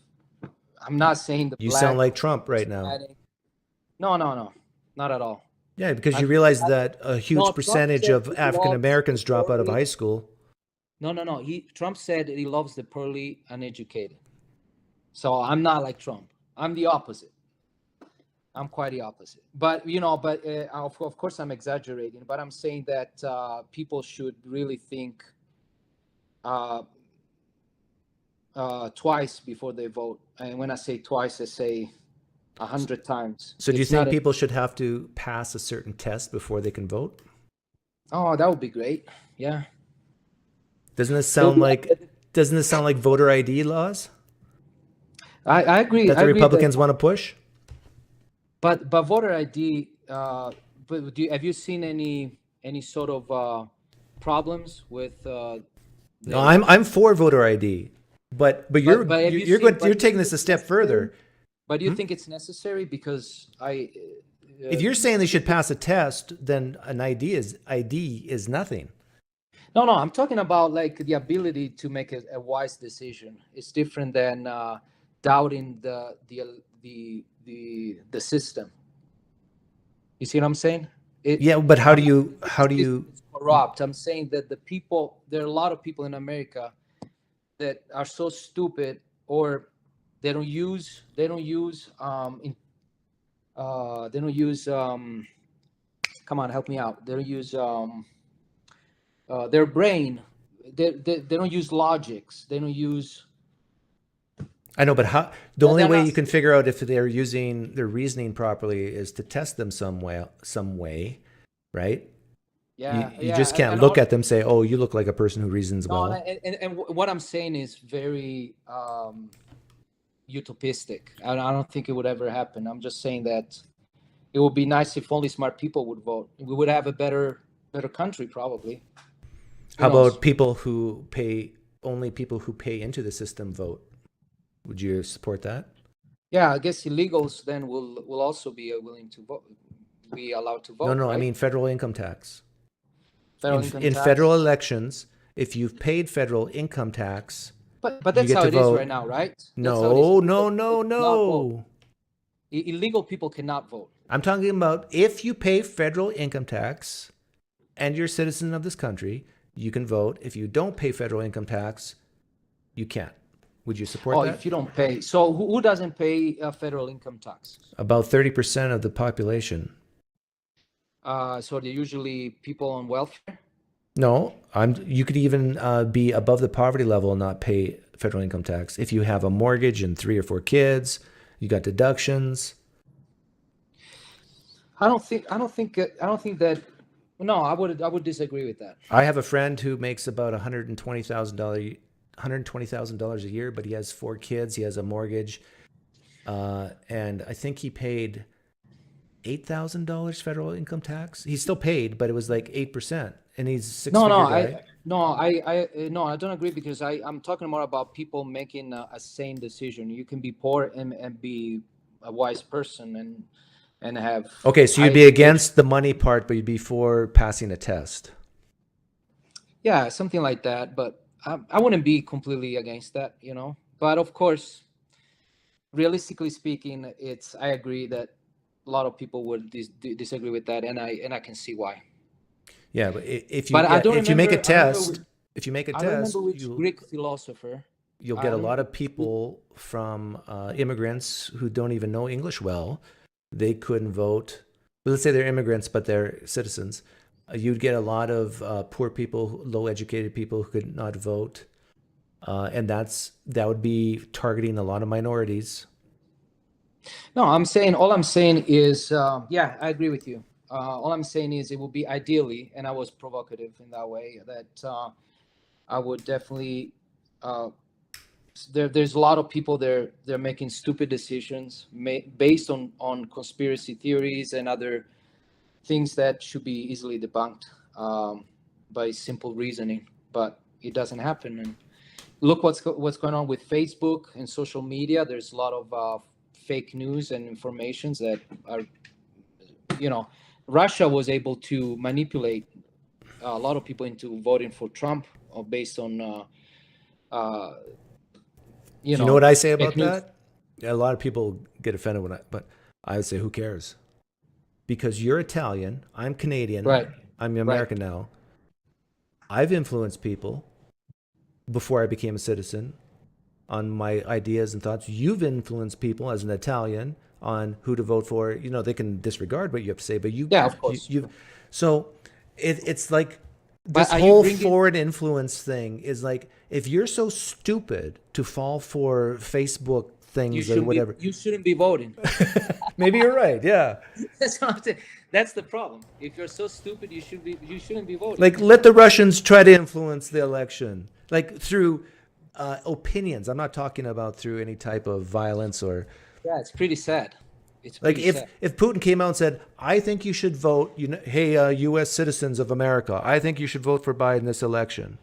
not saying the. You black, sound like Trump right now. Hispanic. No, not at all. Yeah, because you realize that a huge Trump percentage said of he African Americans loves drop out of poorly. high school. No. Trump said that he loves the poorly uneducated. So I'm not like Trump. I'm the opposite. I'm quite the opposite. But of course I'm exaggerating. But I'm saying that people should really think twice before they vote. And when I say twice, I say 100 times. So do you It's think not people should have to pass a certain test before they can vote? Oh, that would be great. Yeah. Doesn't this sound like voter ID laws I agree. that the I agree Republicans want to push? But voter ID. But have you seen any sort of problems with? No, I'm for voter ID, but you're have you you're seen- going, you're taking this a step further. But do you think it's necessary? Because If you're saying they should pass a test, then an ID is nothing. No, I'm talking about like the ability to make a wise decision. It's different than doubting the system. You see what I'm saying? Yeah, but how do you It's corrupt. I'm saying that there are a lot of people in America that are so stupid, or they don't use come on, help me out. They don't use their brain. They don't use logics. They don't use. I know, but how? The only they're way not you can figure out if they're using their reasoning properly is to test them some way, right? Yeah, You just can't look at them and say, "Oh, you look like a person who reasons No, well." and what I'm saying is very utopistic. I don't think it would ever happen. I'm just saying that it would be nice if only smart people would vote. We would have a better country, probably. How Who knows? about only people who pay into the system vote? Would you support that? Yeah, I guess illegals then will also be willing to vote. Be allowed to vote. No, I right? mean federal income tax. Federal in income in tax. federal elections, if you've paid federal income tax, But you that's get how to it is vote. right now, right? That's how it No, is. no, People no, cannot vote. no. Illegal people cannot vote. I'm talking about if you pay federal income tax and you're a citizen of this country, you can vote. If you don't pay federal income tax, you can't. Would you support Oh, that? if you don't pay. So who doesn't pay federal income tax? About 30% of the population. So they're usually people on welfare. No, you could even be above the poverty level and not pay federal income tax. If you have a mortgage and 3 or 4 kids, you got deductions. I don't think that No, I would disagree with that. I have a friend who makes about $120,000 a year, but he has 4 kids. He has a mortgage, and I think he paid $8,000 federal income tax. He's still paid, but it was like 8%, and he's a No, no, six-figure guy. no, I don't agree because I'm talking more about people making a sane decision. You can be poor and be a wise person and have Okay, so high you'd be education. against the money part, but you'd be for passing a test. Yeah, something like that. But I wouldn't be completely against that, you know. But of course, realistically speaking, I agree that a lot of people would disagree with that, and I can see why. Yeah, but if you But yeah, if you make a test, if you make a I don't remember test, which Greek philosopher. you'll I get a don't lot remember. of people from immigrants who don't even know English well. They couldn't vote. Well, let's say they're immigrants, but they're citizens. You'd get a lot of poor people, low-educated people who could not vote, and that would be targeting a lot of minorities. No, all I'm saying is, yeah, I agree with you. All I'm saying is it would be ideally, and I was provocative in that way, that I would definitely, uh, there's a lot of people they're making stupid decisions based on conspiracy theories and other things that should be easily debunked by simple reasoning, but it doesn't happen. And look what's going on with Facebook and social media. There's a lot of fake news and informations that are, you know, Russia was able to manipulate a lot of people into voting for Trump based on, Do you know what I say fake about news. that? A lot of people get offended but I would say, who cares? Because you're Italian, I'm Canadian, Right, I'm right. American now. I've influenced people before I became a citizen on my ideas and thoughts. You've influenced people as an Italian on who to vote for. You know, they can disregard what you have to say, but Yeah, of course. you've so it's like But this are you whole bringing? forward influence thing is like, if you're so stupid to fall for Facebook things or whatever, You shouldn't be voting. maybe you're right. Yeah. That's what I'm saying. That's the problem. If you're so stupid, you shouldn't be voting. Like, let the Russians try to influence the election, like through opinions. I'm not talking about through any type of violence or Yeah, it's pretty sad. It's like pretty sad. if Putin came out and said, "I think you should vote," you know, hey, U.S. citizens of America, I think you should vote for Biden this election.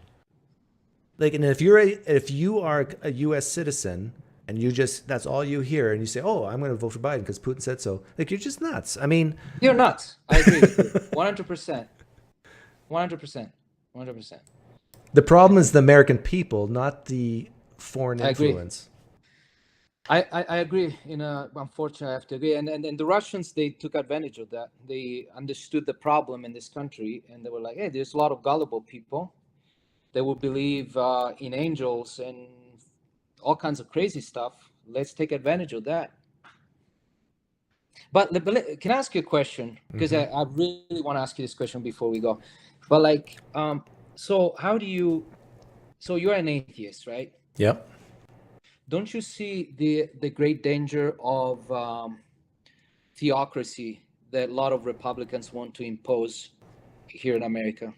Like, and if you are a U.S. citizen and you just that's all you hear, and you say, "Oh, I'm going to vote for Biden because Putin said so," like, you're just nuts. I mean, You're nuts. I agree with you. 100%. 100%. 100%. the problem is the American people, not the foreign I agree. influence. I agree. Unfortunately, I have to agree. And the Russians, they took advantage of that. They understood the problem in this country, and they were like, "Hey, there's a lot of gullible people. They will believe in angels and all kinds of crazy stuff. Let's take advantage of that." But can I ask you a question? Because I really want to ask you this question before we go. But like, so how do you? So you're an atheist, right? Yep. Don't you see the great danger of theocracy that a lot of Republicans want to impose here in America?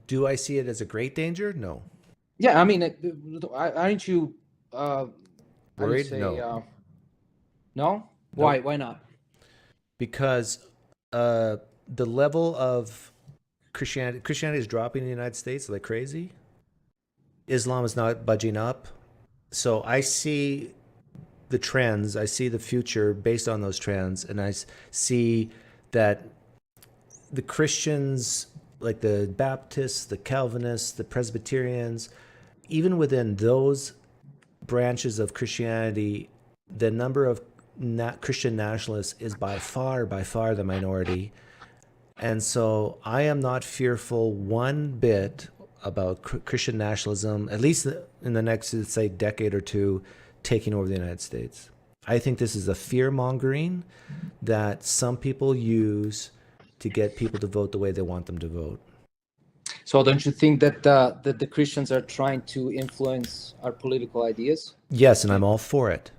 Do I see it as a great danger? No. Yeah, I mean, aren't you? How do you Worried? say? No. No. Why? Nope. Why not? Because the level of Christianity is dropping in the United States like crazy. Islam is not budging up. So I see the trends, I see the future based on those trends, and I see that the Christians, like the Baptists, the Calvinists, the Presbyterians, even within those branches of Christianity, the number of Christian nationalists is by far the minority. And so I am not fearful one bit about Christian nationalism, at least in the next, let's say, decade or two, taking over the United States. I think this is a fear mongering that some people use to get people to vote the way they want them to vote. So don't you think that that the Christians are trying to influence our political ideas? Yes, and I'm all for it.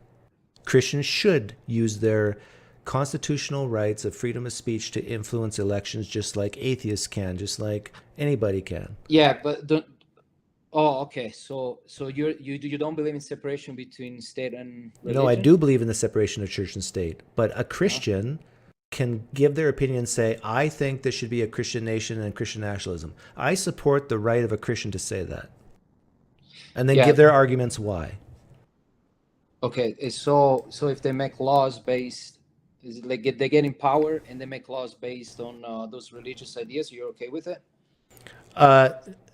Christians should use their constitutional rights of freedom of speech to influence elections, just like atheists can, just like anybody can. Yeah, but don't. Oh, okay. So you don't believe in separation between state and No, I religion? do believe in the separation of church and state, but a Christian can give their opinion and say, I think there should be a Christian nation and Christian nationalism. I support the right of a Christian to say that. And then Yeah. give their arguments why. Okay. So if they make laws based, is it like they get in power and they make laws based on those religious ideas, you're okay with it?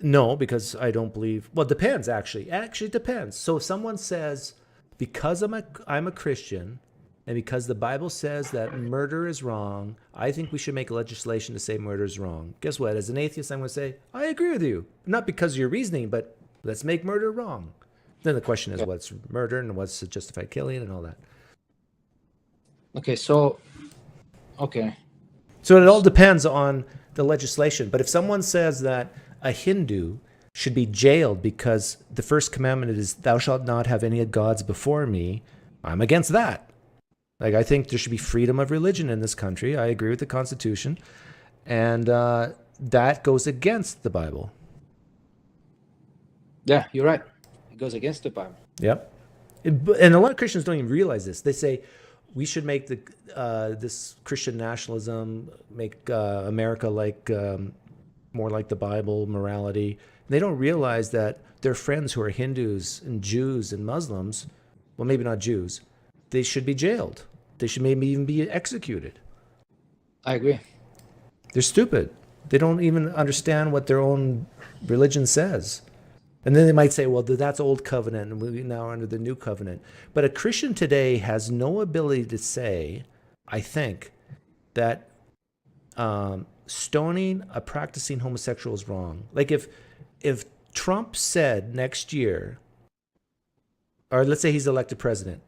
No, because I don't believe. Well, it depends. Actually, it depends. So if someone says, because I'm a Christian, and because the Bible says that murder is wrong, I think we should make legislation to say murder is wrong. Guess what? As an atheist, I'm going to say I agree with you, not because of your reasoning, but let's make murder wrong. Then the question is, what's murder and what's justified killing and all that. Okay. So So it all depends on the legislation. But if someone says that a Hindu should be jailed because the first commandment is thou shalt not have any gods before me, I'm against that. Like, I think there should be freedom of religion in this country. I agree with the Constitution. And that goes against the Bible. yeah, you're right. It goes against the Bible. Yep. And a lot of Christians don't even realize this. They say we should make this Christian nationalism, make America like more like the Bible, morality. And they don't realize that their friends who are Hindus and Jews and Muslims, well, maybe not Jews, they should be jailed. They should maybe even be executed. I agree. They're stupid. They don't even understand what their own religion says. And then they might say, well, that's old covenant and we're now under the new covenant. But a Christian today has no ability to say, I think, that stoning a practicing homosexual is wrong. Like if Trump said next year, or let's say he's elected president,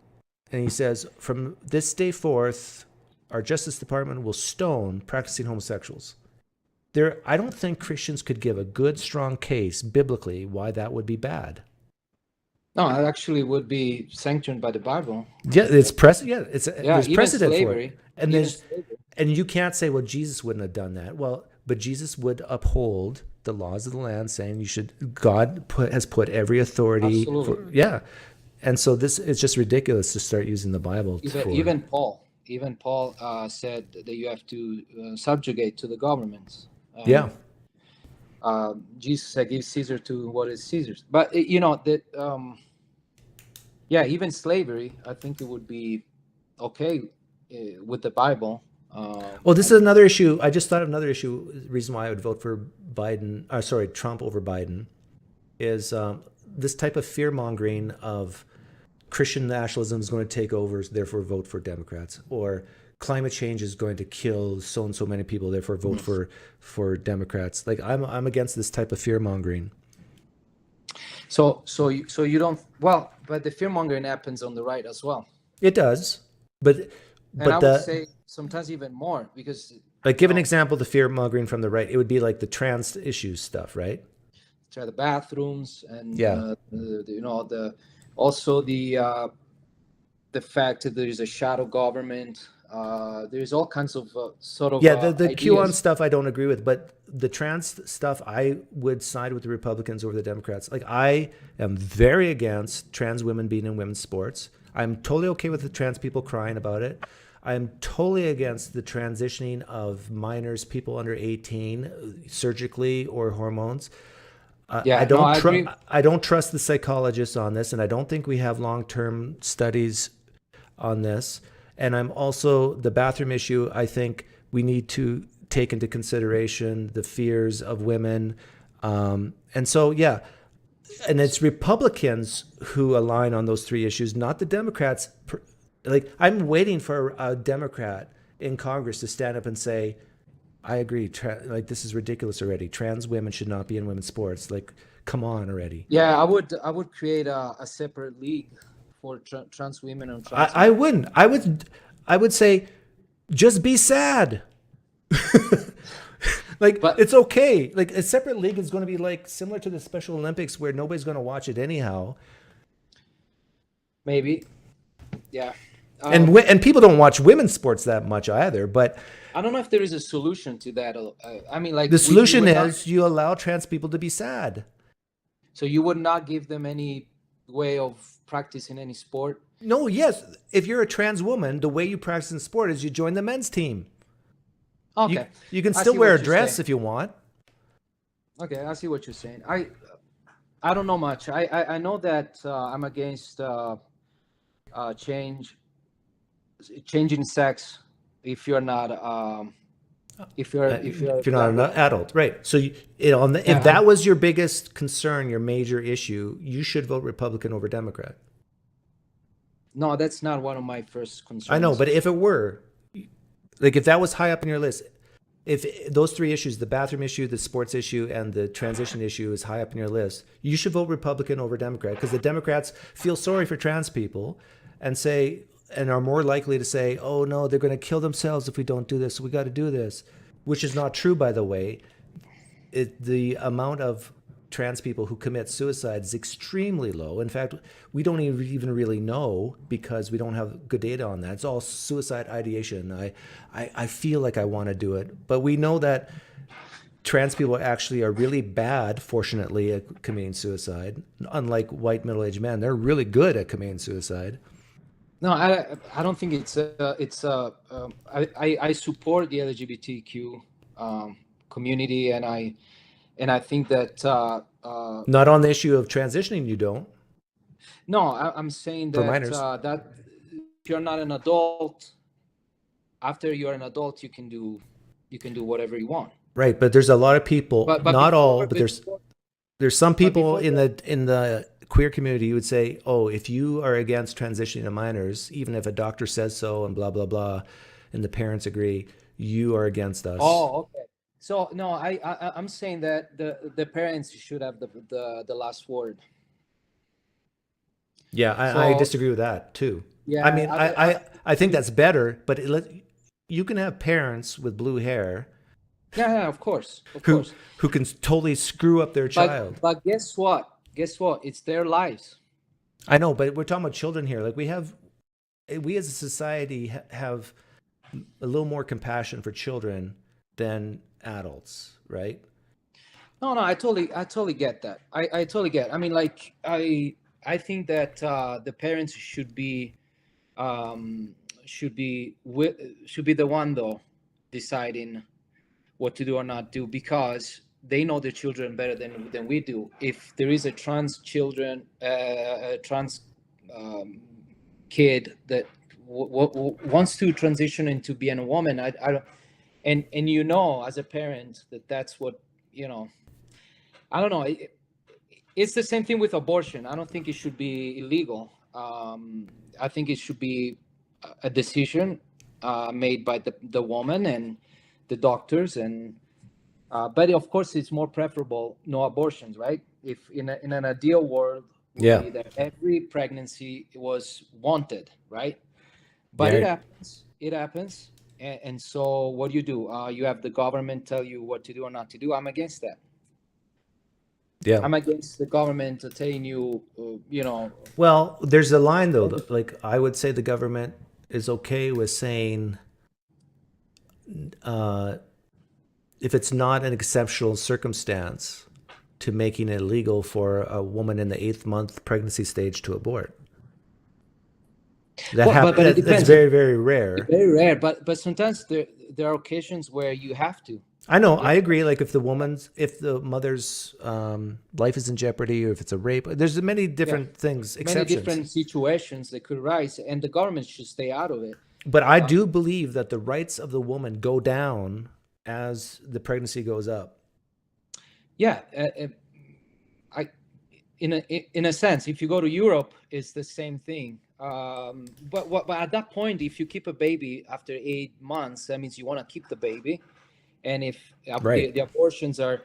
and he says, from this day forth, our Justice Department will stone practicing homosexuals. I don't think Christians could give a good, strong case biblically why that would be bad. No, it actually would be sanctioned by the Bible. Yeah, there's precedent slavery, for it. And you can't say, well, Jesus wouldn't have done that. Well, but Jesus would uphold the laws of the land, saying God has put every authority. Absolutely. And so this is just ridiculous to start using the Bible. Even Paul said that you have to subjugate to the governments. Jesus said, give Caesar to what is Caesar's. But even slavery, I think it would be okay with the Bible. Well, this is another issue. I just thought of another issue. Reason why I would vote for Trump over Biden is this type of fear mongering of Christian nationalism is going to take over, therefore vote for Democrats, or climate change is going to kill so and so many people, therefore vote for Democrats. Like I'm against this type of fear mongering. So you don't. Well, but the fear mongering happens on the right as well. It does, but I would say sometimes even more, because like give an example of the fear mongering from the right. It would be like the trans issues stuff, right? Try the bathrooms and the fact that there is a shadow government. There's all kinds of the QAnon stuff I don't agree with, but the trans stuff I would side with the Republicans over the Democrats. Like I am very against trans women being in women's sports. I'm totally okay with the trans people crying about it. I'm totally against the transitioning of minors, people under 18, surgically or hormones. I don't trust the psychologists on this, and I don't think we have long-term studies on this. And I'm also, the bathroom issue, I think we need to take into consideration the fears of women. And it's Republicans who align on those three issues, not the Democrats. Like, I'm waiting for a Democrat in Congress to stand up and say, I agree. This is ridiculous already. Trans women should not be in women's sports. Like, come on already. Yeah, I would create a separate league for trans women and trans. I wouldn't. I would say, just be sad. But it's okay. Like a separate league is going to be like similar to the Special Olympics, where nobody's going to watch it anyhow. Maybe, yeah. And people don't watch women's sports that much either. But I don't know if there is a solution to that. I mean, like the solution would not- is you allow trans people to be sad. so you would not give them any way of practicing any sport. No, yes. If you're a trans woman, the way you practice in sport is you join the men's team. Okay, You can I still see wear what a you're dress saying. if you want. Okay, I see what you're saying. I don't know much. I know that I'm against changing sex if you're not if you're If you're not an adult, right? So if Yeah, that was your biggest concern, your major issue, you should vote Republican over Democrat. no, that's not one of my first concerns. I know, but if it were, like if that was high up on your list, if those three issues, the bathroom issue, the sports issue, and the transition issue is high up on your list, you should vote Republican over Democrat because the Democrats feel sorry for trans people and are more likely to say, oh no, they're going to kill themselves if we don't do this. So we got to do this, which is not true, by the way. The amount of trans people who commit suicide is extremely low. In fact, we don't even really know because we don't have good data on that. It's all suicide ideation. I feel like I want to do it, but we know that trans people actually are really bad, fortunately, at committing suicide. Unlike white middle-aged men, they're really good at committing suicide. No, I don't think I support the LGBTQ community, and I think that Not on the issue of transitioning, you don't. no, I'm saying For that minors. that if you're not an adult, after you're an adult, you can do whatever you want. Right, but there's a lot of people, But not all, before- but before- there's some people before in the queer community who would say, oh, if you are against transitioning to minors, even if a doctor says so and blah blah blah, and the parents agree, you are against us. Oh, okay. So no, I'm saying that the parents should have the last word. Yeah, I So- disagree with that too. Yeah, I mean, I think that's better, but you can have parents with blue hair Yeah, of course. who can totally screw up their child. But guess what? It's their lives. I know, but we're talking about children here. Like we as a society have a little more compassion for children than adults, right? No, I totally get that. I totally get. I mean, like I think that the parents should be the one though deciding what to do or not do, because they know their children better than we do. If there is a trans kid that wants to transition into being a woman, I don't, and you know, as a parent, that's what, you know, I don't know. It's the same thing with abortion. I don't think it should be illegal. I think it should be a decision made by the woman and the doctors, and but of course it's more preferable no abortions, right? If in an ideal world, Yeah. that every pregnancy was wanted, right? But Yeah. it happens, and so what do? You have the government tell you what to do or not to do. I'm against that. Yeah. I'm against the government telling you, you know. Well, there's a line though. Like I would say, the government is okay with saying, if it's not an exceptional circumstance, to making it illegal for a woman in the 8th month pregnancy stage to abort. That Well, but it that's depends. very, very rare. Very rare, but sometimes there are occasions where you have to. I know. I agree. Like if the mother's life is in jeopardy, or if it's a rape, there's many different things, Many exceptions. different situations that could arise, and the government should stay out of it. But I do believe that the rights of the woman go down as the pregnancy goes up. Yeah, in a sense, if you go to Europe, it's the same thing. But at that point, if you keep a baby after 8 months, that means you want to keep the baby. And if Right. the abortions are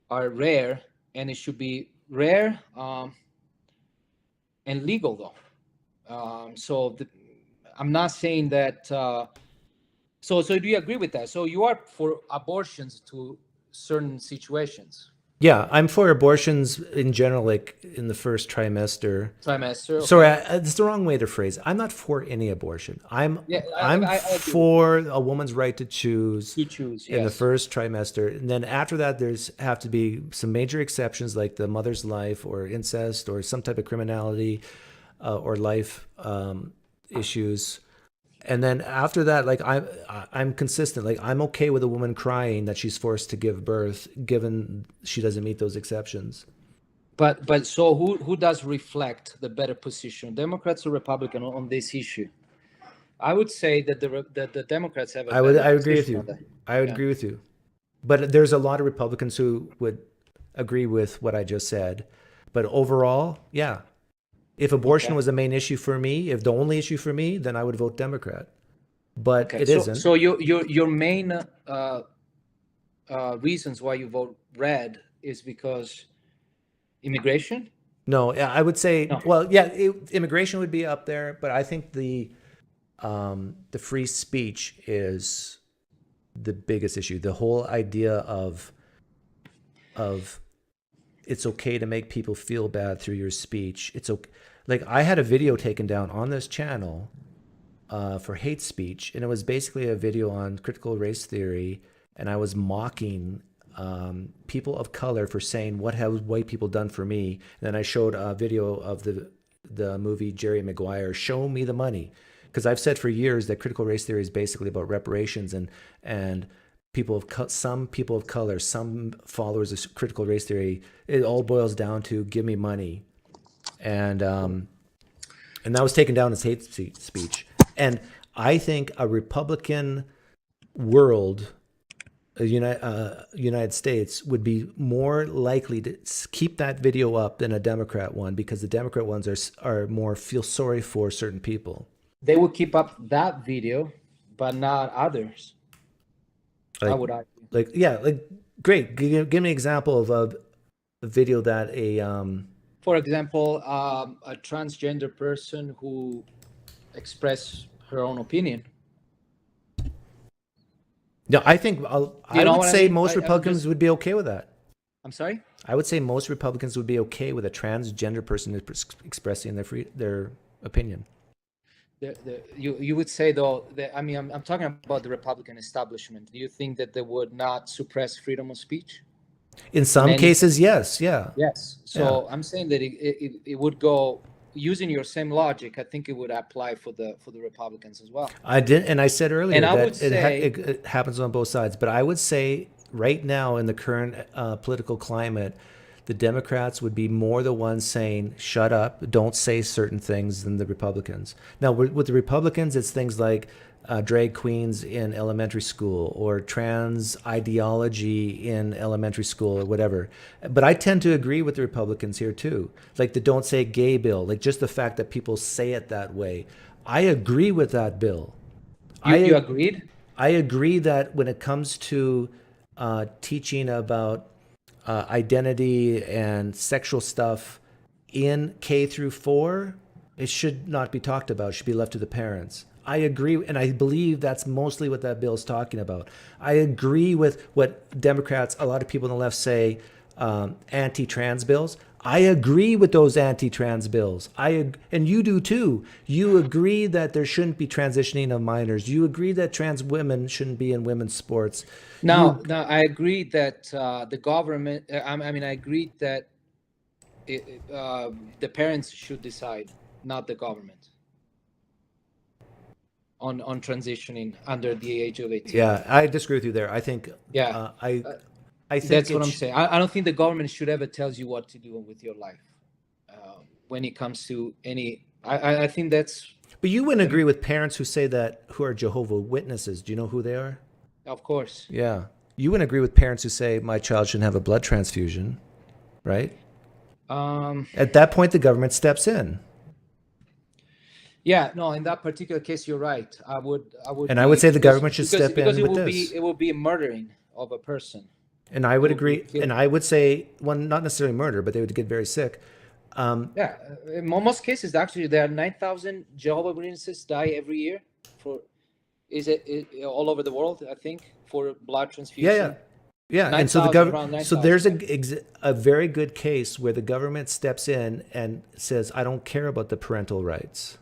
rare, and it should be rare and legal though. So I'm not saying that. So do you agree with that? So you are for abortions to certain situations? Yeah, I'm for abortions in general, like in the first trimester. Trimester. Okay. Sorry, it's the wrong way to phrase it. I'm not for any abortion. Yeah, I'm I agree. for a woman's right to choose To choose, in the yes. first trimester, and then after that, there's have to be some major exceptions like the mother's life or incest or some type of criminality or life issues. And then after that, like I'm consistent. Like I'm okay with a woman crying that she's forced to give birth, given she doesn't meet those exceptions. But so who does reflect the better position, Democrats or Republican on this issue? I would say that the Democrats have a better I agree with position on you. that. I would Yeah. agree with you. But there's a lot of Republicans who would agree with what I just said. But overall, yeah. If abortion Okay. was the main issue for me, if the only issue for me, then I would vote Democrat. But Okay. it So isn't. so your main reasons why you vote red is because immigration? No, I would say, No. well, yeah, immigration would be up there, but I think the free speech is the biggest issue. The whole idea of it's okay to make people feel bad through your speech. It's okay. Like I had a video taken down on this channel for hate speech, and it was basically a video on critical race theory, and I was mocking people of color for saying what have white people done for me. And then I showed a video of the movie Jerry Maguire, Show Me the Money, because I've said for years that critical race theory is basically about reparations and some people of color, some followers of critical race theory. It all boils down to give me money, and that was taken down as hate speech. And I think a Republican world, United States, would be more likely to keep that video up than a Democrat one, because the Democrat ones are more feel sorry for certain people. They would keep up that video, but not others. I would argue. Great. Give me an example of a video that For example, a transgender person who expressed her own opinion. No, I think I would say most Republicans would be okay with that. I'm sorry? I would say most Republicans would be okay with a transgender person expressing their opinion. You would say, though, that, I mean, I'm talking about the Republican establishment. Do you think that they would not suppress freedom of speech? In some cases, yes. Yeah. Yes. So I'm saying that it would go, using your same logic, I think it would apply for the Republicans as well. I said earlier that it happens on both sides. But I would say right now in the current political climate, the Democrats would be more the ones saying, shut up, don't say certain things, than the Republicans. Now, with the Republicans, it's things like drag queens in elementary school or trans ideology in elementary school or whatever. But I tend to agree with the Republicans here too. Like the don't say gay bill, like just the fact that people say it that way. I agree with that bill. You agreed? I agree that when it comes to teaching about identity and sexual stuff in K through 4, it should not be talked about. It should be left to the parents. I agree, and I believe that's mostly what that bill is talking about. I agree with what Democrats, a lot of people on the left say, anti-trans bills. I agree with those anti-trans bills. And you do too. You agree that there shouldn't be transitioning of minors. You agree that trans women shouldn't be in women's sports. No, I agree that the government, I agree that the parents should decide, not the government, on transitioning under the age of 18. Yeah, I disagree with you there. I think. Yeah, I think that's what I'm saying. I don't think the government should ever tell you what to do with your life when it comes to any. I think that's. But you wouldn't agree with parents who say that, who are Jehovah's Witnesses. Do you know who they are? Of course. Yeah. You wouldn't agree with parents who say my child shouldn't have a blood transfusion, right? At that point, the government steps in. Yeah, no, in that particular case, you're right. I would say the government should step in with this. It will be a murdering of a person. And I would agree. And I would say, well, not necessarily murder, but they would get very sick. Yeah, in most cases, actually, there are 9,000 Jehovah's Witnesses die every year for, is it all over the world, I think, for blood transfusion. Yeah, and so 9,000, around so 9,000. there's a very good case where the government steps in and says, "I don't care about the parental rights."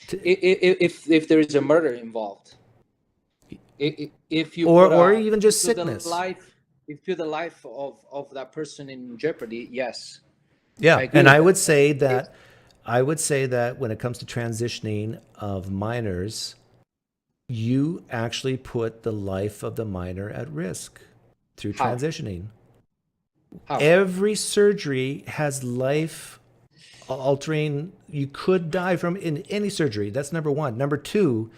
If there is a murder involved, if you Or even just put the sickness. life, if you put the life of that person in jeopardy, yes, I Yeah, agree and with I would that. say If, that when it comes to transitioning of minors, you actually put the life of the minor at risk through how? transitioning. How? Every surgery has life altering. You could die from in any surgery. That's number one. Number two,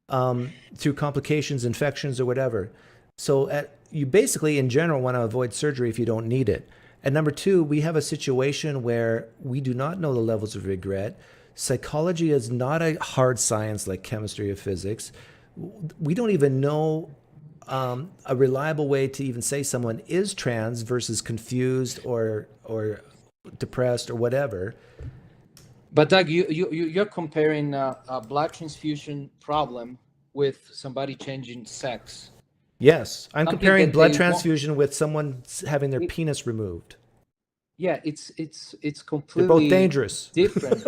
through complications, infections, or whatever. So you basically, in general, want to avoid surgery if you don't need it. And number two, we have a situation where we do not know the levels of regret. Psychology is not a hard science like chemistry or physics. We don't even know a reliable way to even say someone is trans versus confused or depressed or whatever. But Doug, you're comparing a blood transfusion problem with somebody changing sex. Yes, I'm Something comparing that blood they want. transfusion with someone having their It, penis removed. yeah, it's They're both completely dangerous. different.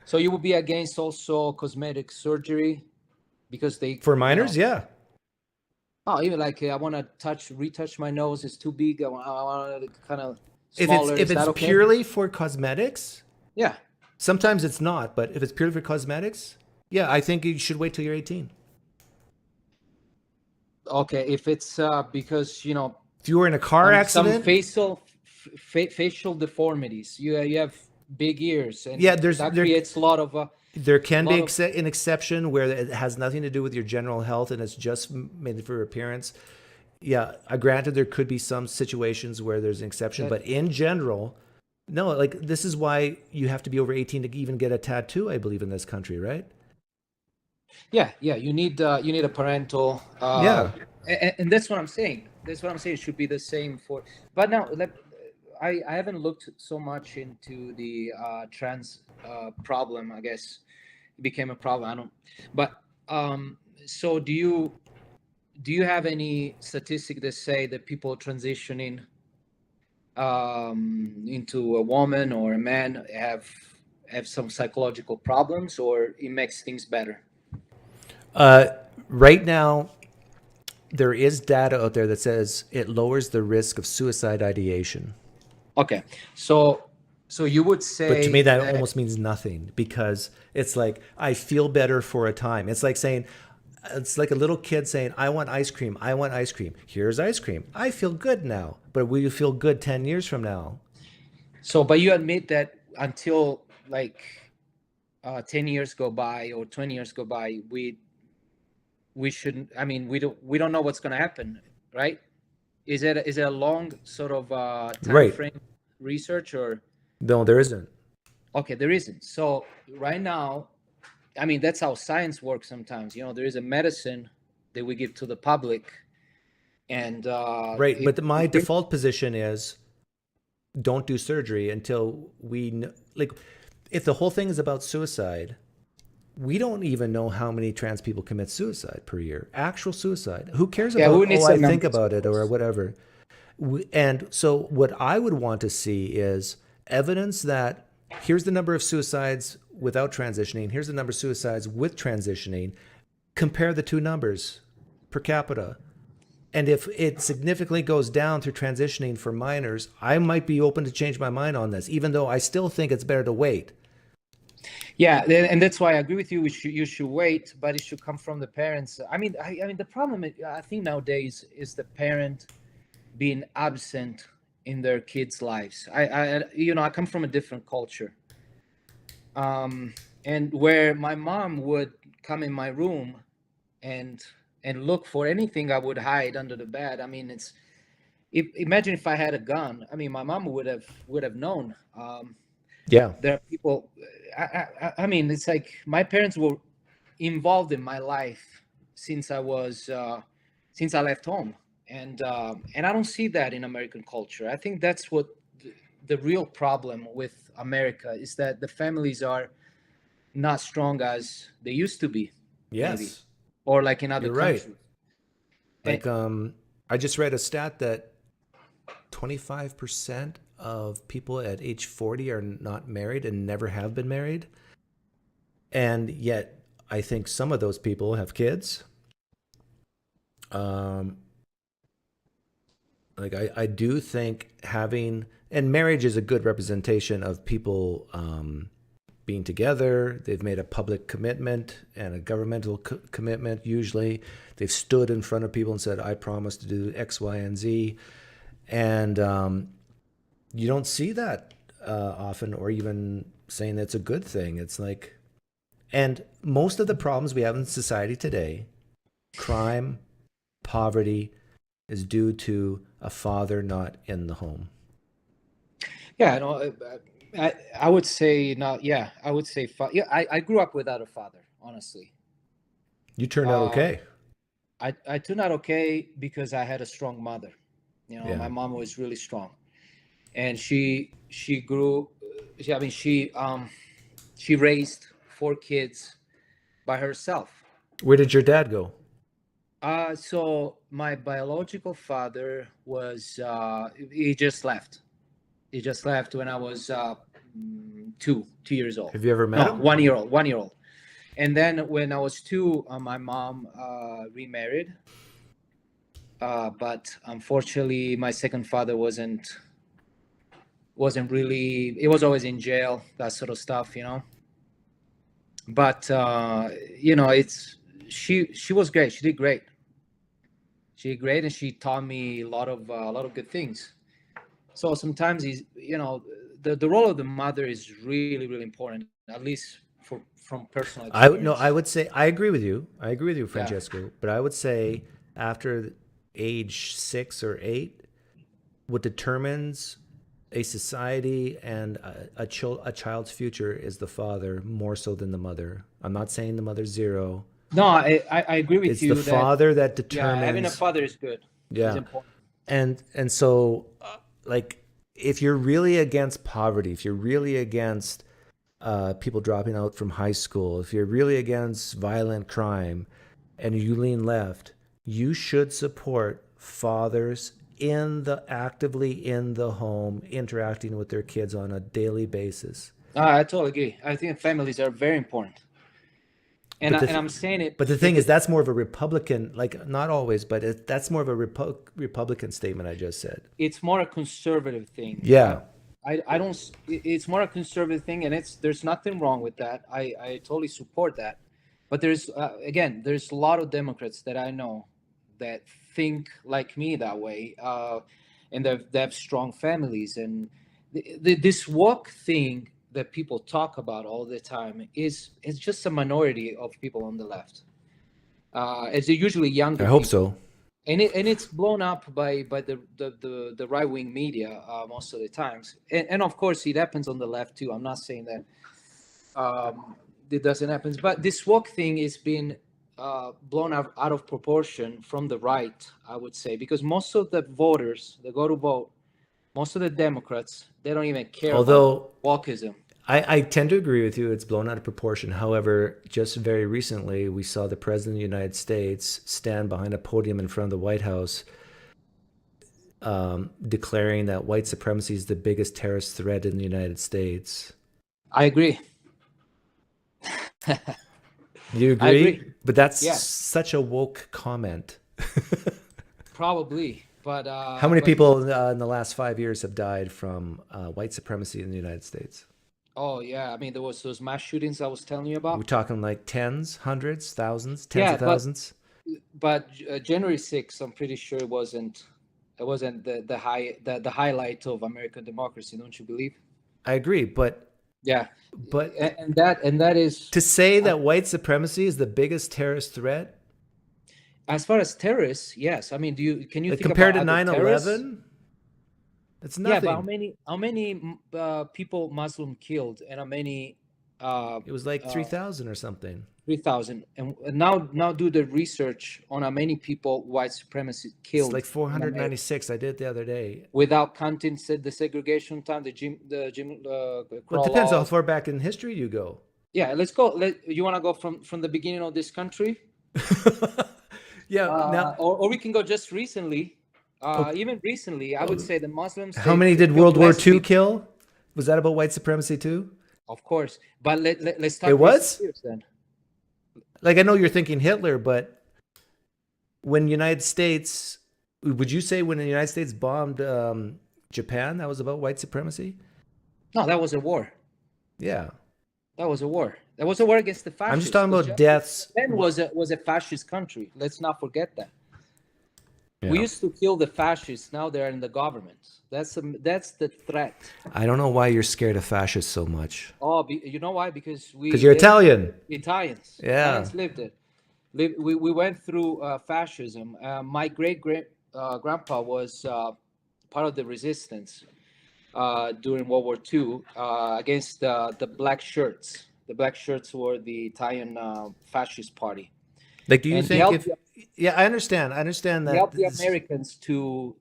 So you would be against also cosmetic surgery because they, For minors, yeah. oh, even like I want to retouch my nose. It's too big. I want it kind of If it's smaller. if Is that it's okay? purely for cosmetics, Yeah. sometimes it's not, but if it's purely for cosmetics, yeah, I think you should wait till you're 18. Okay. If it's because If you were in a car some accident, facial deformities. You have big ears, and yeah, that creates a lot of there can be lot of an exception where it has nothing to do with your general health and it's just mainly for appearance. Yeah, granted, there could be some situations where there's an exception, that. but in general, no. Like this is why you have to be over 18 to even get a tattoo. I believe in this country, right? Yeah, yeah. You need a parental, Yeah. and that's what I'm saying. That's what I'm saying. It should be the same for. But now, I haven't looked so much into the trans problem. I guess it became a problem. I don't. But so do you have any statistic that say that people transitioning into a woman or a man have some psychological problems, or it makes things better? Uh, right now, there is data out there that says it lowers the risk of suicide ideation. Okay, so you would But to me, say that that almost means nothing because it's like, I feel better for a time. It's like a little kid saying, I want ice cream. I want ice cream. Here's ice cream. I feel good now. But will you feel good 10 years from now? so, but you admit that until like 10 years go by or 20 years go by, we shouldn't. I mean, we don't know what's going to happen, right? Is it a long sort of time Right. frame research or No, there isn't. okay, there isn't. So right now, I mean, that's how science works sometimes. There is a medicine that we give to the public, and Right. But my default position is don't do surgery until like, if the whole thing is about suicide, we don't even know how many trans people commit suicide per year. Actual suicide. Who cares yeah, about, we need oh, I some think numbers, of about it or course. whatever? And so, what I would want to see is evidence that here's the number of suicides without transitioning, here's the number of suicides with transitioning. Compare the two numbers per capita. And if it significantly goes down through transitioning for minors, I might be open to change my mind on this, even though I still think it's better to wait. Yeah, and that's why I agree with you. You should wait, but it should come from the parents. I mean, the problem I think nowadays is the parent being absent in their kids' lives. I come from a different culture, and where my mom would come in my room and look for anything I would hide under the bed. I mean, imagine if I had a gun. I mean, my mom would have known. Yeah. There are people. I mean, it's like my parents were involved in my life since since I left home, and I don't see that in American culture. I think that's what the real problem with America is, that the families are not strong as they used to be, maybe, Yes. or like in other You're right. countries. And Like I just read a stat that 25% of people at age 40 are not married and never have been married. And yet, I think some of those people have kids. Like I do think having, and marriage is a good representation of people being together. They've made a public commitment and a governmental commitment. Usually, they've stood in front of people and said, "I promise to do X, Y, and Z." And you don't see that often, or even saying that's a good thing. It's like, and most of the problems we have in society today, crime, poverty, is due to a father not in the home. Yeah, no, I would say not. Yeah, I would say yeah. I grew up without a father, honestly. You turned out okay. I turned out okay because I had a strong mother. Yeah. My mom was really strong, and she grew. I mean, she raised 4 kids by herself. Where did your dad go? So my biological father was he just left. He just left when I was 2 years old. Have you ever met him? 1 year old. 1 year old. And then when I was 2, my mom remarried. But unfortunately, my second father wasn't really. He was always in jail, that sort of stuff, But it's she was great. She did great. She did great, and she taught me a lot of good things. So sometimes the role of the mother is really, really important, at least from personal experience. I would say I agree with you. I agree with you, Francesco. Yeah. But I would say after age 6 or 8, what determines a society and a child's future is the father more so than the mother. I'm not saying the mother's zero. No, I agree with you. It's the father that determines. Yeah, having a father is good. Yeah, it's important. And so, like, if you're really against poverty, if you're really against people dropping out from high school, if you're really against violent crime, and you lean left, you should support fathers actively in the home, interacting with their kids on a daily basis. I totally agree. I think families are very important. And I'm saying it. But the thing is, that's more of a Republican, like, not always, but that's more of a Republican statement I just said. It's more a conservative thing. Yeah. I don't. It's more a conservative thing, and there's nothing wrong with that. I totally support that. But there's there's a lot of Democrats that I know that think like me that way, and they have strong families. And this woke thing that people talk about all the time is just a minority of people on the left. It's usually younger. I hope so. And it's blown up by the right wing media most of the times, and of course it happens on the left too. I'm not saying that it doesn't happen, but this woke thing is being blown out of proportion from the right, I would say, because most of the voters that go to vote, most of the Democrats, they don't even care about wokeism. I tend to agree with you. It's blown out of proportion. However, just very recently, we saw the President of the United States stand behind a podium in front of the White House declaring that white supremacy is the biggest terrorist threat in the United States. I agree. You agree? I agree. But that's such a woke comment. Probably. But how many people in the last 5 years have died from white supremacy in the United States? Oh, yeah. I mean, there was those mass shootings I was telling you about. We're talking like tens, hundreds, thousands, tens of thousands. But January 6th, I'm pretty sure it wasn't the highlight of American democracy. Don't you believe? I agree, but and that is to say that white supremacy is the biggest terrorist threat. As far as terrorists, yes. I mean, can you think compared about to 9/11? It's nothing. Yeah, but how many people Muslim killed, and how many? It was like 3,000 or something. 3,000, and now do the research on how many people white supremacy killed. It's like 496. I did it the other day. Without counting the segregation time, the Jim. Well, it depends how far back in history you go. Yeah, let's go. You want to go from the beginning of this country? Yeah. Or we can go just recently. Even recently, I would say the Muslims. How they many did killed World War less II people, kill? Was that about white supremacy too? of course. But let's It talk recent was? years then. Like, I know you're thinking Hitler, but when United States, would you say when the United States bombed Japan, that was about white supremacy? No, that was a war. Yeah. That was a war. That was a war against the I'm just fascists. talking 'Cause about deaths. Japan was a fascist country. Let's not forget that. We Yeah. used to kill the fascists. Now they're in the government. That's the threat. I don't know why you're scared of fascists so much. Oh, you know why? Because Because you're Italian. Italians. Yeah. Italians lived it. We went through fascism. My great grandpa was part of the resistance during World War II against the black shirts. The black shirts were the Italian fascist party. Like, do you And he think helped if? Yeah, I understand. I understand he that. helped the Americans to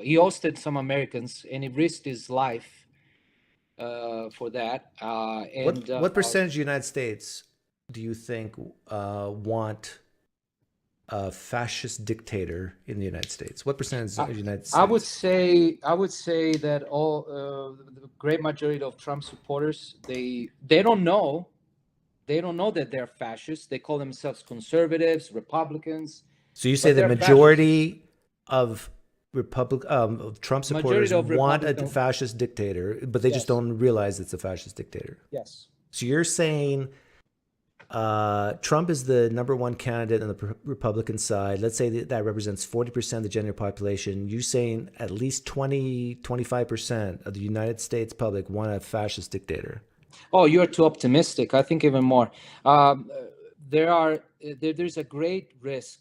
he hosted some Americans and he risked his life for that. What percentage of the United States do you think want a fascist dictator in the United States? What percentage of the United States? I would say that all the great majority of Trump supporters they don't know that they're fascists. They call themselves conservatives, Republicans. So you say the they're majority of of Trump supporters Majority of want a Republican- fascist dictator, but they just Yes. don't realize it's a fascist dictator. Yes. So you're saying Trump is the number one candidate on the Republican side. Let's say that represents 40% of the general population. You saying at least 25% of the United States public want a fascist dictator. Oh, you're too optimistic. I think even more. There's a great risk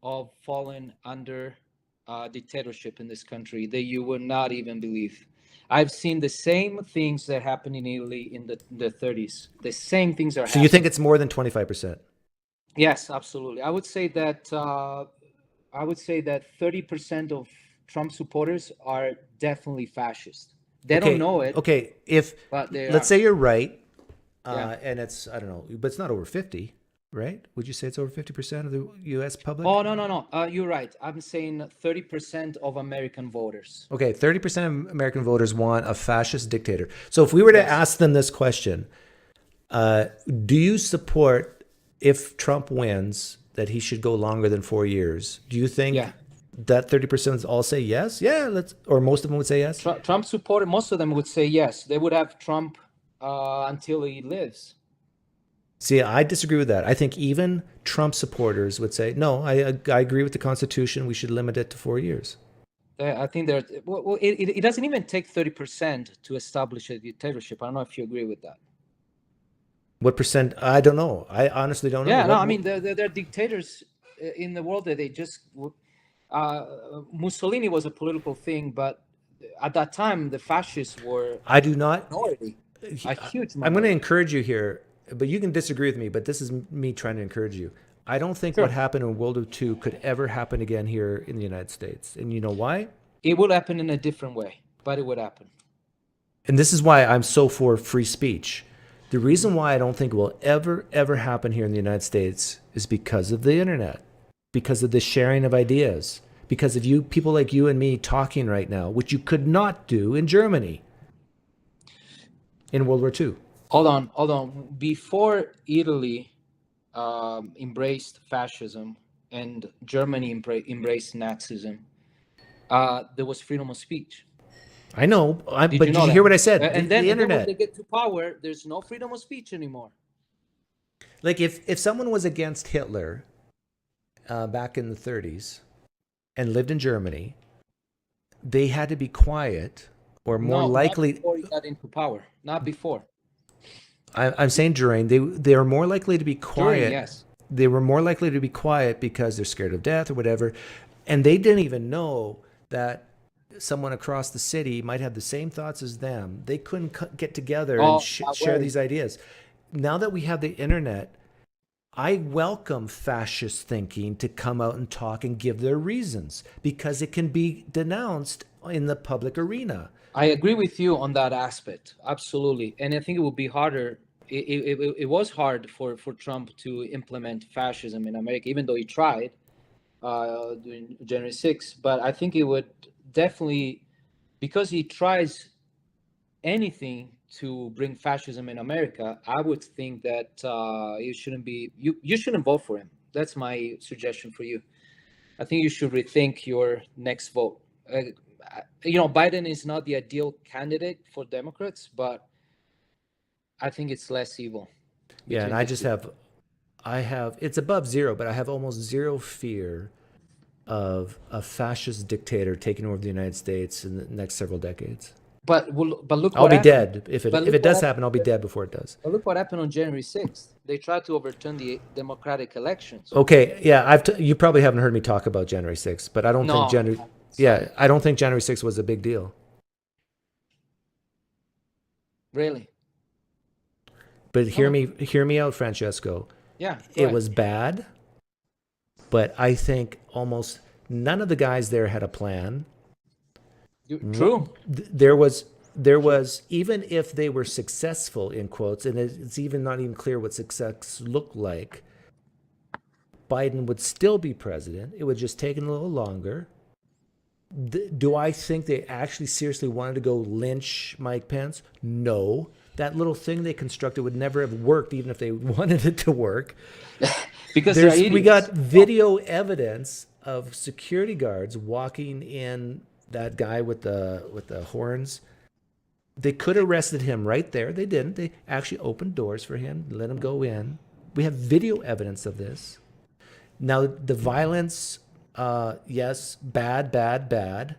of falling under dictatorship in this country that you would not even believe. I've seen the same things that happened in Italy in the 30s. The same things are So happening. you think it's more than 25%? Yes, absolutely. I would say that 30% of Trump supporters are definitely fascist. They don't know it. Okay, But they let's are. say you're right, Yeah. and it's, I don't know, but it's not over 50, right? Would you say it's over 50% of the U.S. public? Oh, no. You're right. I'm saying 30% of American voters. Okay, 30% of American voters want a fascist dictator. So if we were to ask them this question, do you support, if Trump wins, that he should go longer than 4 years? Do you think that 30% all say yes? Yeah, or most of them would say yes? Trump supporter, most of them would say yes. They would have Trump until he lives. See, I disagree with that. I think even Trump supporters would say, no, I agree with the Constitution. We should limit it to 4 years. I think it doesn't even take 30% to establish a dictatorship. I don't know if you agree with that. What percent? I don't know. I honestly don't know. Yeah, no, I mean, there are dictators in the world that they just... Mussolini was a political thing, but at that time, the fascists were I do not... minority, a huge minority. I'm going to encourage you here, but you can disagree with me, but this is me trying to encourage you. I don't think what happened in World War II could ever happen again here in the United States. And you know why? It will happen in a different way, but it would happen. And this is why I'm so for free speech. The reason why I don't think it will ever happen here in the United States is because of the internet, because of the sharing of ideas, because of you, people like you and me talking right now, which you could not do in Germany in World War II. Hold on. Before Italy embraced fascism and Germany embraced Nazism, there was freedom of speech. I know, but did you that? hear what I said? And the then internet. when they get to power, there's no freedom of speech anymore. Like if someone was against Hitler back in the 30s and lived in Germany, they had to be quiet or more likely. Not before he got into power. Not before. I'm saying during. They are more likely to be quiet. During, yes. They were more likely to be quiet because they're scared of death or whatever, and they didn't even know that someone across the city might have the same thoughts as them. They couldn't get together and share these ideas. Now that we have the internet, I welcome fascist thinking to come out and talk and give their reasons because it can be denounced in the public arena. I agree with you on that aspect. Absolutely. And I think it would be harder. It was hard for Trump to implement fascism in America, even though he tried. during January 6th, but I think it would definitely, because he tries anything to bring fascism in America, I would think that you shouldn't be you shouldn't vote for him. That's my suggestion for you. I think you should rethink your next vote. Biden is not the ideal candidate for Democrats, but I think it's less evil. Yeah, and I have, it's above zero, but I have almost zero fear of a fascist dictator taking over the United States in the next several decades. But look, I'll what be happened. dead if But it look does what happen. I'll be dead before it does. But look what happened on January 6th. They tried to overturn the democratic elections. Okay, yeah, you probably haven't heard me talk about January 6th, but I don't think I don't think January 6th was a big deal. Really? But hear me out, Francesco. Yeah. It was bad, but I think almost none of the guys there had a plan. True. There was, even if they were successful in quotes, and it's even not even clear what success looked like, Biden would still be president. It would just take a little longer. Do I think they actually seriously wanted to go lynch Mike Pence? No. That little thing they constructed would never have worked, even if they wanted it to work. Because we got video evidence of security guards walking in that guy with the horns. They could have arrested him right there. They didn't. They actually opened doors for him, let him go in. We have video evidence of this. Now, the violence, yes, bad.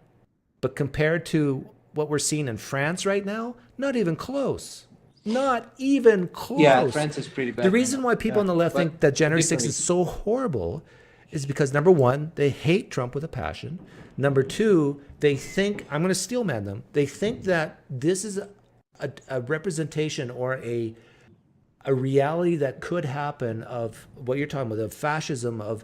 But compared to what we're seeing in France right now, not even close. Not even close. Yeah, France is pretty bad. The reason why people on the left think that January 6th is so horrible is because, number one, they hate Trump with a passion. Number two, they think, I'm going to steel man them, they think that this is a representation or a reality that could happen of what you're talking about, of fascism, of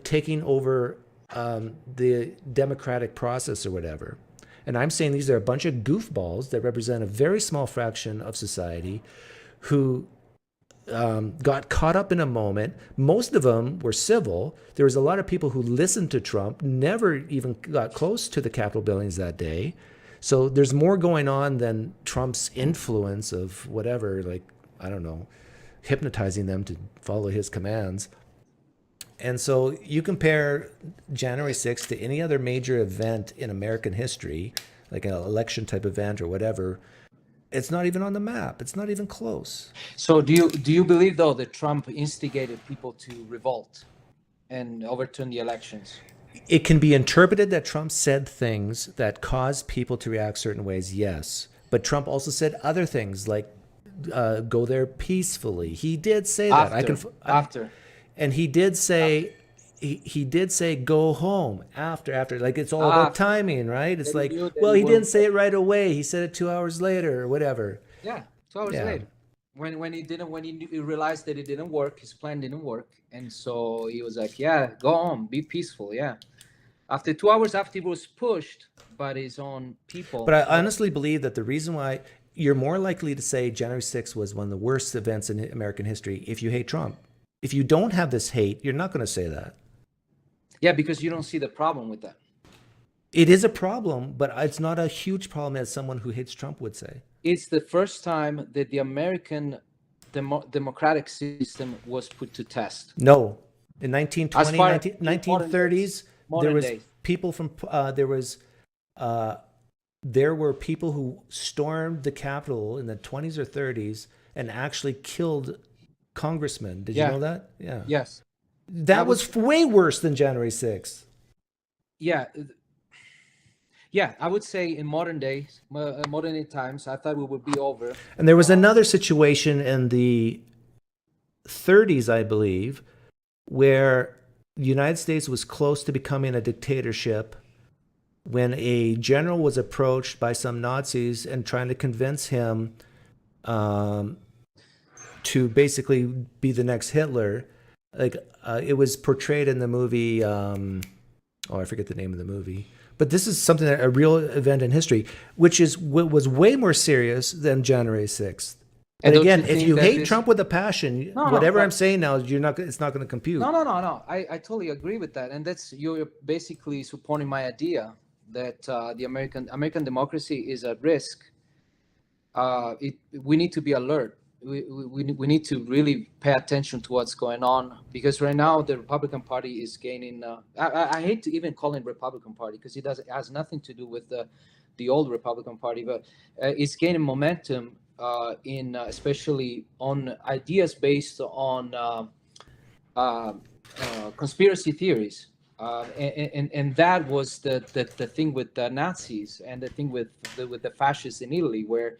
taking over the democratic process or whatever. And I'm saying these are a bunch of goofballs that represent a very small fraction of society who got caught up in a moment. Most of them were civil. There was a lot of people who listened to Trump, never even got close to the Capitol buildings that day. So there's more going on than Trump's influence of whatever, like, I don't know, hypnotizing them to follow his commands. And so you compare January 6th to any other major event in American history, like an election type event or whatever, it's not even on the map. It's not even close. So do you believe, though, that Trump instigated people to revolt and overturn the elections? It can be interpreted that Trump said things that caused people to react certain ways, yes. But Trump also said other things like go there peacefully. He did say that. After. And he did say he did say go home after. Like, it's all about timing, right? It's like, well, he didn't say it right away. He said it 2 hours later or whatever. Yeah, 2 hours later. When he realized that it didn't work, his plan didn't work, and so he was like, yeah, go on, be peaceful. Yeah. After 2 hours after he was pushed by his own people. But I honestly believe that the reason why you're more likely to say January 6th was one of the worst events in American history if you hate Trump. If you don't have this hate, you're not going to say that. Yeah, because you don't see the problem with that. It is a problem, but it's not a huge problem as someone who hates Trump would say. It's the first time that the American democratic system was put to test. No. In 1920, 1930s, there was people from, there were people who stormed the Capitol in the 20s or 30s and actually killed congressmen. Did you know that? Yeah. Yes. That was way worse than January 6th. Yeah. Yeah, I would say in modern day times, I thought we would be over. And there was another situation in the 30s, I believe, where the United States was close to becoming a dictatorship when a general was approached by some Nazis and trying to convince him to basically be the next Hitler. Like, it was portrayed in the movie, I forget the name of the movie. But this is something, a real event in history, which was way more serious than January 6th. And don't again, you if think you that hate this? Trump with a passion, No, no, whatever I'm but saying now, it's not going to compute. no. I totally agree with that, and that's you're basically supporting my idea that the American democracy is at risk. We need to be alert. We need to really pay attention to what's going on, because right now the Republican Party is gaining. I hate to even call it Republican Party, because it has nothing to do with the old Republican Party, but it's gaining momentum in especially on ideas based on conspiracy theories. And that was the thing with the Nazis, and the thing with the fascists in Italy, where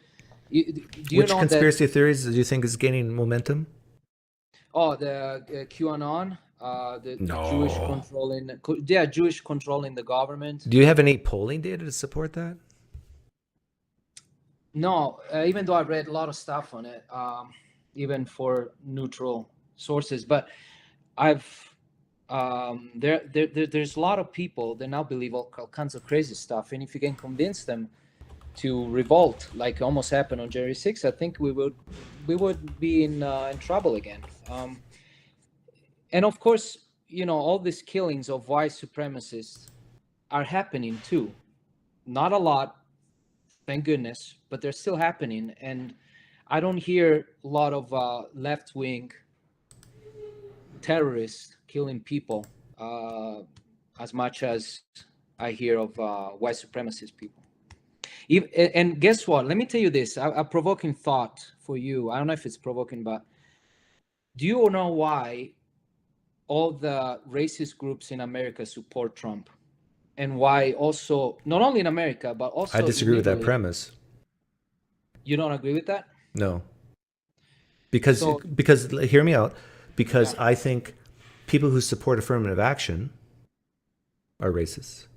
do you Which know that? conspiracy theories do you think is gaining momentum? Oh, the QAnon, the Jewish No. Jewish controlling the government. Do you have any polling data to support that? No, even though I read a lot of stuff on it, even for neutral sources, but I've there's a lot of people that now believe all kinds of crazy stuff, and if you can convince them to revolt, like almost happened on January 6th, I think we would be in trouble again. And of course, all these killings of white supremacists are happening too. Not a lot, thank goodness, but they're still happening. And I don't hear a lot of left-wing terrorists killing people as much as I hear of white supremacist people. And guess what? Let me tell you this, a provoking thought for you. I don't know if it's provoking, but do you know why all the racist groups in America support Trump? And why also, not only in America, but also I disagree with that illegally? premise. You don't agree with that? No. Because So, hear me out, because yeah, I think people who support affirmative action are racist,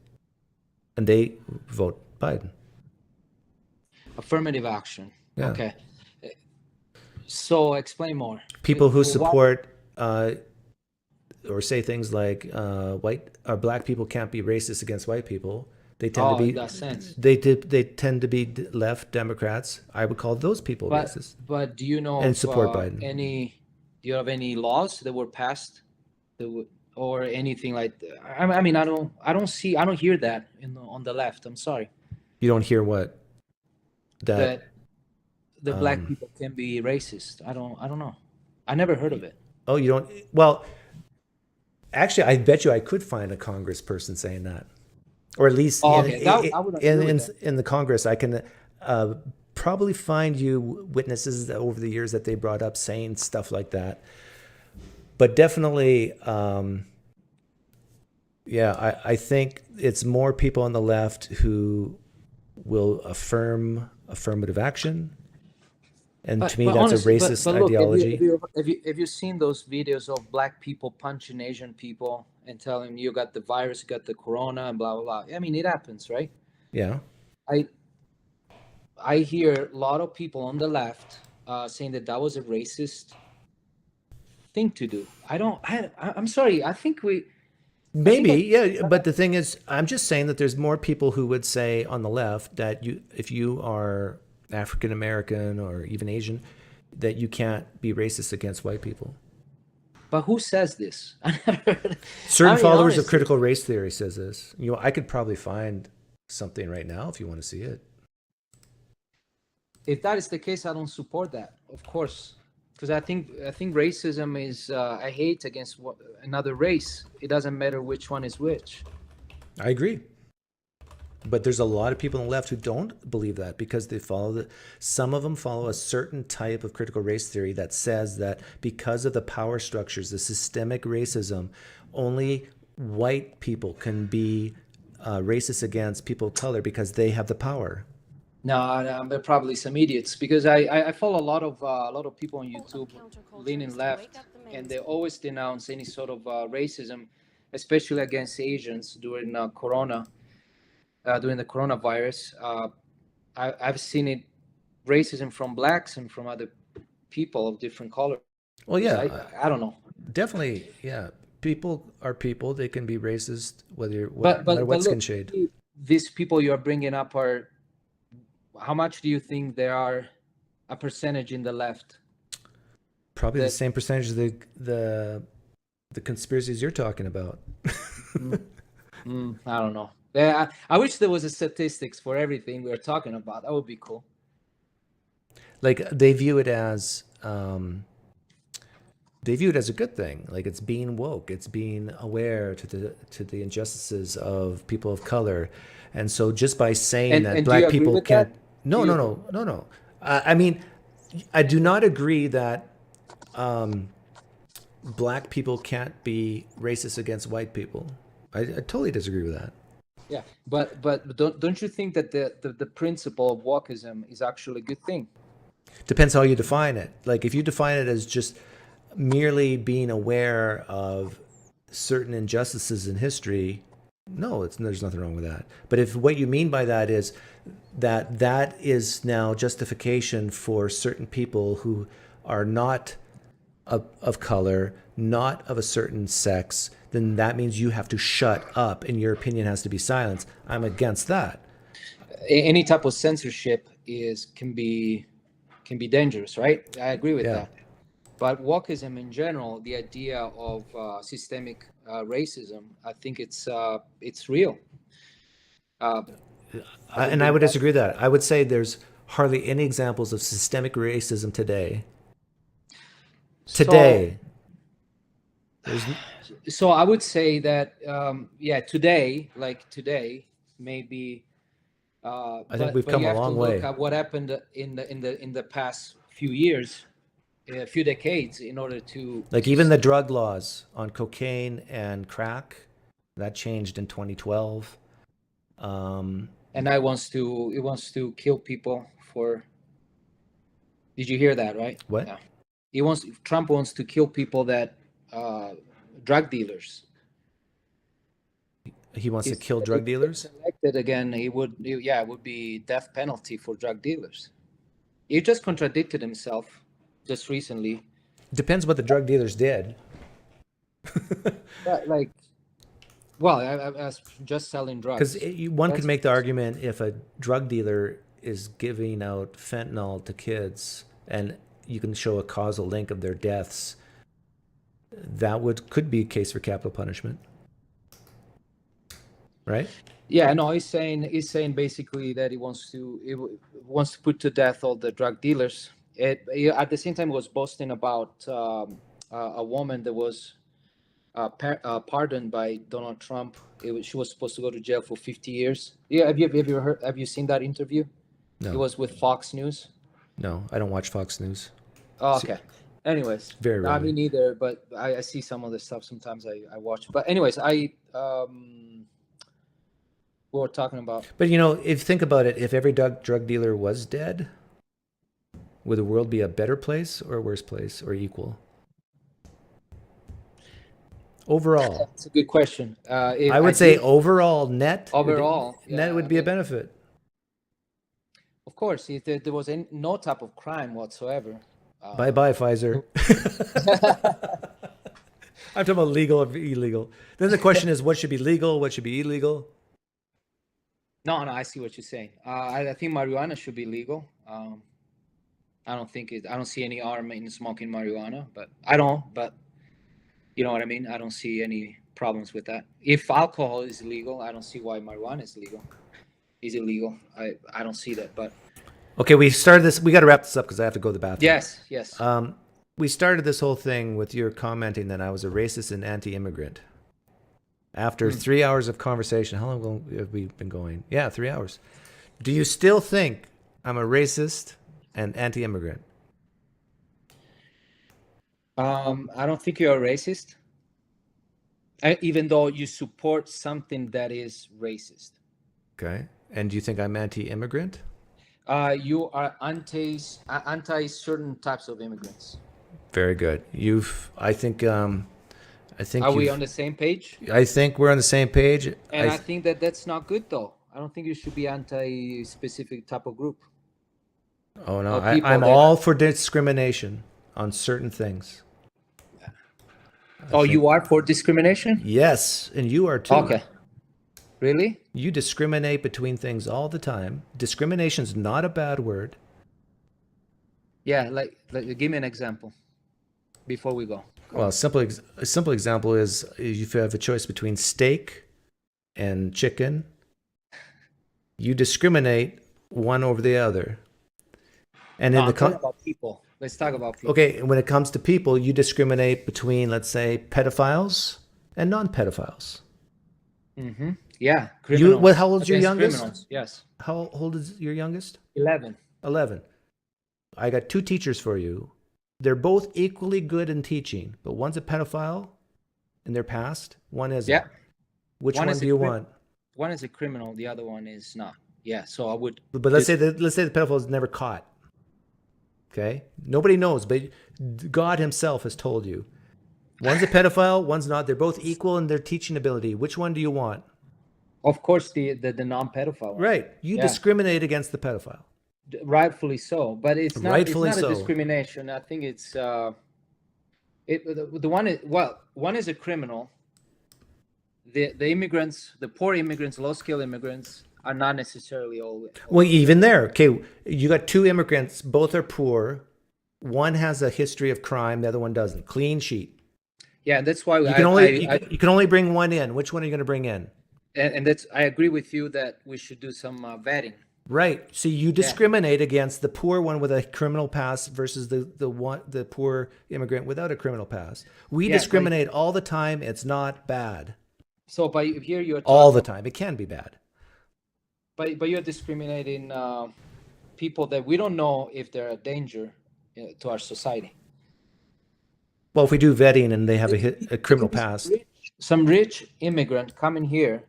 and they vote Biden. affirmative action. Yeah. Okay. So explain more. People who What? support or say things like white or black people can't be racist against white people. They tend to Oh, in be that sense. they tend to be left Democrats. I would call those people racist But do you know and of support Biden. do you have any laws that were passed that would, or anything like that? I mean, I don't hear that on the left. I'm sorry. You don't hear what that That the black people can be racist. I don't know. I never heard of it. oh, you don't. Well, actually, I bet you I could find a congressperson saying that, or at least Oh, okay. I would agree with that. in the Congress, I can probably find you witnesses that over the years that they brought up saying stuff like that. But definitely, yeah, I think it's more people on the left who will affirm affirmative action. And to me, that's honestly, a racist but look, ideology. have you seen those videos of black people punching Asian people and telling them you got the virus, you got the corona, and blah blah blah? I mean, it happens, right? Yeah. I hear a lot of people on the left saying that was a racist thing to do. I'm sorry. I think Maybe, yeah. But the thing is, I'm just saying that there's more people who would say on the left that if you are African American or even Asian, that you can't be racist against white people. But who says this? Certain followers honestly, of critical race theory says this. I could probably find something right now if you want to see it. If that is the case, I don't support that, of course, because I think racism is a hate against another race. It doesn't matter which one is which. I agree. But there's a lot of people on the left who don't believe that because they some of them follow a certain type of critical race theory that says that because of the power structures, the systemic racism, only white people can be racist against people of color because they have the power. No, they're probably some idiots, because I follow a lot of people on YouTube leaning left, and they always denounce any sort of racism, especially against Asians during Corona. During the coronavirus, I've seen it, racism from blacks and from other people of different colors. Well, yeah, I don't know. Definitely, yeah. People are people; they can be racist no But matter what skin look, shade. these people you are bringing up are, how much do you think they are a percentage in the left. Probably the That- same percentage of the conspiracies you're talking about. I don't know. Yeah, I wish there was a statistics for everything we're talking about. That would be cool. Like they view it as a good thing. Like it's being woke. It's being aware to the injustices of people of color. And so just by saying that And do you black agree people with can't, that? no, Do no, you- no, no, no. I mean, I do not agree that black people can't be racist against white people. I totally disagree with that. Yeah, but don't you think that the principle of wokeism is actually a good thing? Depends how you define it. Like if you define it as just merely being aware of certain injustices in history, no, there's nothing wrong with that. But if what you mean by that is that is now justification for certain people who are not of color, not of a certain sex, then that means you have to shut up and your opinion has to be silenced. I'm against that. Any type of censorship can be dangerous, right? I agree with Yeah. that. But wokeism in general, the idea of systemic racism, I think it's real. And I would disagree with that. I would say there's hardly any examples of systemic racism today. Today. So I would say that today, maybe. I think we've come you a have long to look way. at what happened in the past few years, a few decades, in order to Like even the drug laws on cocaine and crack, that changed in 2012. and it wants to kill people for. Did you hear that, right? What? Yeah. Trump wants to kill people that drug dealers. He wants to kill drug dealers? If elected again, it would be death penalty for drug dealers. He just contradicted himself just recently. Depends what the drug dealers did. Like, well, I was just selling drugs. Because one could make the argument if a drug dealer is giving out fentanyl to kids and you can show a causal link of their deaths, that could be a case for capital punishment. Right? Yeah, no, he's saying basically that he wants to put to death all the drug dealers. At the same time, he was boasting about a woman that was pardoned by Donald Trump. She was supposed to go to jail for 50 years. Yeah, have you seen that interview? No. It was with Fox News. No, I don't watch Fox News. Oh, okay. Anyways, Very I rarely. mean, neither, but I see some of the stuff sometimes I watch. But anyways, what we're talking about. But if think about it, if every drug dealer was dead, would the world be a better place or a worse place or equal? Overall. That's a good question. I would say overall net. Overall, net would be a benefit. Of course, if there was no type of crime whatsoever. Bye-bye, Pfizer. I'm talking about legal or illegal. Then the question is, what should be legal? What should be illegal? No, I see what you're saying. I think marijuana should be legal. I don't see any harm in smoking marijuana, but you know what I mean? I don't see any problems with that. If alcohol is illegal, I don't see why marijuana is illegal. I don't see that, but. Okay, we started this. We got to wrap this up because I have to go to the bathroom. Yes. We started this whole thing with your commenting that I was a racist and anti-immigrant. After 3 hours of conversation, how long have we been going? Yeah, 3 hours. Do you still think I'm a racist and anti-immigrant? I don't think you're a racist, even though you support something that is racist. Okay. And do you think I'm anti-immigrant? You are anti certain types of immigrants. Very good. I think. Are we on the same page? I think we're on the same page. And I think that's not good, though. I don't think you should be anti-specific type of group. Oh no, I'm all for discrimination on certain things. You are for discrimination? Yes, and you are too. Okay. Really? You discriminate between things all the time. Discrimination is not a bad word. Yeah, like give me an example before we go. Well, a simple example is if you have a choice between steak and chicken, you discriminate one over the other. And No, in the I'm talking about people. Let's talk about people. okay, when it comes to people, you discriminate between, let's say, pedophiles and non-pedophiles. Mm-hmm. Yeah, You, criminals how old is your against youngest? criminals. Yes, How old is your youngest? 11. 11. I got two teachers for you. They're both equally good in teaching, but one's a pedophile in their past, one isn't. Yeah. Which one do you want? One is a criminal, the other one is not. Yeah, so I would. But let's say the pedophile is never caught. Okay, nobody knows, but God Himself has told you. One's a pedophile, one's not. They're both equal in their teaching ability. Which one do you want? Of course, the non-pedophile one. Right. You discriminate against the pedophile. Rightfully so, but it's not. Rightfully it's not so. a discrimination. I think it's the one is, well, one is a criminal. The immigrants, the poor immigrants, low-skilled immigrants, are not necessarily all. Well, even there, okay, you got two immigrants. Both are poor. One has a history of crime. The other one doesn't. Clean sheet. Yeah, that's why you can only bring one in. Which one are you going to bring in? And that's, I agree with you that we should do some vetting. Right. So you discriminate against the poor one with a criminal past versus the poor immigrant without a criminal past. We discriminate all the time. It's not bad. So by here you're all the time. It can be bad. But you're discriminating people that we don't know if they're a danger to our society. Well, if we do vetting and they have a criminal past, some rich immigrant come in here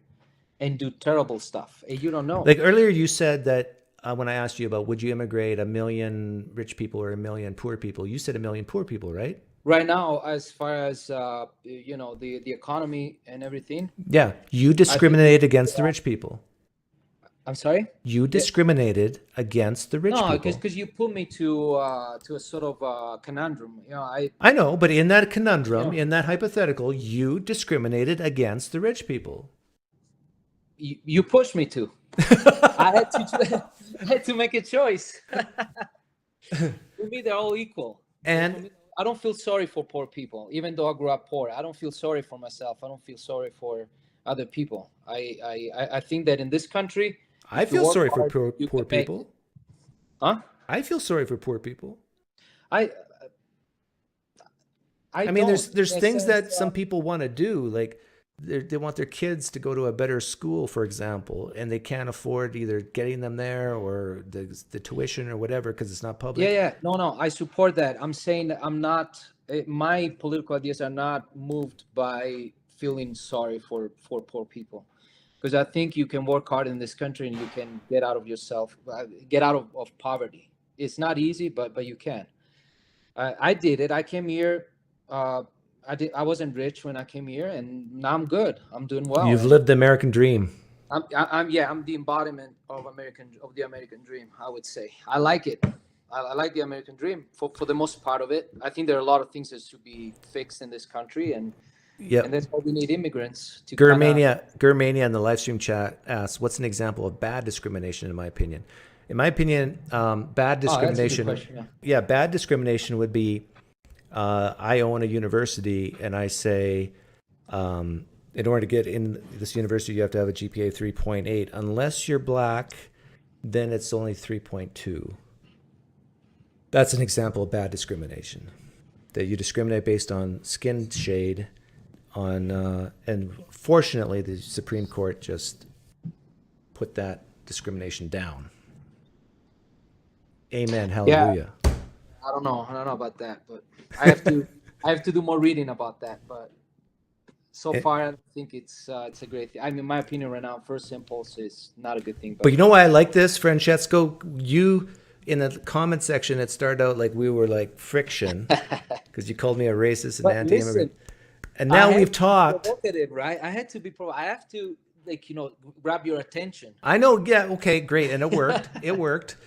and do terrible stuff, and you don't know. Like earlier, you said that when I asked you about would you immigrate 1 million rich people or 1 million poor people, you said 1 million poor people, right? Right now, as far as the economy and everything. Yeah, you discriminated against the rich people. I'm sorry? You discriminated against the rich people. No, because you put me to a sort of conundrum. I know, but in that conundrum, in that hypothetical, you discriminated against the rich people. You pushed me to. I had to make a choice. For me, they're all equal. And I don't feel sorry for poor people, even though I grew up poor. I don't feel sorry for myself. I don't feel sorry for other people. I think that in this country, I feel sorry for poor people. Huh? I feel sorry for poor people. I mean, there's things that some people want to do, like they want their kids to go to a better school, for example, and they can't afford either getting them there or the tuition or whatever because it's not public. Yeah. No, I support that. I'm saying that I'm not. My political ideas are not moved by feeling sorry for poor people. Because I think you can work hard in this country and you can get out of yourself, get out of poverty. It's not easy, but you can. I did it. I came here. I wasn't rich when I came here, and now I'm good. I'm doing well. You've lived the American dream. I'm the embodiment of the American dream. I would say I like it. I like the American dream for the most part of it. I think there are a lot of things that should be fixed in this country, and that's why we need immigrants to. Germania in the live stream chat asks, "What's an example of bad discrimination?" In my opinion, bad discrimination. That's a good question, bad discrimination would be, I own a university, and I say, in order to get in this university, you have to have a GPA 3.8. Unless you're black, then it's only 3.2. That's an example of bad discrimination. That you discriminate based on skin shade. And fortunately, the Supreme Court just put that discrimination down. Amen. Hallelujah. Yeah. I don't know about that, but I have to do more reading about that. But so far, I think it's a great thing. I mean, my opinion right now, first impulse is not a good thing. But you know why I like this, Francesco? You in the comment section, it started out like we were like friction because you called me a racist and anti-immigrant. And now we've talked. Provocative, right? I had to be I have to grab your attention. I know. Yeah. Okay. Great. And it worked. It worked.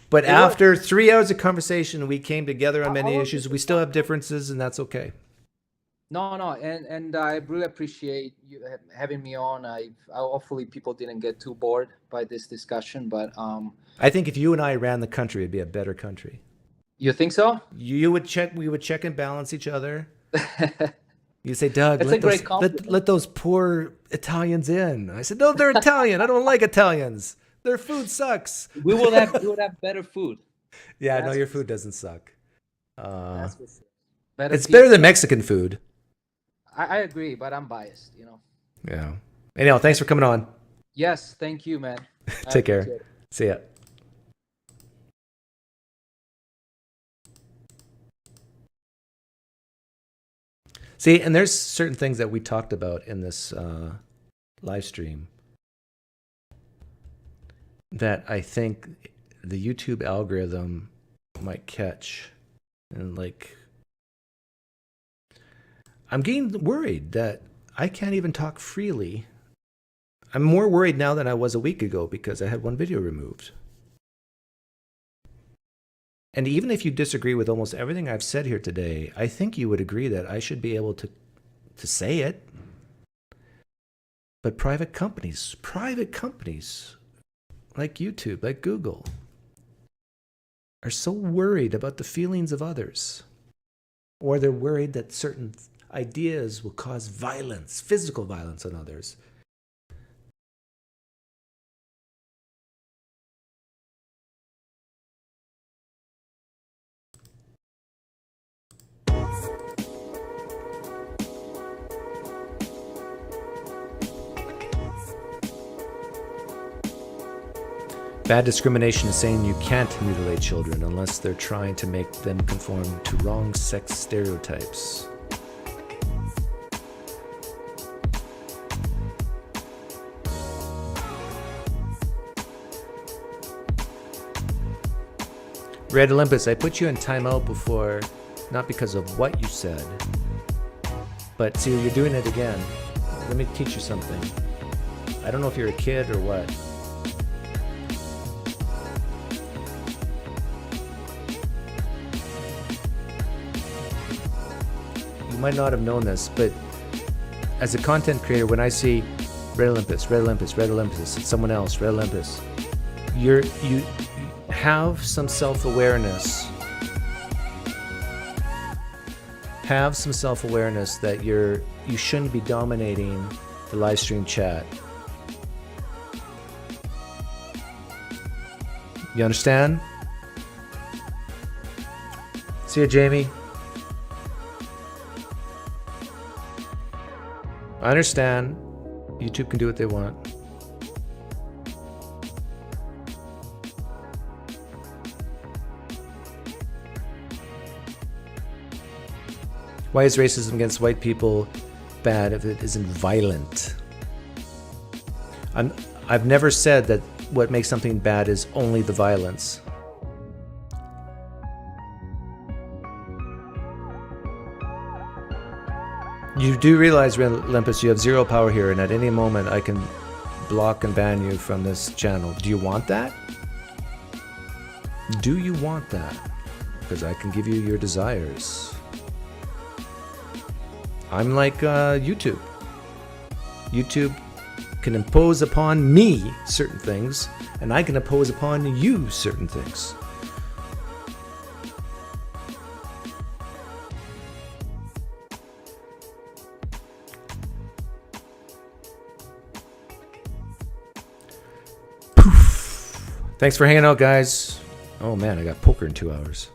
But after 3 hours of conversation, we came together on many issues. We still have differences, and that's okay. No, and I really appreciate you having me on. Hopefully people didn't get too bored by this discussion, but I think if you and I ran the country, it'd be a better country. You think so? You would check. We would check and balance each other. You say, Doug, That's a great compliment. let those poor Italians in. I said, no, they're Italian. I don't like Italians. Their food sucks. We would have better food. Yeah, no, That's your for food doesn't suck. That's for sure. It's better than Mexican food. I agree, but I'm biased, you know. Yeah. Anyhow, thanks for coming on. Yes, thank you, man. I Take care. appreciate it. See ya. See, and there's certain things that we talked about in this live stream that I think the YouTube algorithm might catch. And like, I'm getting worried that I can't even talk freely. I'm more worried now than I was a week ago because I had one video removed. And even if you disagree with almost everything I've said here today, I think you would agree that I should be able to say it. But private companies like YouTube, like Google, are so worried about the feelings of others. Or they're worried that certain ideas will cause violence, physical violence on others. Bad discrimination is saying you can't mutilate children unless they're trying to make them conform to wrong sex stereotypes. Red Olympus, I put you in timeout before, not because of what you said, but see, you're doing it again. Let me teach you something. I don't know if you're a kid or what. You might not have known this, but as a content creator, when I see Red Olympus, Red Olympus, Red Olympus, it's someone else, Red Olympus, you have some self-awareness. Have some self-awareness that you shouldn't be dominating the live stream chat. You understand? See ya, Jamie. I understand. YouTube can do what they want. Why is racism against white people bad if it isn't violent? I've never said that what makes something bad is only the violence. You do realize, Olympus, you have zero power here, and at any moment I can block and ban you from this channel. Do you want that? Do you want that? Because I can give you your desires. I'm like YouTube. YouTube can impose upon me certain things, and I can impose upon you certain things. Poof. Thanks for hanging out, guys. Oh man, I got poker in 2 hours.